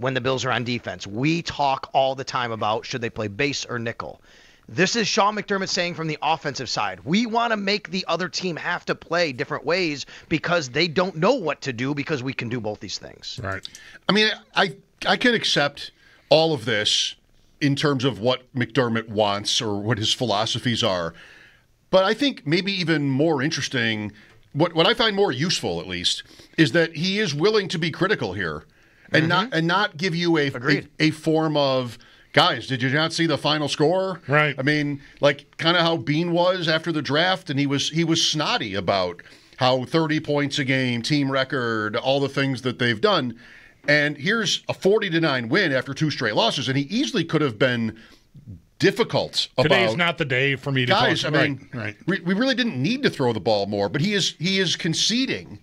when the Bills are on defense. We talk all the time about should they play base or nickel. This is Sean McDermott saying from the offensive side, we want to make the other team have to play different ways because they don't know what to do because we can do both these things. Right. I mean, I can accept all of this in terms of what McDermott wants or what his philosophies are. But I think maybe even more interesting, what I find more useful at least, is that he is willing to be critical here and not give you a form of guys, did you not see the final score? Right. I mean, like kind of how Bean was after the draft, and he was snotty about how 30 points a game, team record, all the things that they've done. And here's a 40-9 win after 2 straight losses, and he easily could have been difficult about. Today's not the day for me to guys. talk. I mean, we really didn't need to throw the ball more, but he is conceding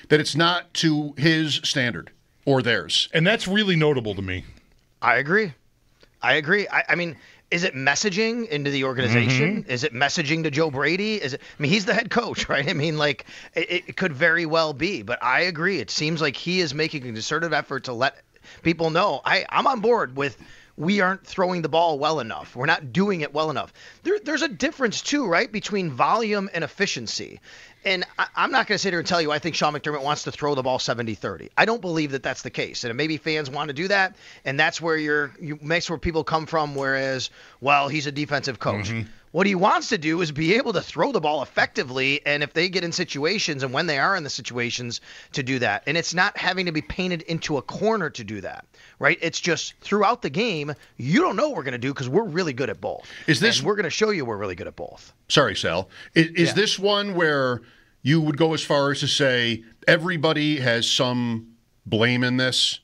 that it's not to his standard or theirs, and that's really notable to me. I agree. I mean, is it messaging into the organization? Mm-hmm. Is it messaging to Joe Brady? I mean, he's the head coach, right? I mean, like, it could very well be. But I agree. It seems like he is making a concerted effort to let people know. I'm on board with we aren't throwing the ball well enough. We're not doing it well enough. There's a difference, too, right, between volume and efficiency. And I'm not going to sit here and tell you I think Sean McDermott wants to throw the ball 70-30. I don't believe that that's the case. And maybe fans want to do that, and that's where makes where people come from, whereas, well, he's a defensive coach. Mm-hmm. What he wants to do is be able to throw the ball effectively, and if they get in situations and when they are in the situations to do that. And it's not having to be painted into a corner to do that, right? It's just throughout the game, you don't know what we're going to do because we're really good at both. And we're going to show you we're really good at both. Sorry, Sal. Is this one where you would go as far as to say everybody has some blame in this,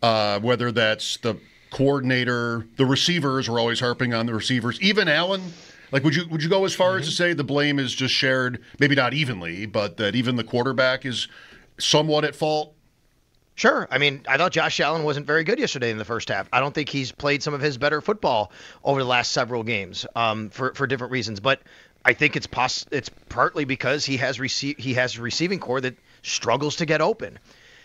whether that's the coordinator, the receivers, we're always harping on the receivers, even Allen? Like, would you go as far as to say the blame is just shared, maybe not evenly, but that even the quarterback is somewhat at fault? Sure. I mean, I thought Josh Allen wasn't very good yesterday in the first half. I don't think he's played some of his better football over the last several games for different reasons. But I think it's partly because he has a receiving core that struggles to get open.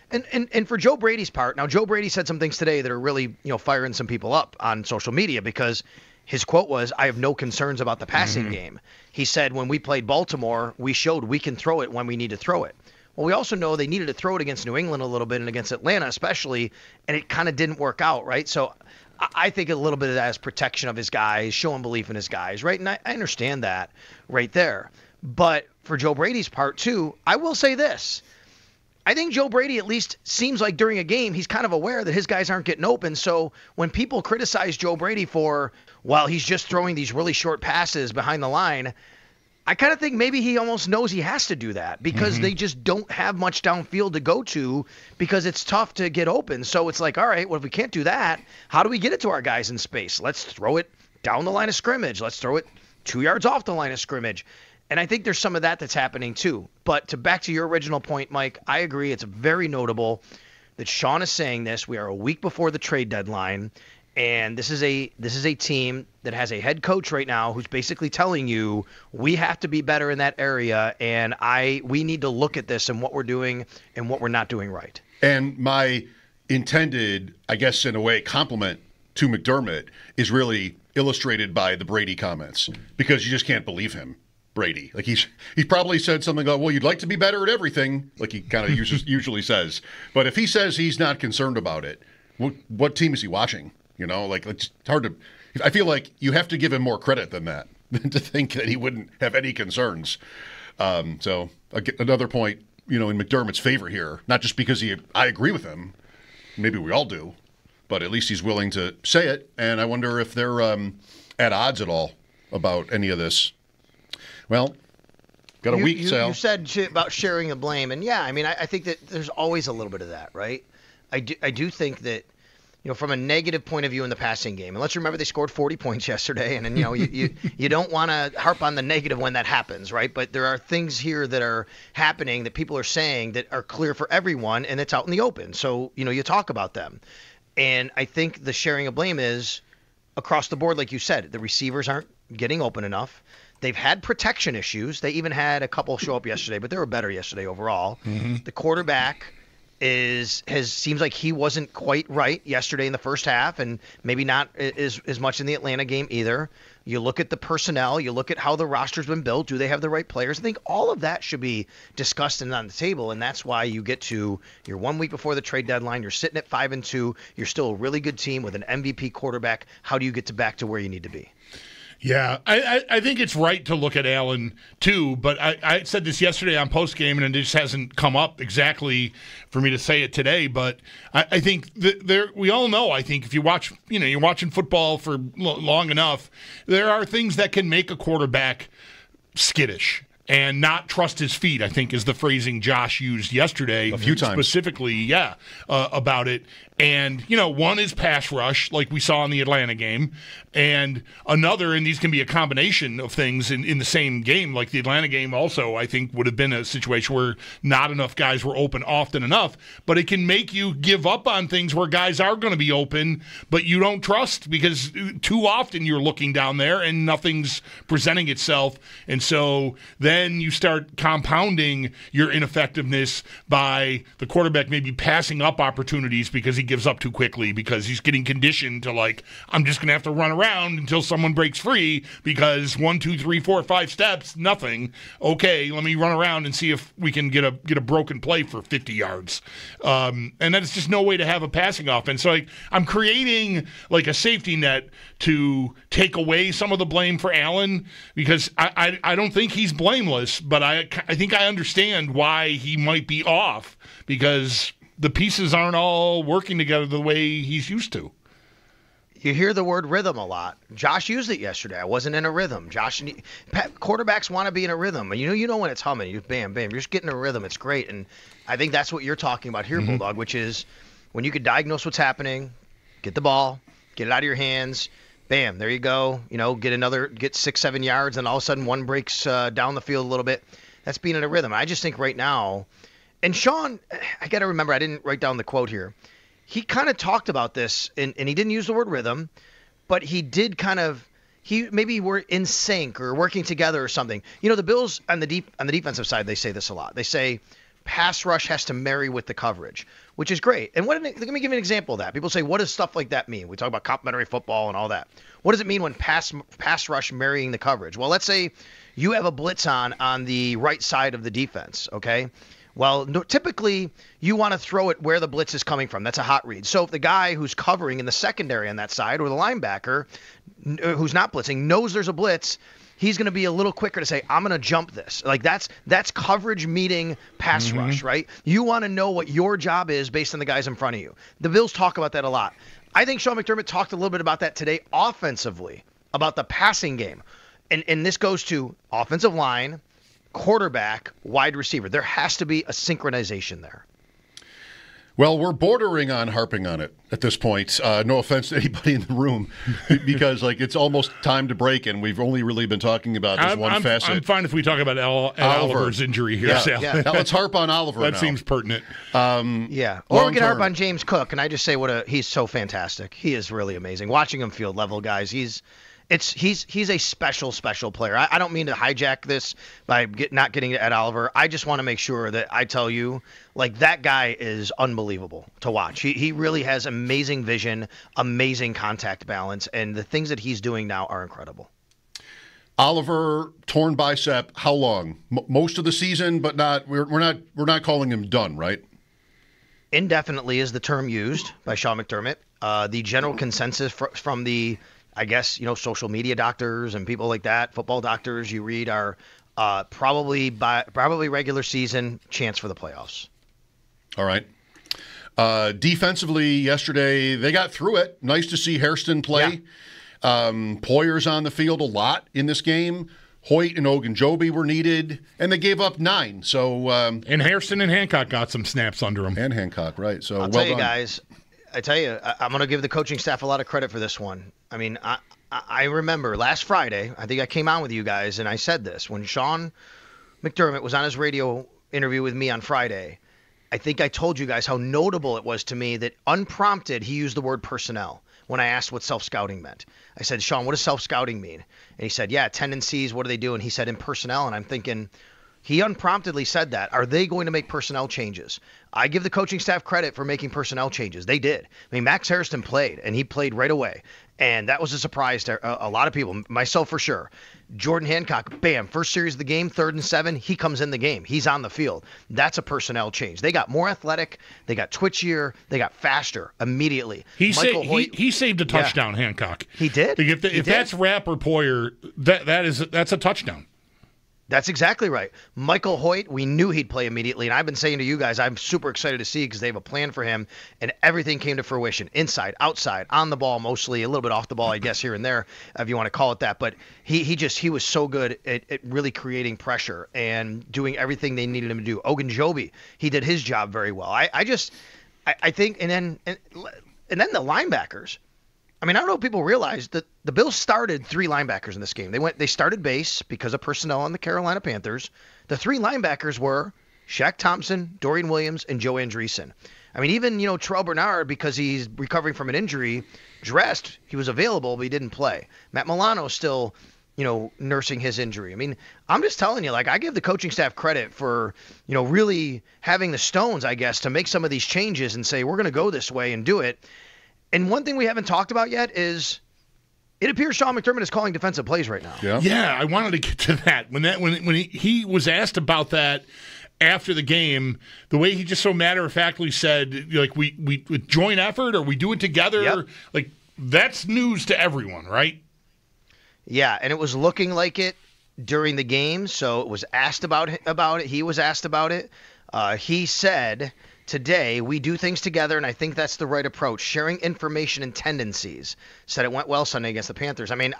And for Joe Brady's part, now Joe Brady said some things today that are really firing some people up on social media because his quote was, "I have no concerns about the passing game." He said, when we played Baltimore, we showed we can throw it when we need to throw it. Well, we also know they needed to throw it against New England a little bit and against Atlanta especially, and it kind of didn't work out, right? So I think a little bit of that is protection of his guys, showing belief in his guys, right? And I understand that right there. But for Joe Brady's part, too, I will say this. I think Joe Brady at least seems like during a game he's kind of aware that his guys aren't getting open. So when people criticize Joe Brady for, well, he's just throwing these really short passes behind the line, I kind of think maybe he almost knows he has to do that because they just don't have much downfield to go to because it's tough to get open. So it's like, all right, well, if we can't do that, how do we get it to our guys in space? Let's throw it down the line of scrimmage. Let's throw it 2 yards off the line of scrimmage. And I think there's some of that's happening too. But back to your original point, Mike, I agree. It's very notable that Sean is saying this. We are a week before the trade deadline. And this is a team that has a head coach right now who's basically telling you we have to be better in that area, and we need to look at this and what we're doing and what we're not doing right. And my intended, I guess in a way, compliment to McDermott is really illustrated by the Brady comments because you just can't believe him. Brady, like he probably said something like, "Well, you'd like to be better at everything," like he kind of usually says. But if he says he's not concerned about it, what team is he watching? Like it's hard to. I feel like you have to give him more credit than that to think that he wouldn't have any concerns. So another point, in McDermott's favor here, not just because I agree with him, maybe we all do, but at least he's willing to say it. And I wonder if they're at odds at all about any of this. Well, got a week, Sal. You said about sharing the blame, and yeah, I mean, I think that there's always a little bit of that, right? I do think that, from a negative point of view in the passing game, and let's remember they scored 40 points yesterday, and you don't want to harp on the negative when that happens, right? But there are things here that are happening that people are saying that are clear for everyone, and it's out in the open. So, you talk about them. And I think the sharing of blame is across the board, like you said, the receivers aren't getting open enough. They've had protection issues. They even had a couple show up yesterday, but they were better yesterday overall. The quarterback seems like he wasn't quite right yesterday in the first half, and maybe not as much in the Atlanta game either. You look at the personnel, you look at how the roster's been built. Do they have the right players? I think all of that should be discussed and on the table, and that's why you get to you're 1 week before the trade deadline. You're sitting at 5-2. You're still a really good team with an MVP quarterback. How do you get back to where you need to be? Yeah, I think it's right to look at Allen, too, but I said this yesterday on postgame, and it just hasn't come up exactly for me to say it today, but I think we all know, I think, if you watch, you're watching football for long enough, there are things that can make a quarterback skittish and not trust his feet, I think is the phrasing Josh used yesterday. A few times. Specifically, about it. And, one is pass rush, like we saw in the Atlanta game, and another, and these can be a combination of things in the same game, like the Atlanta game also, I think, would have been a situation where not enough guys were open often enough, but it can make you give up on things where guys are going to be open, but you don't trust because too often you're looking down there and nothing's presenting itself, and so then you start compounding your ineffectiveness by the quarterback maybe passing up opportunities because he gives up too quickly because he's getting conditioned to I'm just going to have to run around until someone breaks free because 1, 2, 3, 4, 5 steps, nothing. Okay, let me run around and see if we can get a broken play for 50 yards. And that's just no way to have a passing offense. So I'm creating a safety net to take away some of the blame for Allen because I don't think he's blameless, but I think I understand why he might be off because the pieces aren't all working together the way he's used to. You hear the word rhythm a lot. Josh used it yesterday. I wasn't in a rhythm. Quarterbacks want to be in a rhythm. You know when it's humming. You bam, bam. You're just getting a rhythm. It's great. And I think that's what you're talking about here, Bulldog, which is when you could diagnose what's happening, get the ball, get it out of your hands, bam, there you go. Get 6, 7 yards, and all of a sudden one breaks down the field a little bit. That's being in a rhythm. I just think right now, and Sean, I got to remember, I didn't write down the quote here. He kind of talked about this, and he didn't use the word rhythm, but he did maybe were in sync or working together or something. The Bills on the defensive side, they say this a lot. They say pass rush has to marry with the coverage, which is great. And let me give you an example of that. People say, what does stuff like that mean? We talk about complementary football and all that. What does it mean when pass rush marrying the coverage? Well, let's say you have a blitz on the right side of the defense, okay? Well, typically you want to throw it where the blitz is coming from. That's a hot read. So if the guy who's covering in the secondary on that side or the linebacker who's not blitzing knows there's a blitz, he's going to be a little quicker to say, I'm going to jump this. That's coverage meeting pass rush, right? You want to know what your job is based on the guys in front of you. The Bills talk about that a lot. I think Sean McDermott talked a little bit about that today offensively, about the passing game. And this goes to offensive line, quarterback, wide receiver. There has to be a synchronization there. Well, we're bordering on harping on it at this point. No offense to anybody in the room, because it's almost time to break, and we've only really been talking about this one facet. I'm fine if we talk about Oliver's injury here, Sal. Yeah. Now let's harp on Oliver. That seems pertinent. Or we can harp on James Cook, and I just say he's so fantastic. He is really amazing. Watching him field level, guys, he's a special player. I don't mean to hijack this by not getting to Ed Oliver. I just want to make sure that I tell you, that guy is unbelievable to watch. He really has amazing vision, amazing contact balance, and the things that he's doing now are incredible. Oliver, torn bicep, how long? Most of the season, but not. We're not calling him done, right? Indefinitely is the term used by Sean McDermott. The general consensus from the, I guess, social media doctors and people like that, football doctors you read, are probably regular season, chance for the playoffs. All right. Defensively, yesterday, they got through it. Nice to see Hairston play. Yeah. Poyer's on the field a lot in this game. Hoyt and Ogunjobi were needed, and they gave up 9. So and Hairston and Hancock got some snaps under them. And Hancock, right. So I'll tell you guys, I'm going to give the coaching staff a lot of credit for this one. I mean, I remember last Friday, I think I came on with you guys, and I said this. When Sean McDermott was on his radio interview with me on Friday, I think I told you guys how notable it was to me that unprompted he used the word personnel when I asked what self-scouting meant. I said, Sean, what does self-scouting mean? And he said, yeah, tendencies, what do they do? And he said, in personnel. And I'm thinking, He unpromptedly said that. Are they going to make personnel changes? I give the coaching staff credit for making personnel changes. They did. I mean, Max Hairston played, and he played right away. And that was a surprise to a lot of people, myself for sure. Jordan Hancock, bam, first series of the game, 3rd and 7, he comes in the game. He's on the field. That's a personnel change. They got more athletic. They got twitchier. They got faster immediately. He saved a touchdown, Hancock. He did. If that's Rapp or Poyer, that's a touchdown. That's exactly right. Michael Hoyt, we knew he'd play immediately, and I've been saying to you guys, I'm super excited to see because they have a plan for him, and everything came to fruition. Inside, outside, on the ball mostly, a little bit off the ball, I guess, here and there, if you want to call it that. But he was so good at really creating pressure and doing everything they needed him to do. Ogunjobi, he did his job very well. I think, and then the linebackers. I mean, I don't know if people realize that the Bills started 3 linebackers in this game. They started base because of personnel on the Carolina Panthers. The 3 linebackers were Shaq Thompson, Dorian Williams, and Joe Andreessen. I mean, even, Terrell Bernard, because he's recovering from an injury, dressed, he was available, but he didn't play. Matt Milano's still, nursing his injury. I mean, I'm just telling you, I give the coaching staff credit for, really having the stones, I guess, to make some of these changes and say, we're going to go this way and do it. And one thing we haven't talked about yet is it appears Sean McDermott is calling defensive plays right now. Yeah, I wanted to get to that. When he was asked about that after the game, the way he just so matter-of-factly said, we joint effort or we do it together, that's news to everyone, right? Yeah, and it was looking like it during the game, so it was asked about it. He was asked about it. He said... Today, we do things together, and I think that's the right approach. Sharing information and tendencies. Said it went well Sunday against the Panthers. I mean,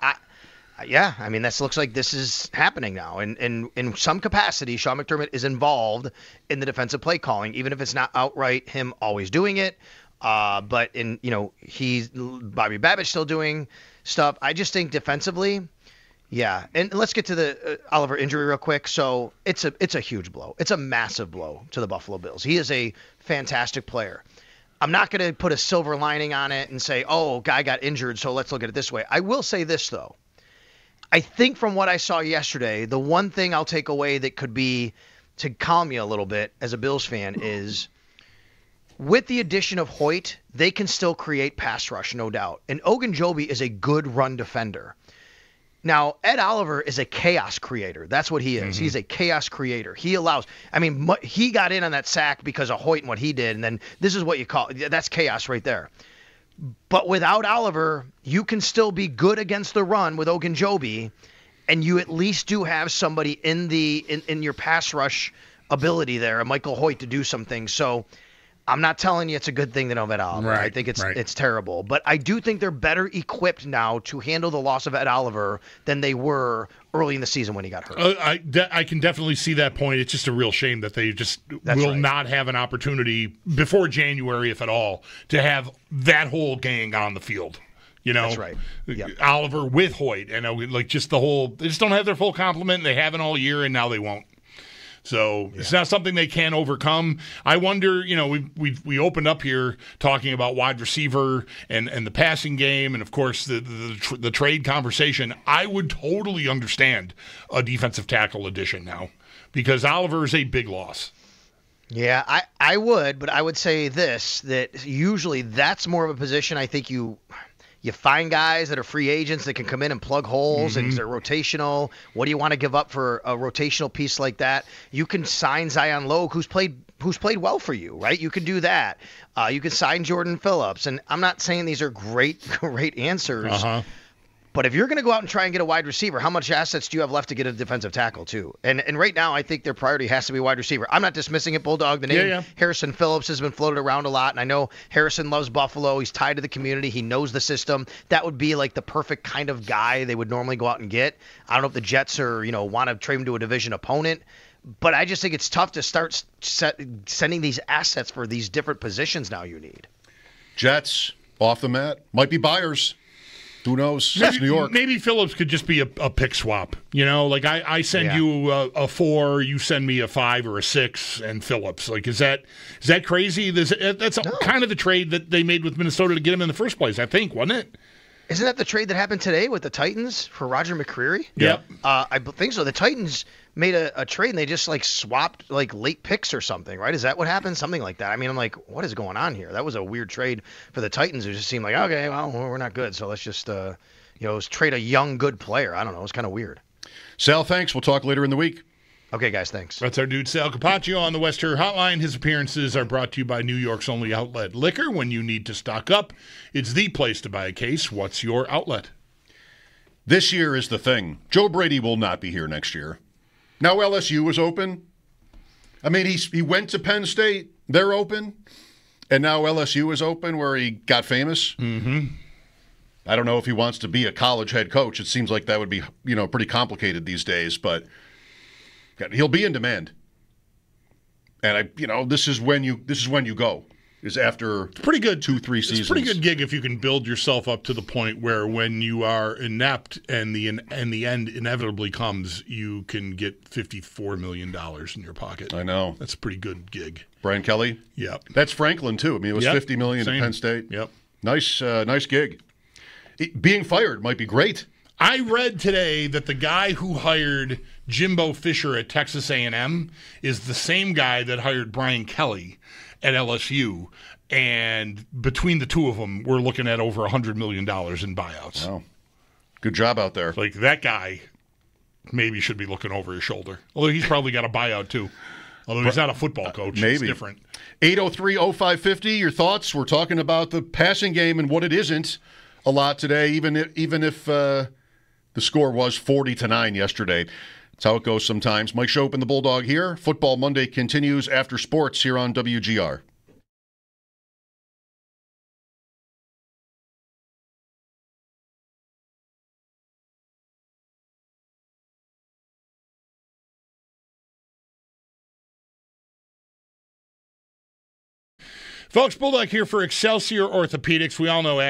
this looks like this is happening now. And in some capacity, Sean McDermott is involved in the defensive play calling, even if it's not outright him always doing it. But he's Bobby Babbitt's still doing stuff. I just think defensively. Yeah, and let's get to the Oliver injury real quick. So it's a huge blow. It's a massive blow to the Buffalo Bills. He is a fantastic player. I'm not going to put a silver lining on it and say, oh, guy got injured, so let's look at it this way. I will say this, though. I think from what I saw yesterday, the one thing I'll take away that could be to calm you a little bit as a Bills fan is with the addition of Hoyt, they can still create pass rush, no doubt. And Ogunjobi is a good run defender. Now, Ed Oliver is a chaos creator. That's what he is. Mm-hmm. He's a chaos creator. He allows – I mean, he got in on that sack because of Hoyt and what he did, and then this is what you call – that's chaos right there. But without Oliver, you can still be good against the run with Ogunjobi, and you at least do have somebody in your pass rush ability there, a Michael Hoyt, to do some things. So – I'm not telling you it's a good thing they don't have Ed Oliver. Right, I think it's terrible. But I do think they're better equipped now to handle the loss of Ed Oliver than they were early in the season when he got hurt. I can definitely see that point. It's just a real shame that they just not have an opportunity before January, if at all, to have that whole gang on the field. That's right. Yep. Oliver with Hoyt. And just the whole – they just don't have their full complement. They haven't all year, and now they won't. So it's not something they can overcome. I wonder, we opened up here talking about wide receiver and the passing game and, of course, the trade conversation. I would totally understand a defensive tackle addition now because Oliver is a big loss. Yeah, I would, but I would say this, that usually that's more of a position I think you find guys that are free agents that can come in and plug holes and they're rotational. What do you want to give up for a rotational piece like that? You can sign Zion Logue, who's played well for you, right? You can do that. You can sign Jordan Phillips. And I'm not saying these are great answers. Uh-huh. But if you're going to go out and try and get a wide receiver, how much assets do you have left to get a defensive tackle too? And right now, I think their priority has to be wide receiver. I'm not dismissing it, Bulldog. The name Harrison Phillips has been floated around a lot, and I know Harrison loves Buffalo. He's tied to the community. He knows the system. That would be like the perfect kind of guy they would normally go out and get. I don't know if the Jets are, want to trade him to a division opponent. But I just think it's tough to start sending these assets for these different positions now you need. Jets, off the mat. Might be buyers. Who knows? It's New York. Maybe Phillips could just be a pick swap. I send you a 4, you send me a 5 or a 6, and Phillips. Is that crazy? That's kind of the trade that they made with Minnesota to get him in the first place, I think, wasn't it? Isn't that the trade that happened today with the Titans for Roger McCreary? Yep. I think so. The Titans made a trade and they just like swapped like late picks or something, right? Is that what happened? Something like that. I mean, I'm like, what is going on here? That was a weird trade for the Titans. It just seemed like, okay, well, we're not good, so let's just let's trade a young good player. I don't know. It's kind of weird. Sal, thanks. We'll talk later in the week. Okay, guys, thanks. That's our dude Sal Capaccio on the Western Hotline. His appearances are brought to you by New York's only outlet liquor. When you need to stock up, it's the place to buy a case. What's your outlet? This year is the thing. Joe Brady will not be here next year. Now LSU is open. I mean, he went to Penn State. They're open. And now LSU is open where he got famous. Mm-hmm. I don't know if he wants to be a college head coach. It seems like that would be, pretty complicated these days, but he'll be in demand. And this is when you go. Is after it's pretty good 2-3 seasons. It's a pretty good gig if you can build yourself up to the point where when you are inept and the end inevitably comes, you can get $54 million in your pocket. I know. That's a pretty good gig. Brian Kelly? Yep. That's Franklin too. I mean, it was $50 million at Penn State. Yep. Nice gig. Being fired might be great. I read today that the guy who hired Jimbo Fisher at Texas A&M is the same guy that hired Brian Kelly at LSU, and between the two of them, we're looking at over $100 million in buyouts. Wow. Good job out there. Like, that guy maybe should be looking over his shoulder. Although he's probably got a buyout, too. Although he's not a football coach. Maybe. It's different. 803-0550, your thoughts. We're talking about the passing game and what it isn't a lot today, even if the score was 40-9 yesterday. That's how it goes sometimes. Mike Schopp and the Bulldog here. Football Monday continues after sports here on WGR. Folks, Bulldog here for Excelsior Orthopedics. We all know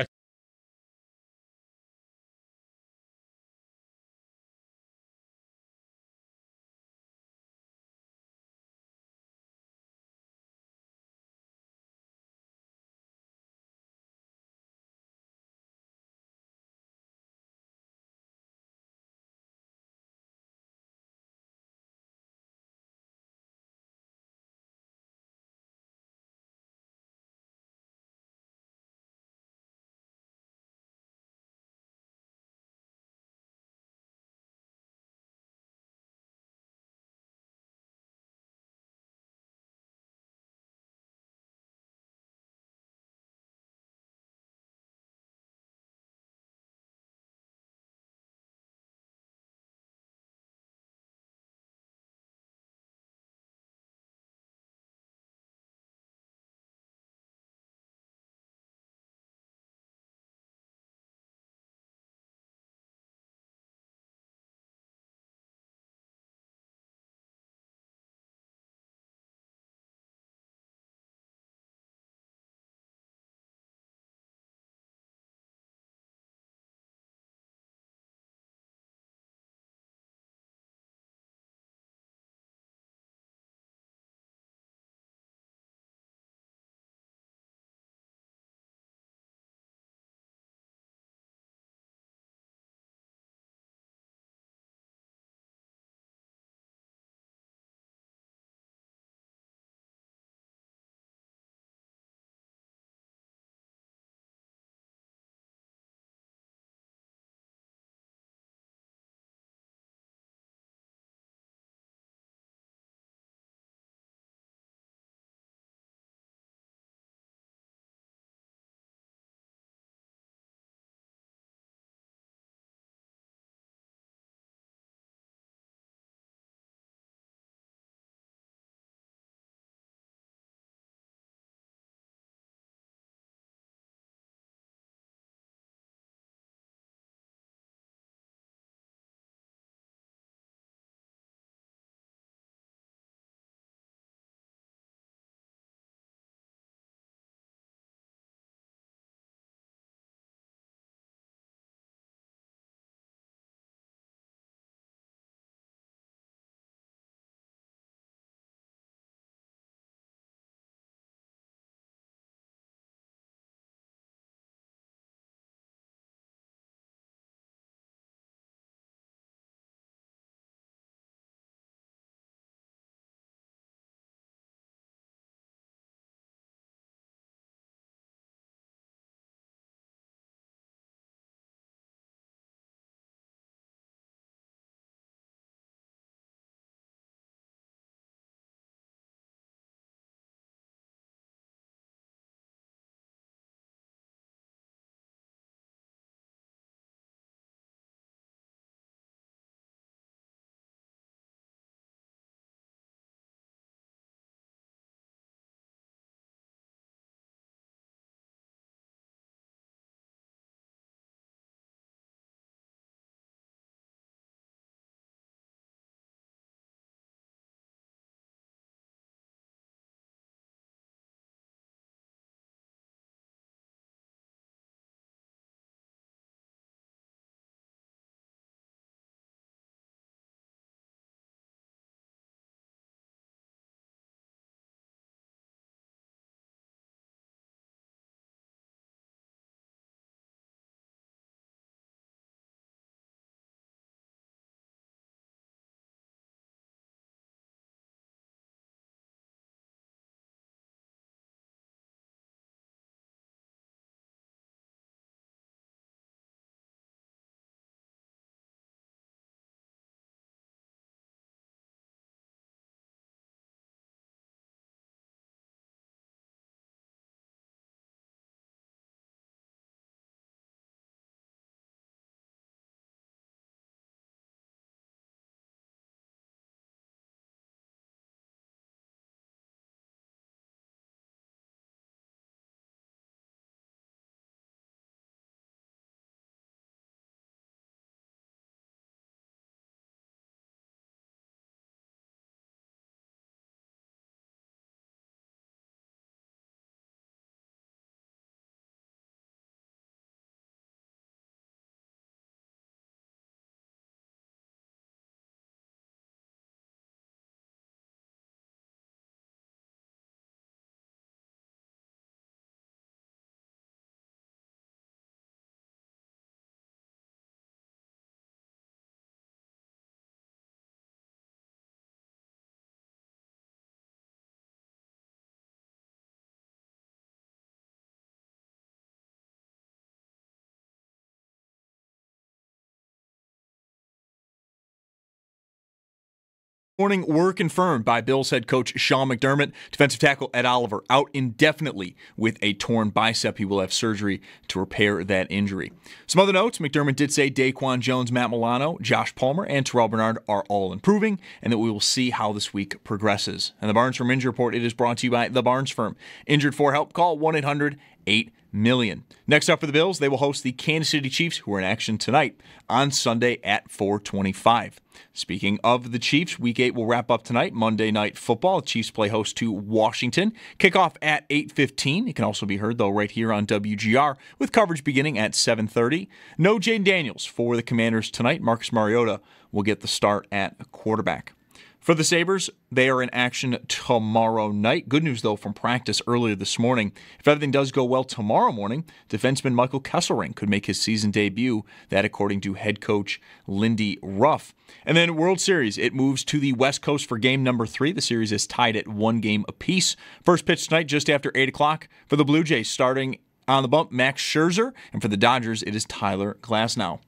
Morning were confirmed by Bills head coach Sean McDermott. Defensive tackle Ed Oliver out indefinitely with a torn bicep. He will have surgery to repair that injury. Some other notes, McDermott did say Daquan Jones, Matt Milano, Josh Palmer, and Terrell Bernard are all improving, and that we will see how this week progresses. And the Barnes Firm Injury Report, it is brought to you by the Barnes Firm. Injured for help, call 1-800-8-million. Next up for the Bills, they will host the Kansas City Chiefs, who are in action tonight on Sunday at 4:25. Speaking of the Chiefs, Week 8 will wrap up tonight, Monday Night Football. The Chiefs play host to Washington. Kickoff at 8:15. It can also be heard, though, right here on WGR, with coverage beginning at 7:30. No Jaden Daniels for the Commanders tonight. Marcus Mariota will get the start at quarterback. For the Sabres, they are in action tomorrow night. Good news, though, from practice earlier this morning. If everything does go well tomorrow morning, defenseman Michael Kesselring could make his season debut. That, according to head coach Lindy Ruff. And then World Series, it moves to the West Coast for game number 3. The series is tied at 1 game apiece. First pitch tonight just after 8 o'clock for the Blue Jays. Starting on the bump, Max Scherzer. And for the Dodgers, it is Tyler Glasnow.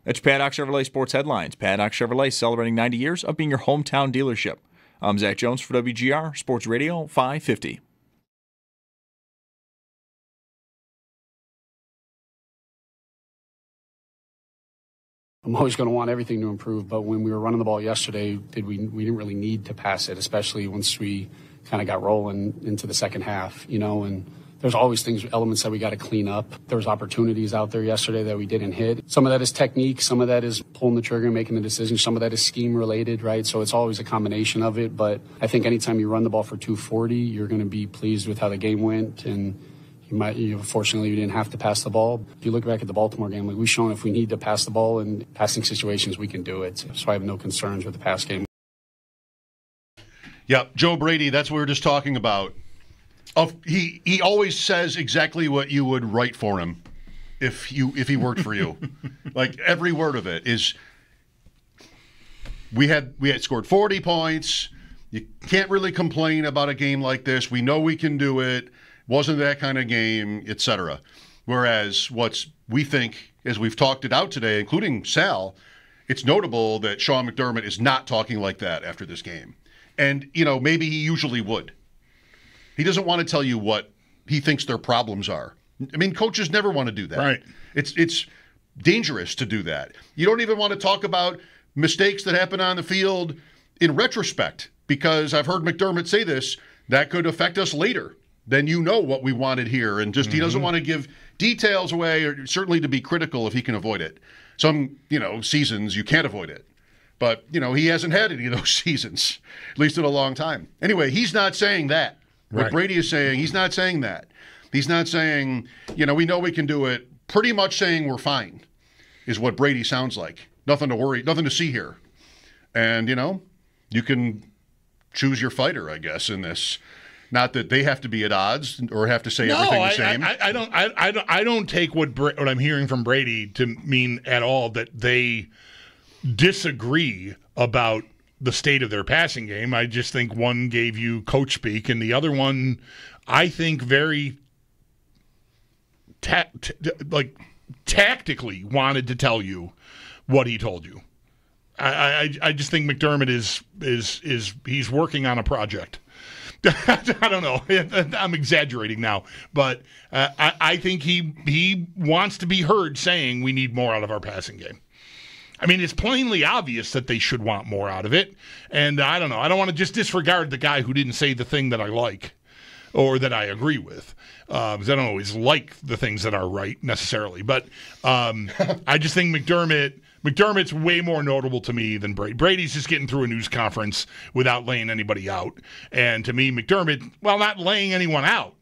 That's Paddock Chevrolet Sports Headlines. Paddock Chevrolet celebrating 90 years of being your hometown dealership. I'm Zach Jones for WGR Sports Radio 550. I'm always going to want everything to improve, but when we were running the ball yesterday, we didn't really need to pass it, especially once we kind of got rolling into the second half, and there's always elements that we got to clean up. There was opportunities out there yesterday that we didn't hit. Some of that is technique. Some of that is pulling the trigger and making the decision. Some of that is scheme related, right? So it's always a combination of it. But I think anytime you run the ball for 240, you're going to be pleased with how the game went. And fortunately, you didn't have to pass the ball. If you look back at the Baltimore game, we've shown if we need to pass the ball in passing situations, we can do it. So I have no concerns with the pass game. Yeah, Joe Brady, that's what we were just talking about. He always says exactly what you would write for him if he worked for you. Like every word of it is we had scored 40 points. You can't really complain about a game like this. We know we can do it. Wasn't that kind of game, etc. Whereas we think, as we've talked it out today, including Sal, it's notable that Sean McDermott is not talking like that after this game. And, maybe he usually would. He doesn't want to tell you what he thinks their problems are. I mean, coaches never want to do that. Right. It's dangerous to do that. You don't even want to talk about mistakes that happen on the field in retrospect, because I've heard McDermott say this, that could affect us later. Then what we wanted here. And just he doesn't want to give details away, or certainly to be critical if he can avoid it. Some, seasons you can't avoid it. But, he hasn't had any of those seasons, at least in a long time. Anyway, he's not saying that. What Brady is saying, he's not saying that. He's not saying, we know we can do it. Pretty much saying we're fine is what Brady sounds like. Nothing to worry, nothing to see here. And, you can choose your fighter, I guess, in this. Not that they have to be at odds or have to say everything the same. I don't take what I'm hearing from Brady to mean at all that they disagree about the state of their passing game. I just think one gave you coach speak, and the other one, I think, very tactically wanted to tell you what he told you. I just think McDermott is he's working on a project. I don't know. I'm exaggerating now, but I think he wants to be heard saying we need more out of our passing game. I mean, it's plainly obvious that they should want more out of it. And I don't know. I don't want to just disregard the guy who didn't say the thing that I like or that I agree with. Because I don't always like the things that are right necessarily. But I just think McDermott's way more notable to me than Brady. Brady's just getting through a news conference without laying anybody out. And to me, McDermott, while not laying anyone out,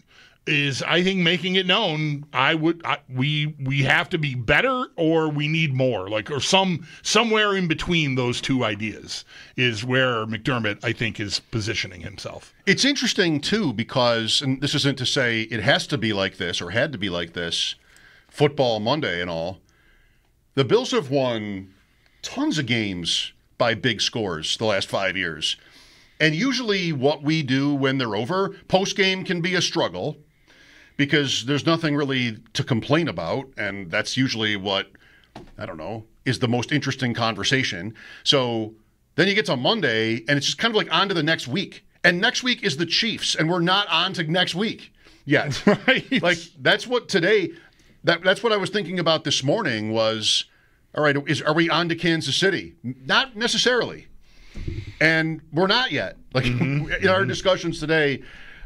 is, I think, making it known we have to be better or we need more, or somewhere in between those two ideas is where McDermott, I think, is positioning himself. It's interesting too, because, and this isn't to say it has to be like this or had to be like this, football Monday and all. The Bills have won tons of games by big scores the last 5 years. And usually what we do when they're over, post-game can be a struggle, because there's nothing really to complain about, and that's usually what, is the most interesting conversation. So Then you get to Monday, and it's just kind of like on to the next week. And next week is the Chiefs, and we're not on to next week yet. Right. Like, that's what today, that's what I was thinking about this morning was, all right, are we on to Kansas City? Not necessarily. And we're not yet. Like, in our discussions today,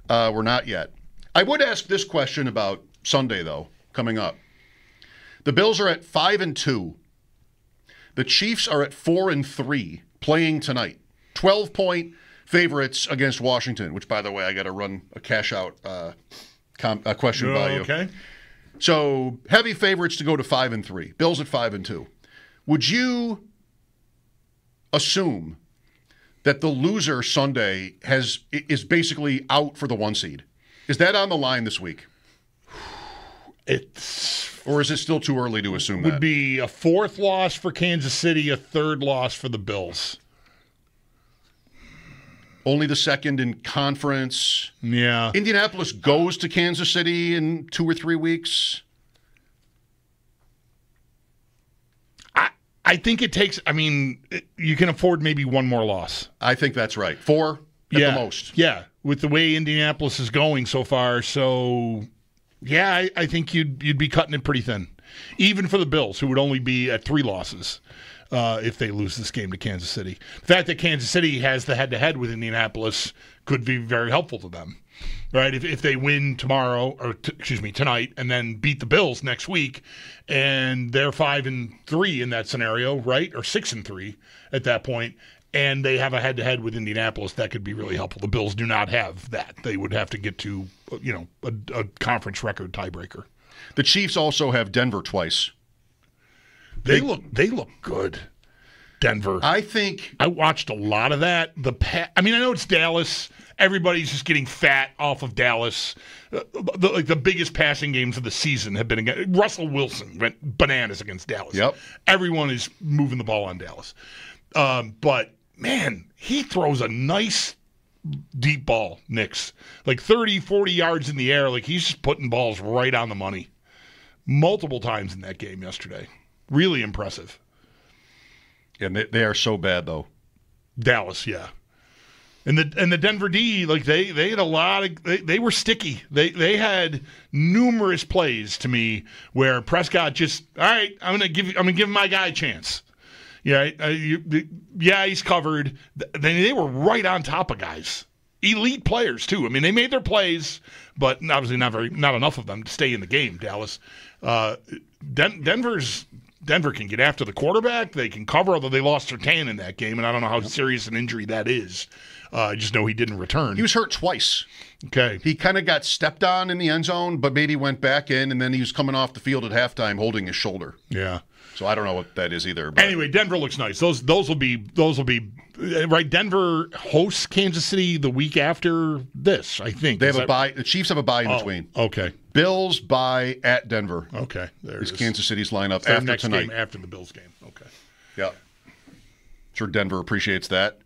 we're not yet. I would ask this question about Sunday, though, coming up. The Bills are at 5-2. The Chiefs are at 4-3, playing tonight. 12-point favorites against Washington, which, by the way, I got to run a cash-out question by you. Okay. So, heavy favorites to go to 5-3. Bills at 5-2. Would you assume that the loser Sunday is basically out for the 1 seed? Is that on the line this week? Or is it still too early to assume that? Would be a 4th loss for Kansas City, a 3rd loss for the Bills. Only the 2nd in conference. Yeah. Indianapolis goes to Kansas City in 2 or 3 weeks. I think it takes, you can afford maybe one more loss. I think that's right. 4 at the most. Yeah, with the way Indianapolis is going so far. So, yeah, I think you'd be cutting it pretty thin. Even for the Bills, who would only be at 3 losses if they lose this game to Kansas City. The fact that Kansas City has the head-to-head with Indianapolis could be very helpful to them. Right, if they win tomorrow, or tonight, and then beat the Bills next week, and they're 5-3 in that scenario, right, or 6-3 at that point, and they have a head-to-head with Indianapolis, that could be really helpful. The Bills do not have that; they would have to get to, a conference record tiebreaker. The Chiefs also have Denver twice. They look good. Denver. I think I watched a lot of that. I know it's Dallas. Everybody's just getting fat off of Dallas. The biggest passing games of the season have been against Russell Wilson went bananas against Dallas. Yep. Everyone is moving the ball on Dallas. But man, he throws a nice deep ball, Knicks. Like 30, 40 yards in the air. Like he's just putting balls right on the money. Multiple times in that game yesterday. Really impressive. And they are so bad, though. Dallas, yeah. And the Denver D, like they had a lot of they were sticky. They had numerous plays to me where Prescott just, all right, I'm gonna give my guy a chance. Yeah, he's covered. They were right on top of guys, elite players too. I mean, they made their plays, but obviously not enough of them to stay in the game. Dallas, Denver can get after the quarterback. They can cover, although they lost Surtain in that game, and I don't know how serious an injury that is. I just know he didn't return. He was hurt twice. Okay. He kind of got stepped on in the end zone, but maybe went back in, and then he was coming off the field at halftime holding his shoulder. Yeah. So I don't know what that is either. But. Anyway, Denver looks nice. Those will be right. Denver hosts Kansas City the week after this, I think. They have a bye. The Chiefs have a bye in between. Okay. Bills bye at Denver. Okay. There is it is. Kansas City's lineup Their after next tonight. Game after the Bills game. Okay. Yeah. Sure, Denver appreciates that.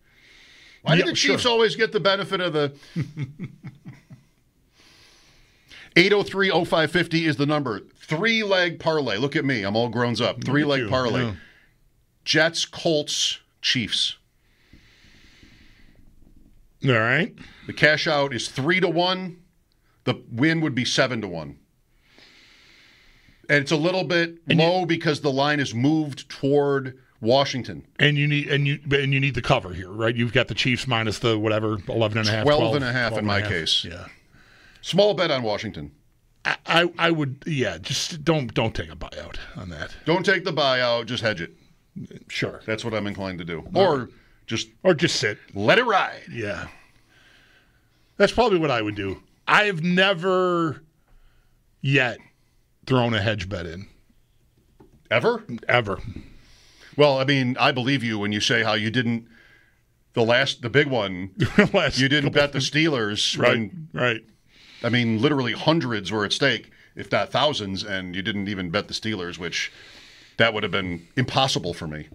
Why do the Chiefs always get the benefit of the 803-0550 is the number. 3-leg parlay. Look at me. I'm all grown up. 3-leg parlay. Yeah. Jets, Colts, Chiefs. All right. The cash out is 3-1. The win would be 7-1. And it's a little bit low because the line is moved toward Washington. And you need the cover here, right? You've got the Chiefs minus the whatever 11.5, 12.5 in my case. Yeah. Small bet on Washington. I would, just don't take a buyout on that. Don't take the buyout, just hedge it. Sure. That's what I'm inclined to do. Or just sit. Let it ride. Yeah. That's probably what I would do. I've never yet thrown a hedge bet in. Ever? Ever. Well, I mean, I believe you when you say how you didn't the big one, you didn't bet the Steelers. Right. I mean, literally hundreds were at stake, if not thousands, and you didn't even bet the Steelers, which that would have been impossible for me.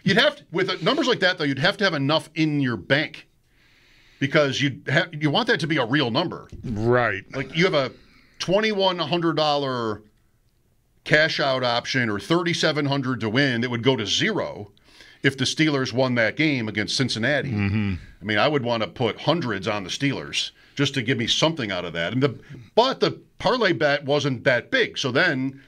You'd have to, with numbers like that, though, you'd have to have enough in your bank because you want that to be a real number. Right. Like you have a $2,100 cash out option or $3,700 to win that would go to zero. if the Steelers won that game against Cincinnati. Mm-hmm. I mean, I would want to put hundreds on the Steelers just to give me something out of that. But the parlay bet wasn't that big, so then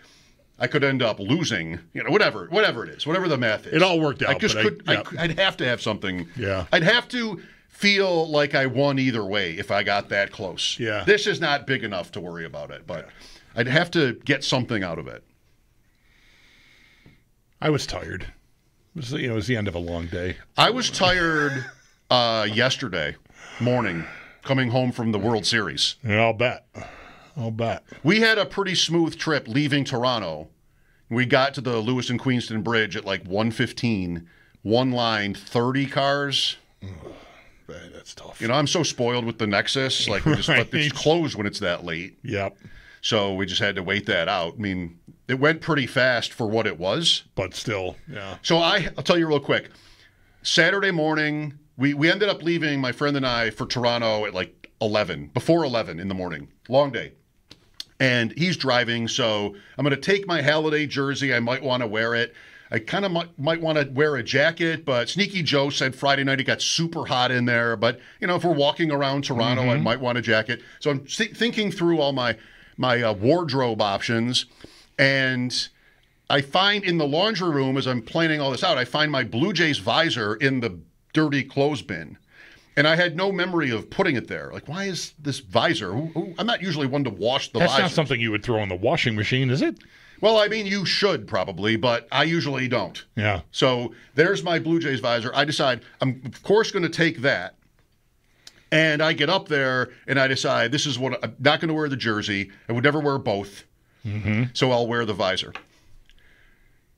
I could end up losing, whatever it is, whatever the math is. It all worked out. I'd have to have something. Yeah. I'd have to feel like I won either way if I got that close. Yeah. This is not big enough to worry about it, but I'd have to get something out of it. I was tired. It was the end of a long day. I was tired yesterday morning coming home from the World Series. Yeah, I'll bet. We had a pretty smooth trip leaving Toronto. We got to the Lewis and Queenston Bridge at like 1:15. One line, 30 cars. That's tough. I'm so spoiled with the Nexus. Like, we just it's closed when it's that late. Yep. So we just had to wait that out. I mean, it went pretty fast for what it was. But still, yeah. So I'll tell you real quick. Saturday morning, we ended up leaving, my friend and I, for Toronto at like 11, before 11 in the morning. Long day. And he's driving, so I'm going to take my Halliday jersey. I might want to wear it. I kind of might want to wear a jacket, but Sneaky Joe said Friday night it got super hot in there. But, if we're walking around Toronto, I might want a jacket. So I'm thinking through all my wardrobe options, and I find in the laundry room, as I'm planning all this out, I find my Blue Jays visor in the dirty clothes bin. And I had no memory of putting it there. Like, why is this visor? I'm not usually one to wash the visor. That's not something you would throw in the washing machine, is it? Well, I mean, you should probably, but I usually don't. Yeah. So there's my Blue Jays visor. I decide I'm, of course, going to take that. And I get up there, and I decide this is what I'm not going to wear the jersey. I would never wear both. Mm-hmm. So I'll wear the visor.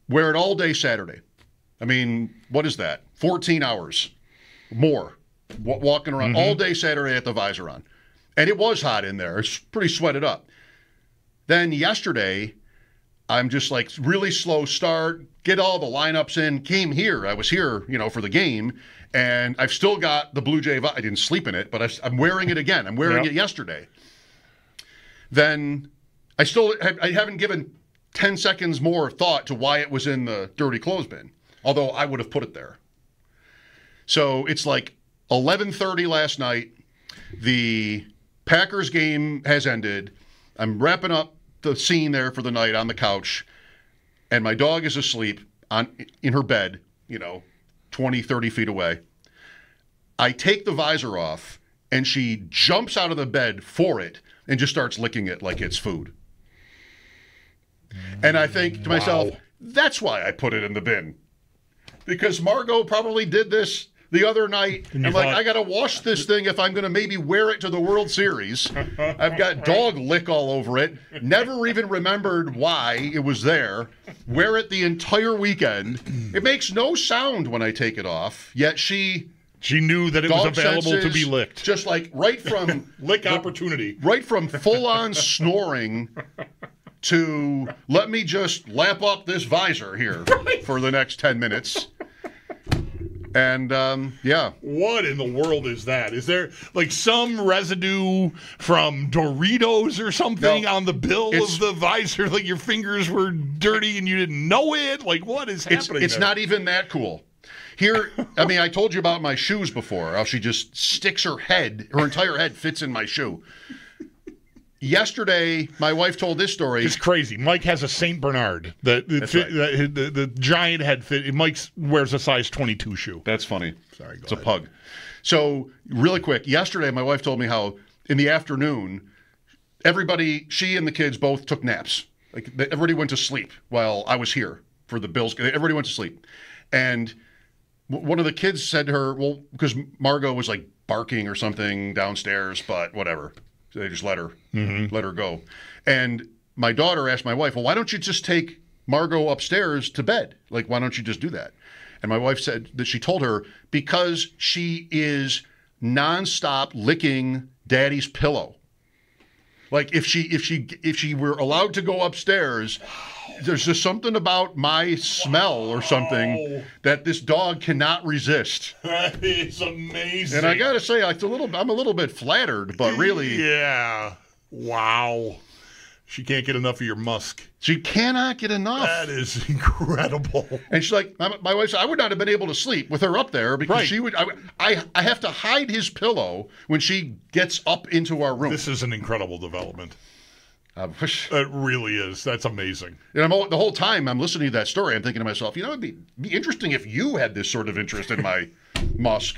Wear it all day Saturday. I mean, what is that? 14 hours more walking around all day Saturday at the visor on. And it was hot in there. It's pretty sweated up. Then yesterday, I'm just like really slow start, get all the lineups in, came here. I was here, for the game. And I've still got the Blue Jay. I didn't sleep in it, but I'm wearing it again. I'm wearing it yesterday. Then I haven't given 10 seconds more thought to why it was in the dirty clothes bin, although I would have put it there. So it's like 11:30 last night. The Packers game has ended. I'm wrapping up the scene there for the night on the couch, and my dog is asleep in her bed, 20, 30 feet away. I take the visor off, and she jumps out of the bed for it and just starts licking it like it's food. And I think to myself, that's why I put it in the bin. Because Margot probably did this the other night. And like, I got to wash this thing if I'm going to maybe wear it to the World Series. I've got dog lick all over it. Never even remembered why it was there. Wear it the entire weekend. It makes no sound when I take it off, yet she knew that it was available to be licked. Just like right from lick opportunity. Right from full-on snoring to let me just lap up this visor here for the next 10 minutes. And, yeah. What in the world is that? Is there, like, some residue from Doritos or something on the bill of the visor? Like, your fingers were dirty and you didn't know it? Like, what is happening It's there? not even that cool. Here, I mean, I told you about my shoes before, how she just sticks her entire head fits in my shoe. Yesterday, my wife told this story. It's crazy. Mike has a St. Bernard. The giant head fit. Mike wears a size 22 shoe. That's funny. Sorry, it's a pug. So, really quick, yesterday my wife told me how in the afternoon, she and the kids both took naps. Like, everybody went to sleep while I was here for the Bills. Everybody went to sleep. And one of the kids said to her, well, because Margot was like barking or something downstairs, but whatever. So they just let her go. And my daughter asked my wife, well, why don't you just take Margot upstairs to bed? Like, why don't you just do that? And my wife said that she told her because she is nonstop licking Daddy's pillow. Like, if she were allowed to go upstairs, there's just something about my smell or something that this dog cannot resist. That is amazing. And I got to say, I'm a little bit flattered, but really. Yeah. Wow. She can't get enough of your musk. She cannot get enough. That is incredible. And she's like, my wife said, I would not have been able to sleep with her up there because she would. I have to hide his pillow when she gets up into our room. This is an incredible development. It really is. That's amazing. And the whole time I'm listening to that story, I'm thinking to myself, it'd be interesting if you had this sort of interest in my musk.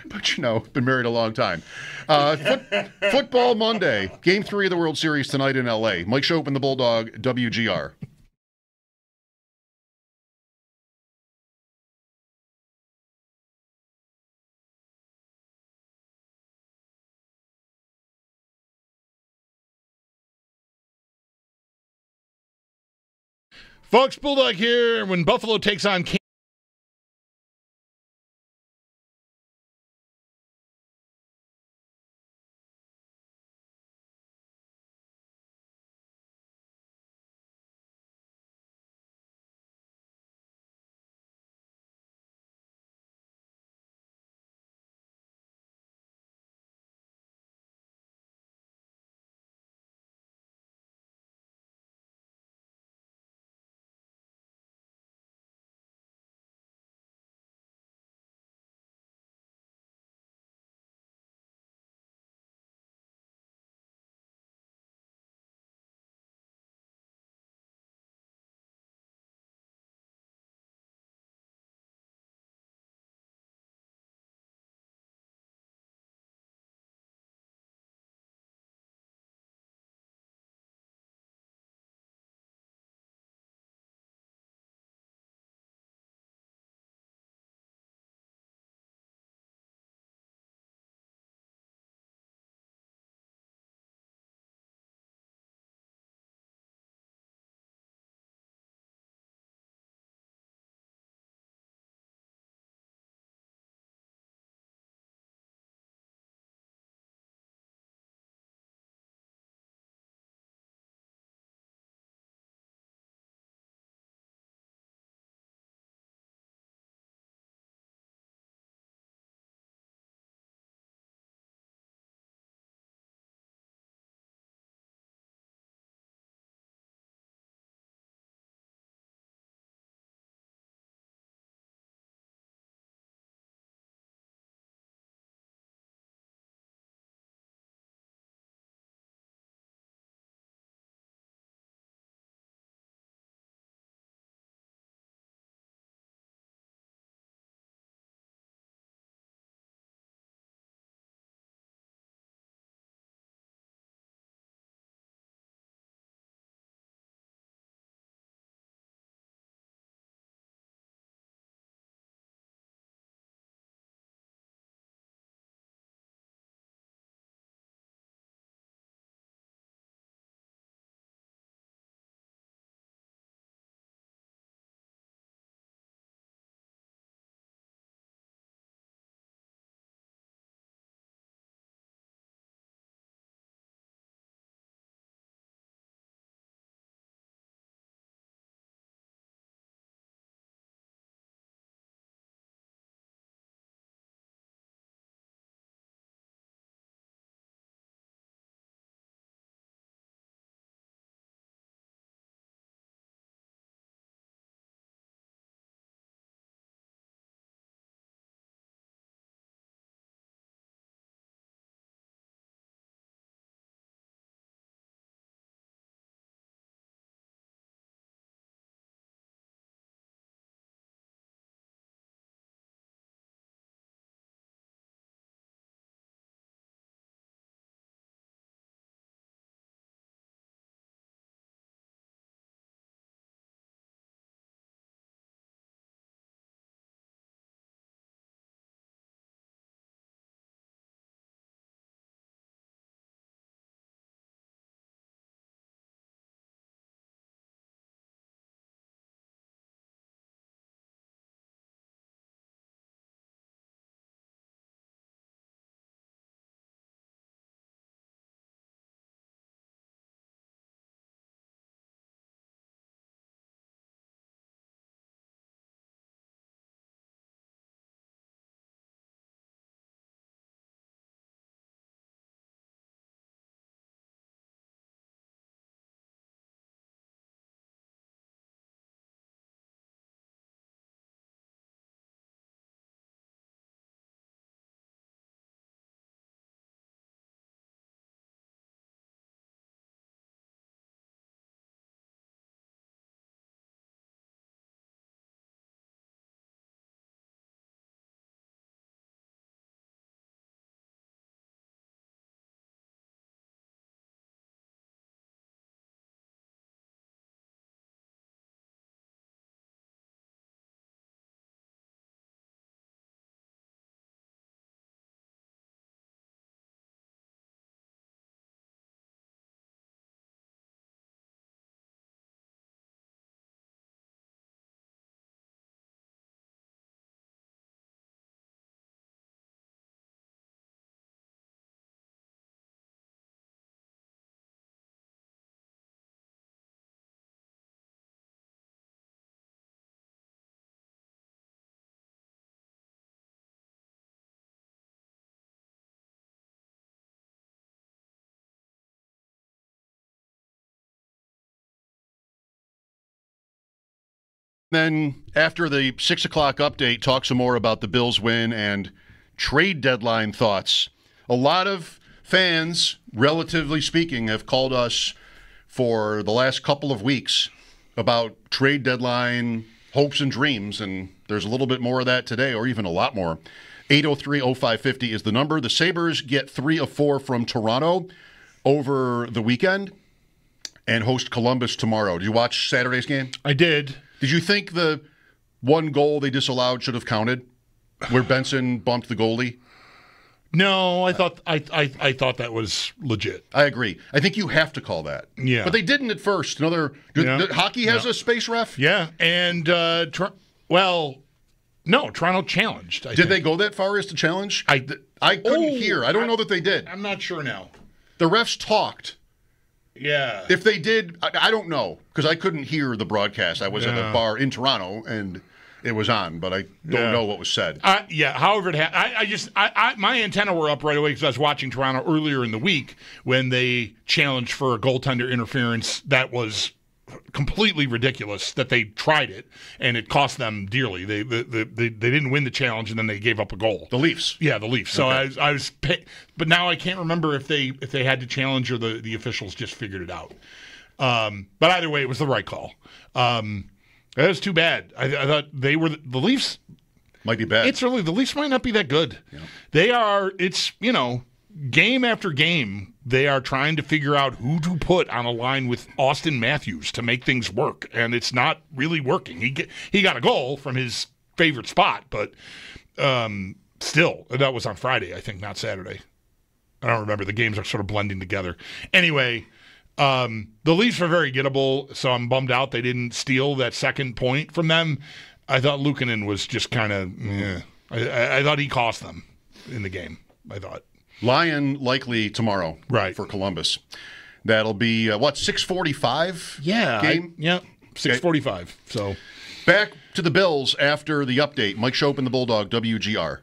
But, been married a long time. Football Monday. Game 3 of the World Series tonight in L.A. Mike Schopp and the Bulldog, WGR. Folks, Bulldog here. When Buffalo takes on Then after the 6 o'clock update, talk some more about the Bills win and trade deadline thoughts. A lot of fans, relatively speaking, have called us for the last couple of weeks about trade deadline hopes and dreams, and there's a little bit more of that today, or even a lot more. 803-0550 is the number. The Sabres get 3 of 4 from Toronto over the weekend and host Columbus tomorrow. Did you watch Saturday's game? I did. Did you think the one goal they disallowed should have counted, where Benson bumped the goalie? No, I thought that was legit. I agree. I think you have to call that. Yeah, but they didn't at first. Hockey has a space ref. Yeah, and no, Toronto challenged. Did they go that far as to challenge? I couldn't hear. I don't know that they did. I'm not sure now. The refs talked. Yeah. If they did, I don't know, because I couldn't hear the broadcast. I was at a bar in Toronto, and it was on, but I don't know what was said. However, my antenna were up right away because I was watching Toronto earlier in the week when they challenged for a goaltender interference that was completely ridiculous. That they tried it and it cost them dearly. They didn't win the challenge and then they gave up a goal. The Leafs, yeah, the Leafs. So okay. I was, but now I can't remember if they had to challenge or the officials just figured it out. But either way, it was the right call. That was too bad. I thought they were the Leafs. Might be bad. It's early. The Leafs might not be that good. Yeah. They are. It's game after game. They are trying to figure out who to put on a line with Austin Matthews to make things work, and it's not really working. He got a goal from his favorite spot, but still, that was on Friday, I think, not Saturday. I don't remember. The games are sort of blending together. Anyway. The Leafs are very gettable, so I'm bummed out they didn't steal that second point from them. I thought Luukkonen was just kind of, I thought he cost them in the game, I thought. Lion likely tomorrow for Columbus. That'll be, 6:45 game? 6:45. So back to the Bills after the update. Mike Schopp and the Bulldog, WGR.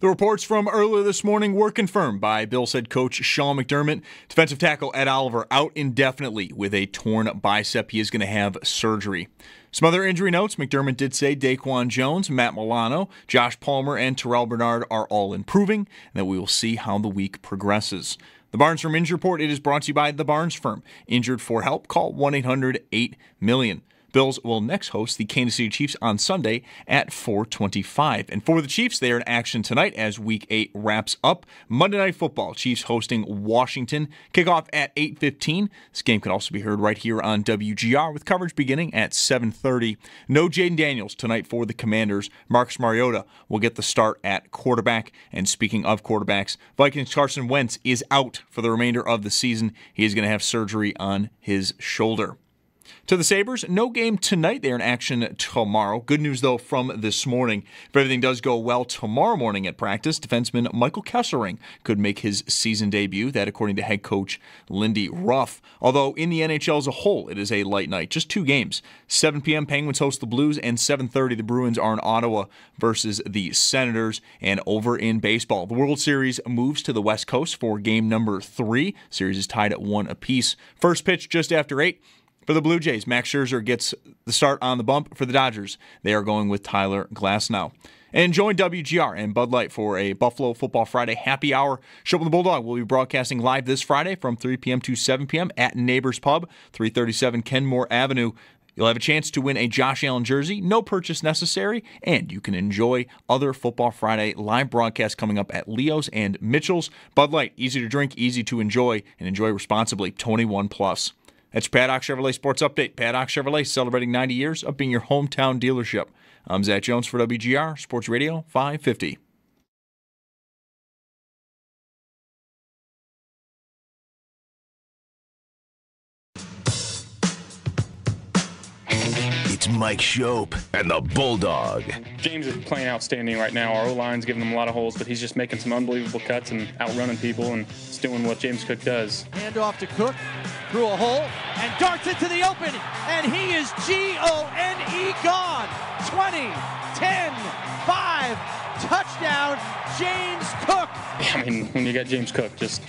The reports from earlier this morning were confirmed by Bills head coach Sean McDermott. Defensive tackle Ed Oliver out indefinitely with a torn bicep. He is going to have surgery. Some other injury notes. McDermott did say Daquan Jones, Matt Milano, Josh Palmer, and Terrell Bernard are all improving, and that we will see how the week progresses. The Barnes Firm Injury Report, it is brought to you by the Barnes Firm. Injured for help? Call 1-800-8-MILLION. Bills will next host the Kansas City Chiefs on Sunday at 4:25. And for the Chiefs, they are in action tonight as Week 8 wraps up. Monday Night Football, Chiefs hosting Washington. Kickoff at 8:15. This game can also be heard right here on WGR with coverage beginning at 7:30. No Jaden Daniels tonight for the Commanders. Marcus Mariota will get the start at quarterback. And speaking of quarterbacks, Vikings Carson Wentz is out for the remainder of the season. He is going to have surgery on his shoulder. To the Sabres, no game tonight. They're in action tomorrow. Good news, though, from this morning. If everything does go well tomorrow morning at practice, defenseman Michael Kesselring could make his season debut. That, according to head coach Lindy Ruff. Although in the NHL as a whole, it is a light night. Just 2 games. 7 p.m. Penguins host the Blues, and 7:30 the Bruins are in Ottawa versus the Senators. And over in baseball, the World Series moves to the West Coast for game number 3. Series is tied at 1 apiece. First pitch just after 8. For the Blue Jays, Max Scherzer gets the start on the bump. For the Dodgers, they are going with Tyler Glasnow. And join WGR and Bud Light for a Buffalo Football Friday happy hour. Schopp and the Bulldog will be broadcasting live this Friday from 3 p.m. to 7 p.m. at Neighbors Pub, 337 Kenmore Avenue. You'll have a chance to win a Josh Allen jersey, no purchase necessary, and you can enjoy other Football Friday live broadcasts coming up at Leo's and Mitchell's. Bud Light, easy to drink, easy to enjoy, and enjoy responsibly, 21+. That's your Paddock Chevrolet Sports Update. Paddock Chevrolet celebrating 90 years of being your hometown dealership. I'm Zach Jones for WGR Sports Radio 550. It's Mike Schopp and the Bulldog. James is playing outstanding right now. Our O-line's giving him a lot of holes, but he's just making some unbelievable cuts and outrunning people and just doing what James Cook does. Hand off to Cook through a hole and darts into the open, and he is Gone. Gone. 20, 10, 5, touchdown, James Cook. I mean, when you got James Cook, just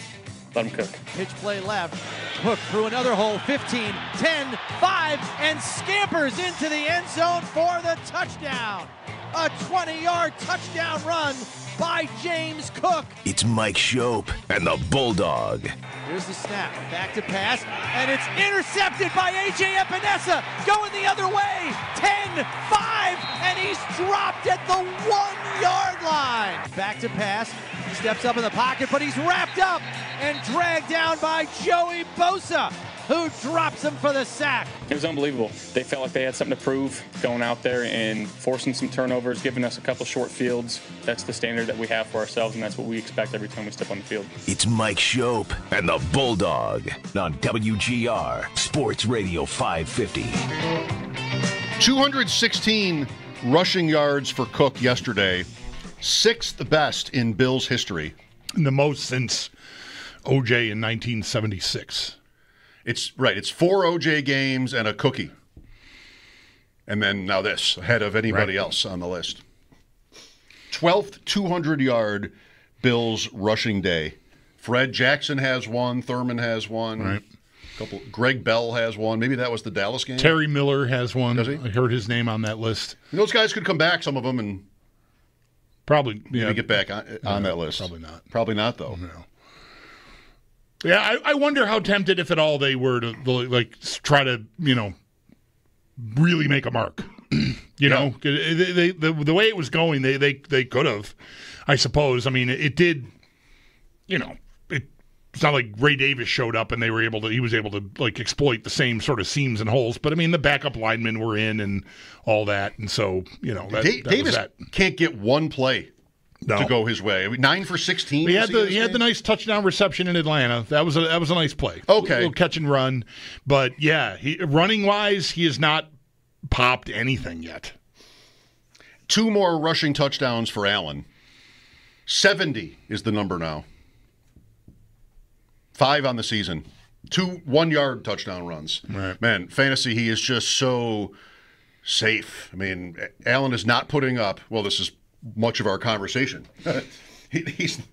let him cook. Pitch play left. Cook through another hole, 15, 10, 5, and scampers into the end zone for the touchdown. A 20-yard touchdown run by James Cook. It's Mike Schopp and the Bulldog. Here's the snap, back to pass, and it's intercepted by A.J. Epinesa, going the other way, 10, 5, and he's dropped at the 1-yard line. Back to pass, he steps up in the pocket, but he's wrapped up and dragged down by Joey Bosa, who drops him for the sack. It was unbelievable. They felt like they had something to prove going out there and forcing some turnovers, giving us a couple short fields. That's the standard that we have for ourselves, and that's what we expect every time we step on the field. It's Mike Schopp and the Bulldog on WGR Sports Radio 550. 216 rushing yards for Cook yesterday, 6th best in Bills history. And the most since OJ in 1976. It's right. It's 4 OJ games and a cookie. And then now this, ahead of anybody else on the list. 12th 200-yard Bills rushing day. Fred Jackson has one. Thurman has one. Right. Greg Bell has one. Maybe that was the Dallas game. Terry Miller has one. Does he? I heard his name on that list. And those guys could come back, some of them, and probably maybe get back on that list. Probably not. Probably not, though. No. Yeah, I wonder how tempted, if at all, they were to try to, really make a mark. You know, the way it was going, they could have, I suppose. I mean, it did. It's not like Ray Davis showed up and he was able to exploit the same sort of seams and holes. But I mean, the backup linemen were in and all that, and so Davis can't get one play. No. To go his way. 9 for 16. He had the nice touchdown reception in Atlanta. That was a nice play. Okay, a little catch and run, but yeah, running wise, he has not popped anything yet. 2 more rushing touchdowns for Allen. 70 is the number now. 5 on the season. 2 1-yard touchdown runs. Right. Man, fantasy, he is just so safe. I mean, Allen is not putting up. Well, this is much of our conversation.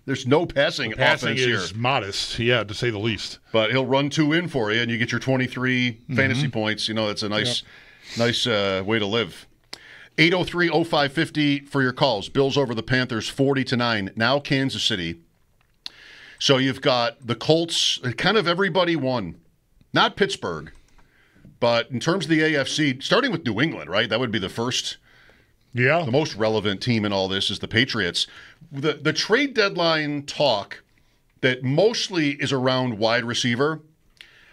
There's no passing offense here. Is modest, yeah, to say the least. But he'll run 2 in for you, and you get your 23 fantasy points. It's a nice way to live. 803-0550 for your calls. Bills over the Panthers 40-9. Now Kansas City. So you've got the Colts. Kind of everybody won. Not Pittsburgh. But in terms of the AFC, starting with New England, right? That would be the first. Yeah. The most relevant team in all this is the Patriots. The trade deadline talk that mostly is around wide receiver.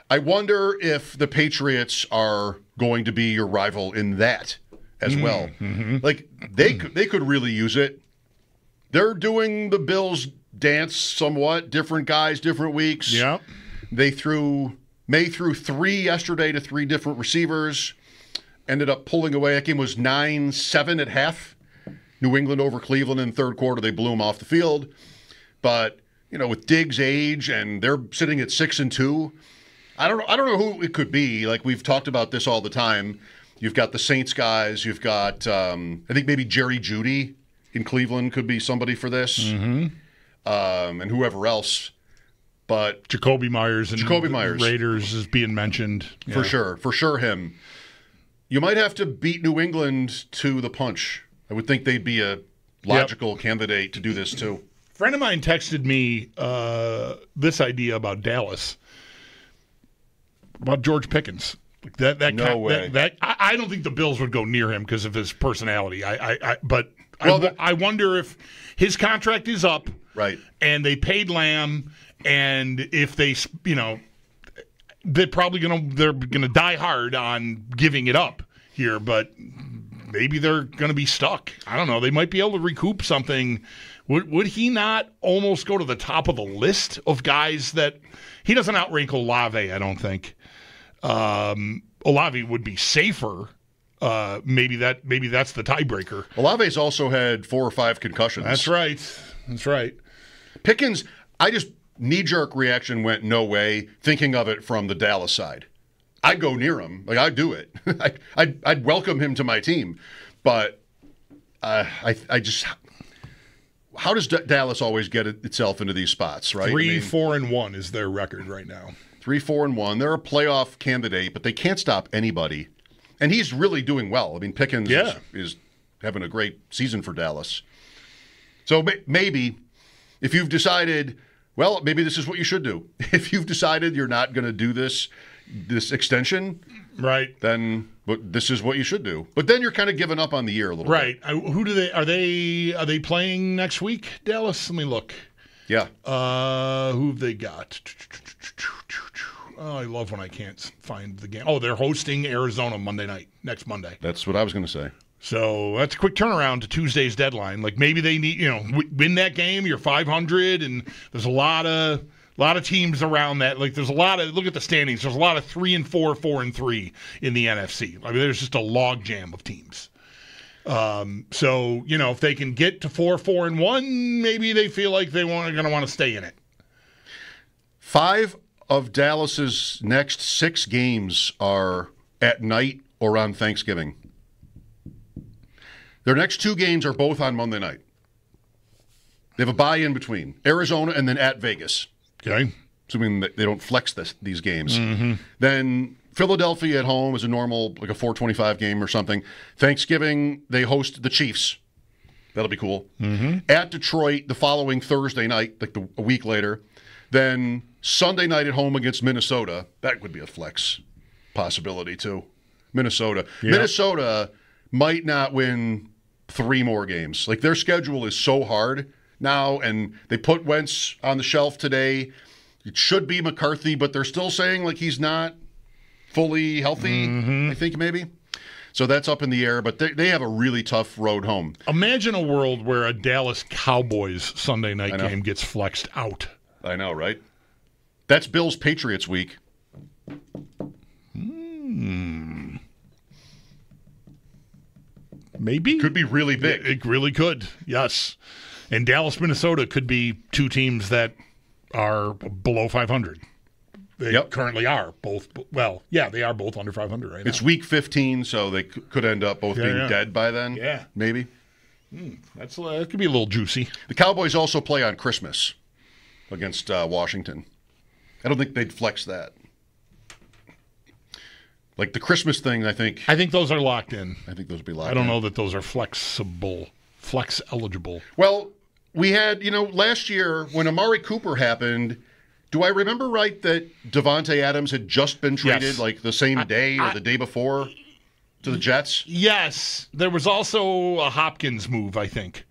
I wonder if the Patriots are going to be your rival in that as well. Like they could really use it. They're doing the Bills dance somewhat. Different guys, different weeks. Yeah. May threw 3 yesterday to 3 different receivers. Ended up pulling away. That game was 9-7 at half. New England over Cleveland in the third quarter. They blew them off the field. But, with Diggs' age and they're sitting at 6-2, I don't know who it could be. Like we've talked about this all the time. You've got the Saints guys. You've got, I think maybe Jerry Jeudy in Cleveland could be somebody for this. And whoever else. But Jacoby Myers Raiders is being mentioned. Yeah. For sure him. You might have to beat New England to the punch. I would think they'd be a logical candidate to do this too. A friend of mine texted me this idea about Dallas, about George Pickens. No way. I don't think the Bills would go near him because of his personality. I wonder if his contract is up, right? And they paid Lamb, and if they, they're probably they're gonna die hard on giving it up here, but maybe they're gonna be stuck. I don't know. They might be able to recoup something. Would he not almost go to the top of the list of guys that he doesn't outrank Olave? I don't think. Olave would be safer. Maybe that's the tiebreaker. Olave's also had 4 or 5 concussions. That's right. Pickens, knee-jerk reaction went no way, thinking of it from the Dallas side. I'd go near him. Like, I'd do it. I'd welcome him to my team. But I just... How does Dallas always get itself into these spots, right? 3-4-1 is their record right now. 3-4-1. They're a playoff candidate, but they can't stop anybody. And he's really doing well. Pickens is having a great season for Dallas. So maybe if you've decided, well, maybe this is what you should do. If you've decided you're not going to do this extension, right? Then this is what you should do. But then you're kind of giving up on the year a little bit. Right. Who do they are they playing next week, Dallas? Let me look. Yeah. Who have they got? Oh, I love when I can't find the game. Oh, they're hosting Arizona next Monday. That's what I was going to say. So that's a quick turnaround to Tuesday's deadline. Like maybe they need, win that game, you're 500, and there's a lot of teams around that. Like there's a lot of, look at the standings. There's a lot of 3-4, 4-3 in the NFC. There's just a log jam of teams. So if they can get to 4-4-1, maybe they feel like they're going to want to stay in it. 5 of Dallas's next 6 games are at night or on Thanksgiving. Their next 2 games are both on Monday night. They have a bye in between. Arizona and then at Vegas. Okay. Assuming that they don't flex these games. Then Philadelphia at home is a normal, like a 4:25 game or something. Thanksgiving, they host the Chiefs. That'll be cool. At Detroit the following Thursday night, like a week later. Then Sunday night at home against Minnesota. That would be a flex possibility, too. Minnesota. Yep. Minnesota might not win 3 more games. Like, their schedule is so hard now, and they put Wentz on the shelf today. It should be McCarthy, but they're still saying, like, he's not fully healthy, I think, maybe. So that's up in the air, but they have a really tough road home. Imagine a world where a Dallas Cowboys Sunday night game gets flexed out. I know, right? That's Bills Patriots week. Maybe. Could be really big. It really could, yes. And Dallas, Minnesota could be 2 teams that are below 500. They currently are both. Well, yeah, they are both under 500 right now. It's week 15, so they could end up both being dead by then. Yeah. Maybe. That could be a little juicy. The Cowboys also play on Christmas against Washington. I don't think they'd flex that. Like the Christmas thing, I think those are locked in. I think those would be locked in. I don't know that those are flex eligible. Well, we had, last year when Amari Cooper happened, do I remember right that Devontae Adams had just been traded like the same day or the day before to the Jets? Yes. There was also a Hopkins move, I think,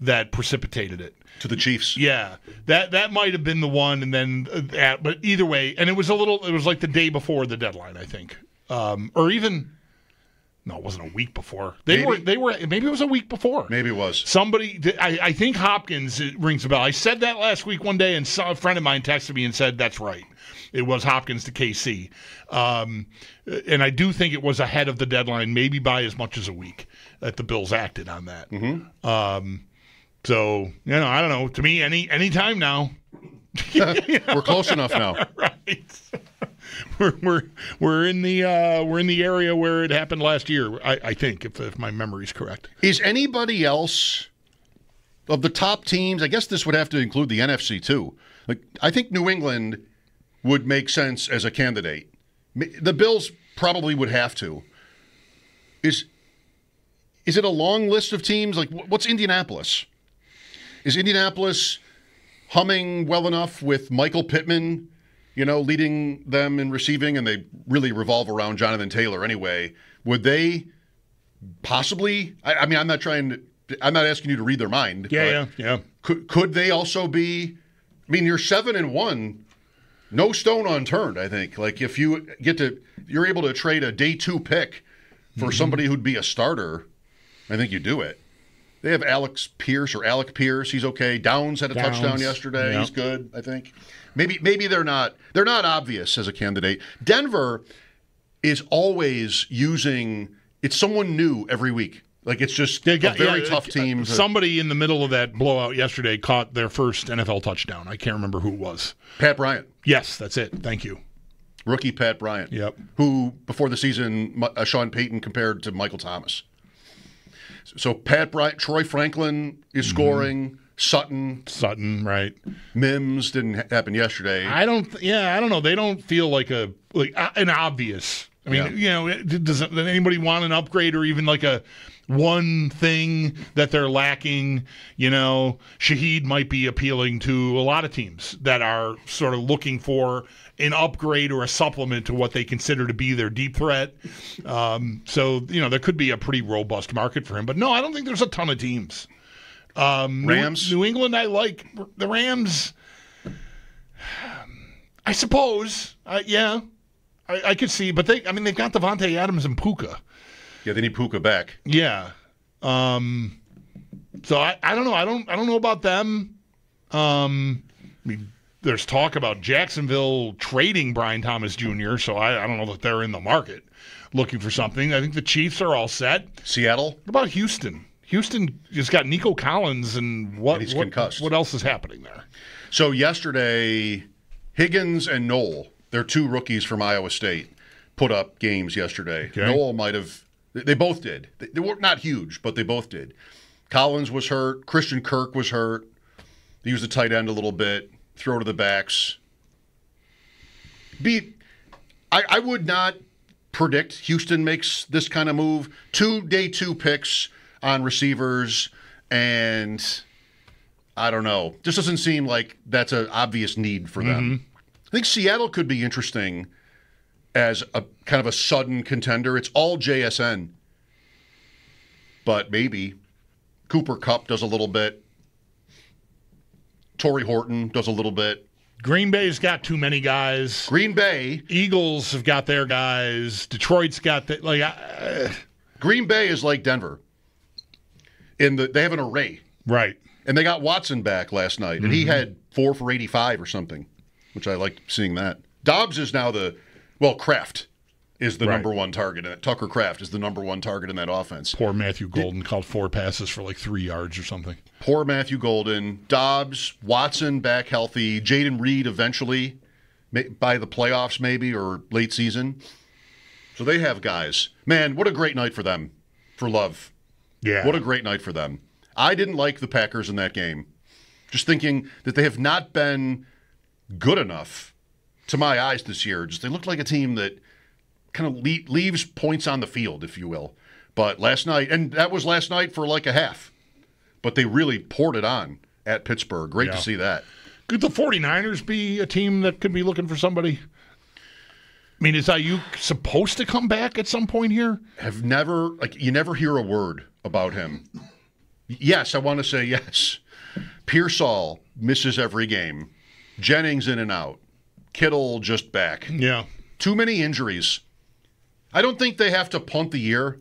that precipitated it. To the Chiefs. Yeah. That might have been the one, and then but either way, and it was like the day before the deadline, I think. Or even no, it wasn't a week before. They were maybe it was a week before. Maybe it was. Somebody I think Hopkins rings a bell. I said that last week one day, and a friend of mine texted me and said that's right. It was Hopkins to KC. And I do think it was ahead of the deadline, maybe by as much as a week, that the Bills acted on that. Mm-hmm. So, I don't know. To me, any time now. We're close enough now. Right. We're in the area where it happened last year, I think, if my memory's correct. Is anybody else of the top teams, I guess this would have to include the NFC too. Like I think New England would make sense as a candidate. The Bills probably would have to. Is it a long list of teams? Like what's Indianapolis? Is Indianapolis humming well enough with Michael Pittman, leading them in receiving, and they really revolve around Jonathan Taylor anyway? Would they possibly? I mean, I'm not asking you to read their mind. Yeah. Could they also be? I mean, you're 7-1, no stone unturned. I think. Like if you're able to trade a day 2 pick for somebody who'd be a starter, I think you do it. They have Alec Pierce. He's okay. Downs had a touchdown yesterday. Yep. He's good, I think. Maybe they're not obvious as a candidate. Denver is always using it's someone new every week. Like it's just a very tough team. Somebody in the middle of that blowout yesterday caught their first NFL touchdown. I can't remember who it was. Pat Bryant. Yes, that's it. Thank you. Rookie Pat Bryant. Yep. Who before the season Sean Payton compared to Michael Thomas. So Pat Bryant, Troy Franklin is scoring. Sutton, right? Mims didn't happen yesterday. I don't know. They don't feel like an obvious. I mean, does anybody want an upgrade or even like a one thing that they're lacking? Shaheed might be appealing to a lot of teams that are sort of looking for an upgrade or a supplement to what they consider to be their deep threat. So, there could be a pretty robust market for him. But no, I don't think there's a ton of teams. Rams? New England, I like. The Rams, I suppose. I could see. But they've got Devontae Adams and Puka. Yeah, they need Puka back. Yeah. So I don't know. I don't know about them. There's talk about Jacksonville trading Brian Thomas Jr., so I don't know that they're in the market looking for something. I think the Chiefs are all set. Seattle? What about Houston? Houston just got Nico Collins, and he's concussed. What else is happening there? So yesterday, Higgins and Knoll, they're 2 rookies from Iowa State, put up games yesterday. Okay. Knoll might have – they both did. They were not huge, but they both did. Collins was hurt. Christian Kirk was hurt. He used the tight end a little bit. Throw to the backs. I would not predict Houston makes this kind of move. 2 day 2 picks on receivers, and I don't know. Just doesn't seem like that's an obvious need for them. I think Seattle could be interesting as a kind of a sudden contender. It's all JSN, but maybe Cooper Kupp does a little bit. Torrey Horton does a little bit. Green Bay's got too many guys. Green Bay. Eagles have got their guys. Detroit's got Green Bay is like Denver. They have an array. Right. And they got Watson back last night, and he had 4 for 85 or something, which I liked seeing that. Dobbs is now Kraft is the number 1 target. And Tucker Kraft is the number 1 target in that offense. Poor Matthew Golden caught 4 passes for 3 yards or something. Poor Matthew Golden. Dobbs, Watson back healthy. Jaden Reed eventually by the playoffs maybe or late season. So they have guys. Man, what a great night for them, for Love. Yeah. What a great night for them. I didn't like the Packers in that game. Just thinking that they have not been good enough to my eyes this year. Just they looked like a team that kind of leaves points on the field, if you will. But last night, and that was last night for like a half, but they really poured it on at Pittsburgh. Great to see that. Could the 49ers be a team that could be looking for somebody? I mean, is Ayuk supposed to come back at some point here? You never hear a word about him. Yes, I want to say yes. Pearsall misses every game. Jennings in and out. Kittle just back. Yeah. Too many injuries. I don't think they have to punt the year,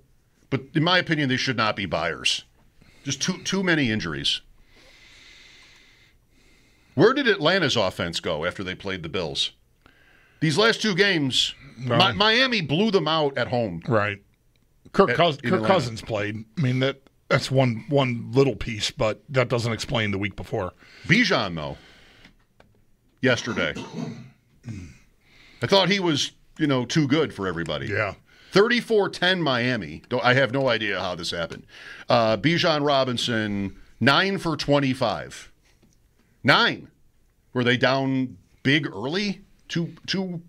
but in my opinion, they should not be buyers. Just too many injuries. Where did Atlanta's offense go after they played the Bills? These last two games, Miami blew them out at home. Right. Kirk Cousins played. I mean, that's one little piece, but that doesn't explain the week before. Bijan, though, yesterday. I thought he was, too good for everybody. Yeah. 34-10 Miami. I have no idea how this happened. Bijan Robinson, 9 for 25. 9. Were they down big early? Too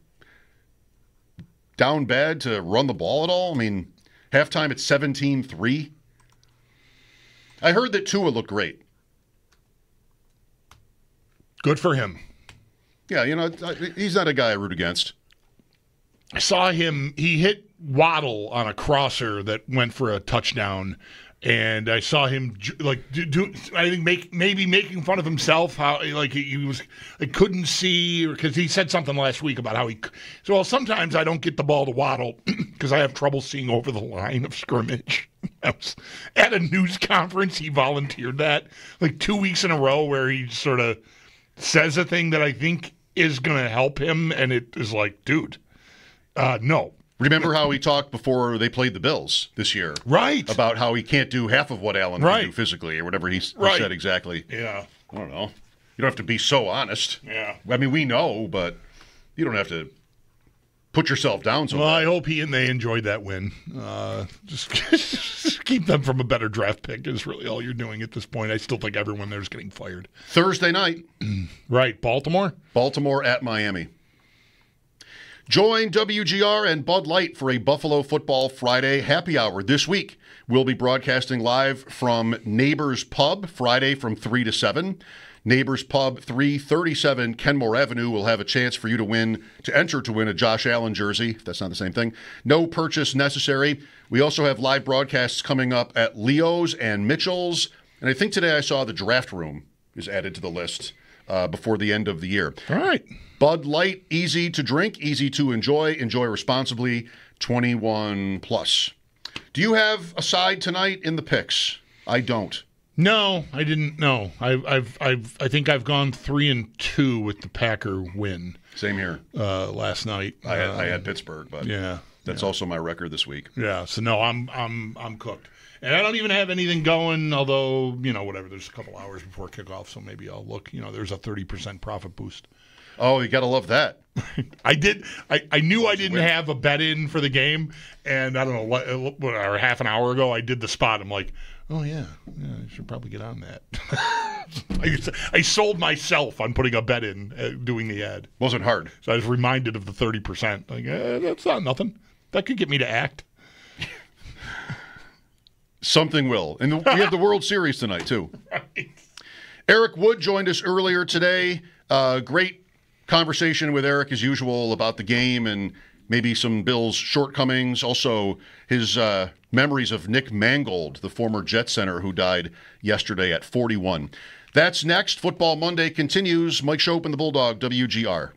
down bad to run the ball at all? I mean, halftime at 17-3. I heard that Tua looked great. Good for him. Yeah, he's not a guy I root against. I saw him. He hit Waddle on a crosser that went for a touchdown, and I saw him I think maybe making fun of himself. How he was couldn't see, because he said something last week about how so sometimes I don't get the ball to Waddle because I have trouble seeing over the line of scrimmage. At a news conference, he volunteered that 2 weeks in a row, where he sort of says a thing that I think is going to help him, and it is like, dude, no. Remember how he talked before they played the Bills this year? Right. About how he can't do half of what Allen can do physically, or whatever he said exactly. Yeah. I don't know. You don't have to be so honest. Yeah. I mean, we know, but you don't have to put yourself down so Well, bad. I hope he and they enjoyed that win. Just keep them from a better draft pick is really all you're doing at this point. I still think everyone there is getting fired. Thursday night. Right. Baltimore? Baltimore at Miami. Join WGR and Bud Light for a Buffalo Football Friday happy hour this week. We'll be broadcasting live from Neighbors Pub Friday from 3 to 7. Neighbors Pub, 337 Kenmore Avenue, will have a chance for you to enter to win a Josh Allen jersey, if that's not the same thing. No purchase necessary. We also have live broadcasts coming up at Leo's and Mitchell's. And I think today I saw the Draft Room is added to the list before the end of the year. All right. Bud Light, easy to drink, easy to enjoy. Enjoy responsibly, 21 plus. Do you have a side tonight in the picks? I don't. No, I didn't. No, I think I've gone 3-2 with the Packer win. Same here. Last night, I had Pittsburgh, but that's also my record this week. Yeah. So no, I'm cooked, and I don't even have anything going. Although whatever, there's a couple hours before kickoff, so maybe I'll look. There's a 30% profit boost. Oh, you got to love that. I did. I knew I didn't have a bet in for the game, and I don't know what, or half an hour ago I did the spot. I'm like, oh yeah, I should probably get on that. I sold myself on putting a bet in, doing the ad. Wasn't hard. So I was reminded of the 30%. Like, that's not nothing. That could get me to act. Something will. And we have the World Series tonight, too. Right. Eric Wood joined us earlier today. Great conversation with Eric, as usual, about the game and maybe some Bills' shortcomings. Also, his memories of Nick Mangold, the former Jet center who died yesterday at 41. That's next. Football Monday continues. Mike Schopp and the Bulldog, WGR.